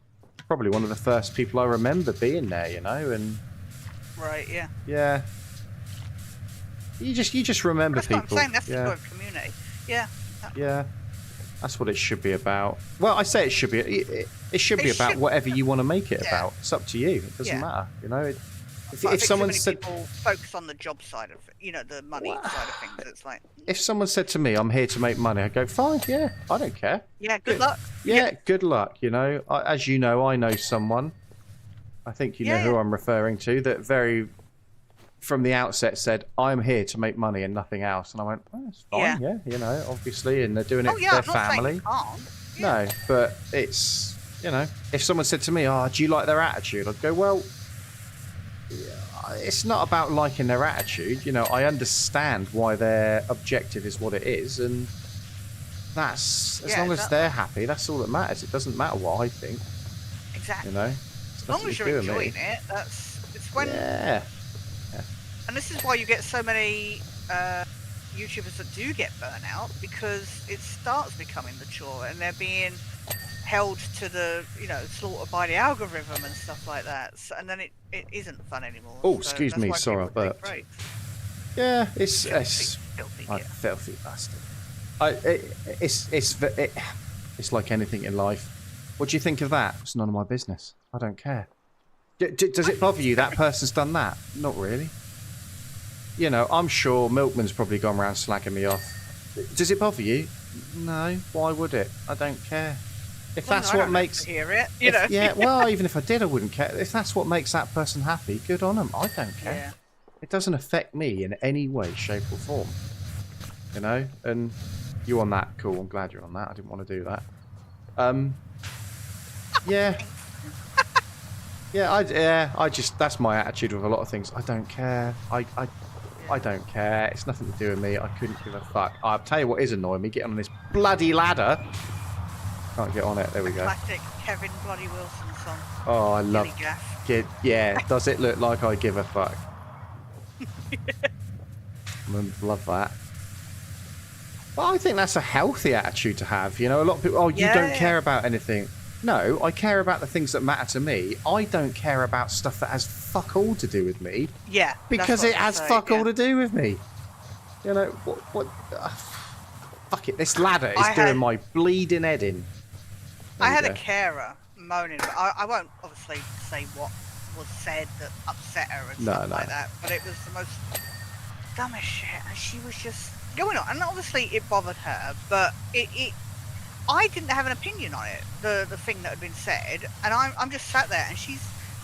probably one of the first people I remember being there. You know, and right, yeah. Yeah. You just remember that's people. What I'm saying. That's the joy of community. Yeah. Yeah. That's what it should be about. Well, I say it should be. It should be about whatever you want to make it about. It's up to you. It doesn't matter. You know. If someone said people focus on the job side of it, you know, the money side of things, it's like. If someone said to me, "I'm here to make money," I'd go, "Fine, yeah, I don't care." Yeah, good luck. Yeah, good luck. You know, as you know, I know someone. I think you know who I'm referring to. That from the outset said, "I'm here to make money and nothing else." And I went, "Oh, that's fine, yeah, you know, obviously, and they're doing it for their family." No, but it's, you know, if someone said to me, "Oh, do you like their attitude?" I'd go, "Well, it's not about liking their attitude. You know, I understand why their objective is what it is, and That's as Yeah, long as exactly. they're happy. That's all that matters. It doesn't matter what I think. Exactly. You know. As long as you're enjoying it, it's when. Yeah. And this is why you get so many YouTubers that do get burnout, because it starts becoming the chore, and they're being held to the, slaughtered by the algorithm and stuff like that. So, and then it isn't fun anymore. Oh, So excuse that's me, why sorry, people take but breaks. yeah, Filthy I'm kid. filthy bastard. It's like anything in life. What do you think of that? It's none of my business. I don't care. Does it bother you that person's done that? Not really. You know, I'm sure Milkman's probably gone around slagging me off. Does it bother you? No. Why would it? I don't care. If Well, that's I what don't makes... have to hear it, you know. Yeah, well, even if I did, I wouldn't care. If that's what makes that person happy, good on them. I don't care. Yeah. It doesn't affect me in any way, shape or form. You know? And you on that? Cool, I'm glad you're on that. I didn't want to do that. Yeah. I just, that's my attitude with a lot of things. I don't care. I don't care. It's nothing to do with me. I couldn't give a fuck. I'll tell you what is annoying me, getting on this bloody ladder. Can't get on it. There we go. Classic Kevin Bloody Wilson song. Oh, I love Gilly Gaff. Yeah, does it look like I give a fuck? Love that. But I think that's a healthy attitude to have. You know, a lot of people, oh, you don't care about anything. No, I care about the things that matter to me. I don't care about stuff that has fuck all to do with me. Yeah. Because it has fuck all to do with me. You know, what fuck it, this ladder is doing my bleeding head in. I had a carer moaning, but I won't obviously say what was said that upset her and stuff like that, but it was the most dumbest shit, and she was just going on, and obviously it bothered her, but I didn't have an opinion on it, the thing that had been said, and I'm just sat there, and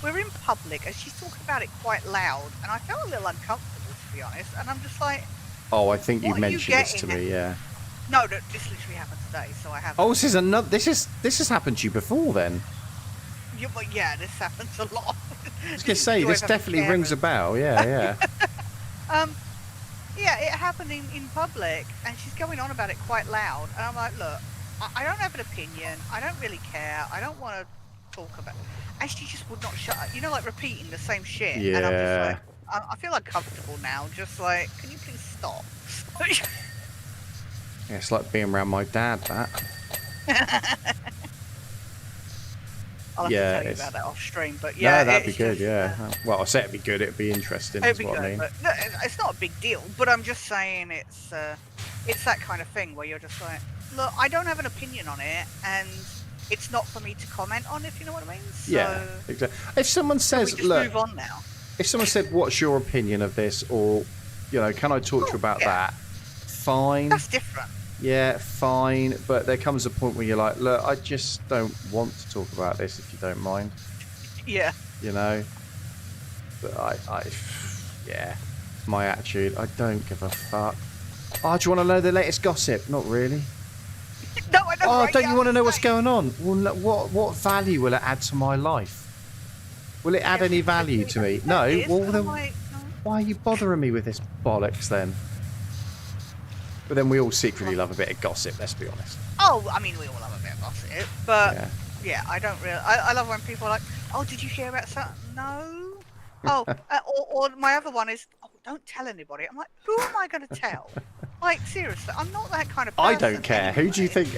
we're in public, and she's talking about it quite loud, and I felt a little uncomfortable, to be honest, and I'm just like... Oh, I think you mentioned this to me, yeah. No, this literally happened today, so I haven't... Oh, this has happened to you before, then? Yeah, this happens a lot. I was going to say, this definitely rings a bell, yeah. Yeah, it happened in public, and she's going on about it quite loud, and I'm like, look, I don't have an opinion, I don't really care, I don't want to talk about it. And she just would not shut up, you know, like repeating the same shit. Yeah. And I'm just like, I feel uncomfortable now, just like, can you please stop? Yeah, it's like being around my dad, that. I'll have to tell you about that off stream, but yeah. No, that'd be good, yeah. Well, I say it'd be good, it'd be interesting, it'd be what good, I mean. But no, it's not a big deal, but I'm just saying it's that kind of thing where you're just like, look, I don't have an opinion on it, and it's not for me to comment on, if you know what I mean. So, yeah, exactly. If someone says, we just move on now. If someone said, what's your opinion of this, or, you know, can I talk to you about that? Fine. That's different. Yeah, fine, but there comes a point where you're like, look, I just don't want to talk about this if you don't mind. Yeah. You know? But yeah, my attitude, I don't give a fuck. Oh, do you want to know the latest gossip? Not really. No, I don't. Oh, don't you want to know what's going on? Well, what value will it add to my life? Will it add any value to me? No. Well, then, why are you bothering me with this bollocks then? But then we all secretly love a bit of gossip, let's be honest. Oh, I mean, we all love a bit of gossip, but yeah, I don't really. I love when people are like, oh, did you hear about something? No. Oh, or my other one is, oh, don't tell anybody. I'm like, who am I going to tell? Like, seriously, I'm not that kind of person. I don't care. Anyway. Who do you think?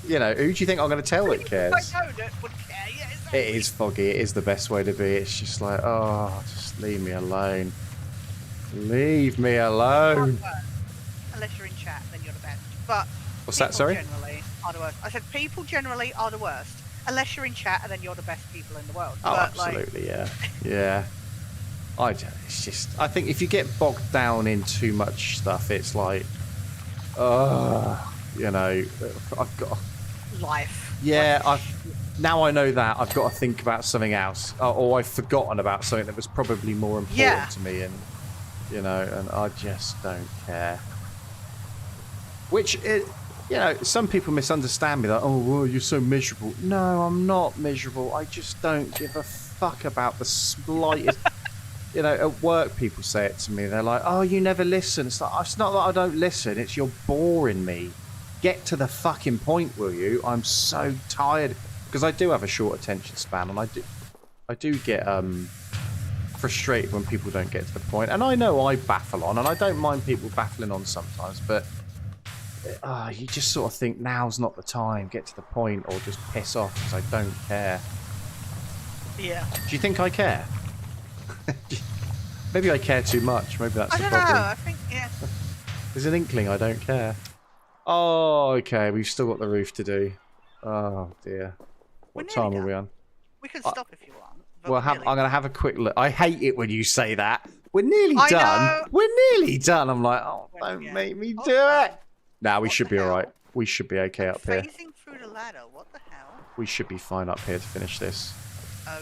You know, who do you think I'm going to tell that cares? I know that would care. Yeah, exactly. It is foggy. It is the best way to be. It's just like, oh, just leave me alone. Leave me alone. Unless you're in chat, then you're the best. But what's that? Sorry. Generally are the worst. I said people generally are the worst. Unless you're in chat, and then you're the best people in the world. Oh, but, absolutely, yeah, yeah. It's just, I think if you get bogged down in too much stuff, it's like, you know, I've got life. Yeah, now I know that I've got to think about something else, or I've forgotten about something that was probably more important to me, and you know, and I just don't care. Which, you know, some people misunderstand me, like, oh, well, you're so miserable. No, I'm not miserable. I just don't give a fuck about the slightest. You know, at work, people say it to me. They're like, oh, you never listen. It's not that I don't listen. It's you're boring me. get to the fucking point, will you? I'm so tired because I do have a short attention span, and I do get frustrated when people don't get to the point. And I know I baffle on, and I don't mind people baffling on sometimes, but you just sort of think now's not the time. Get to the point, or just piss off because I don't care. Yeah. Do you think I care? Maybe I care too much. Maybe that's the problem. I don't know. I think, yeah. There's an inkling I don't care. Oh, okay. We've still got the roof to do. Oh, dear. What time are we on? We can stop if you want. Well, I'm going to have a quick look. I hate it when you say that. We're nearly I done. know. We're nearly done. I'm like, oh, don't make me do it. Nah, we should be all right. We should be okay up here. Phasing through the ladder. What the hell? We should be fine up here to finish this.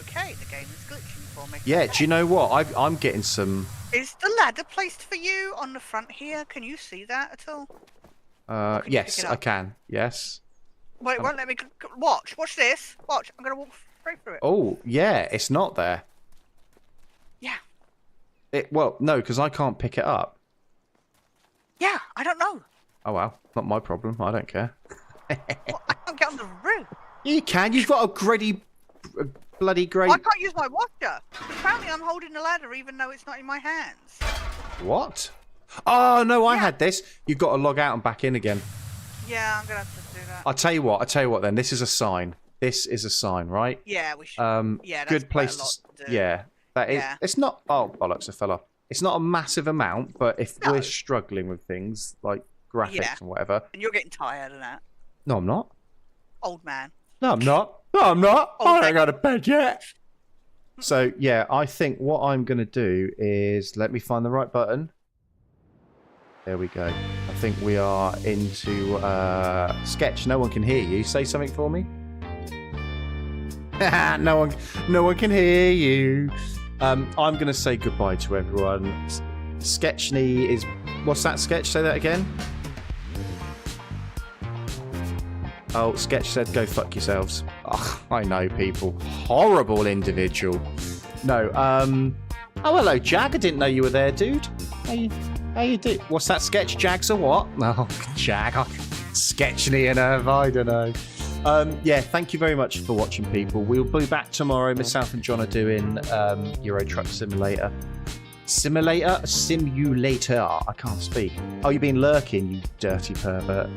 Okay, the game is glitching for me. Yeah, do you know what? I'm getting some... Is the ladder placed for you on the front here? Can you see that at all? Yes, I can. Yes. Wait, won't let me... Watch. Watch this. Watch. I'm going to walk straight through it. Oh, yeah, it's not there. Yeah. Well, no, because I can't pick it up. Yeah, I don't know. Oh, well, not my problem. I don't care. Well, I can't get on the roof. You can. You've got a bloody great... I can't use my washer. Apparently I'm holding the ladder even though it's not in my hands. What? Oh, no, I had this. You've got to log out and back in again. Yeah, I'm going to have to do that. I'll tell you what then. This is a sign. This is a sign, right? Yeah, we should. Yeah, that's good place quite a lot to... do. Yeah. That is... Yeah. It's not... Oh, bollocks, it fell off. It's not a massive amount, but if we're struggling with things like graphics and whatever... And you're getting tired of that. No, I'm not. Old man. No, I'm not. No, I'm not. Old I ain't got to bed yet. So, yeah, I think what I'm going to do is... Let me find the right button. There we go. I think we are into sketch. No one can hear you. Say something for me. no one can hear you. I'm going to say goodbye to everyone. Sketchney is... What's that, Sketch? Say that again. Oh, Sketch said go fuck yourselves. Oh, I know, people. Horrible individual. No, Oh, hello, Jag. I didn't know you were there, dude. How you do? What's that, Sketch? Jags or what? Oh, Jag. Sketchney and Merve, I don't know. Yeah, thank you very much for watching, people. We'll be back tomorrow. Myself and John are doing Euro Truck Simulator. Simulator? I can't speak. Oh, you've been lurking, you dirty pervert.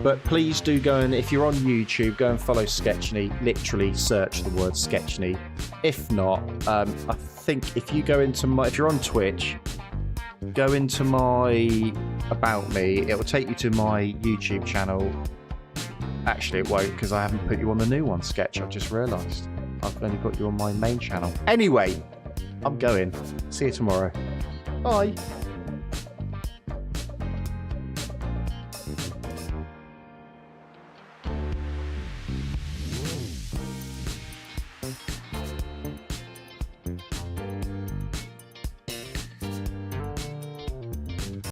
But please do go and, if you're on YouTube, go and follow Sketchney. Literally search the word Sketchney. If not, I think if you go into my... If you're on Twitch... Go into my About Me. It will take you to my YouTube channel. Actually, it won't, because I haven't put you on the new one, Sketch. I've just realised. I've only got you on my main channel. Anyway, I'm going. See you tomorrow. Bye.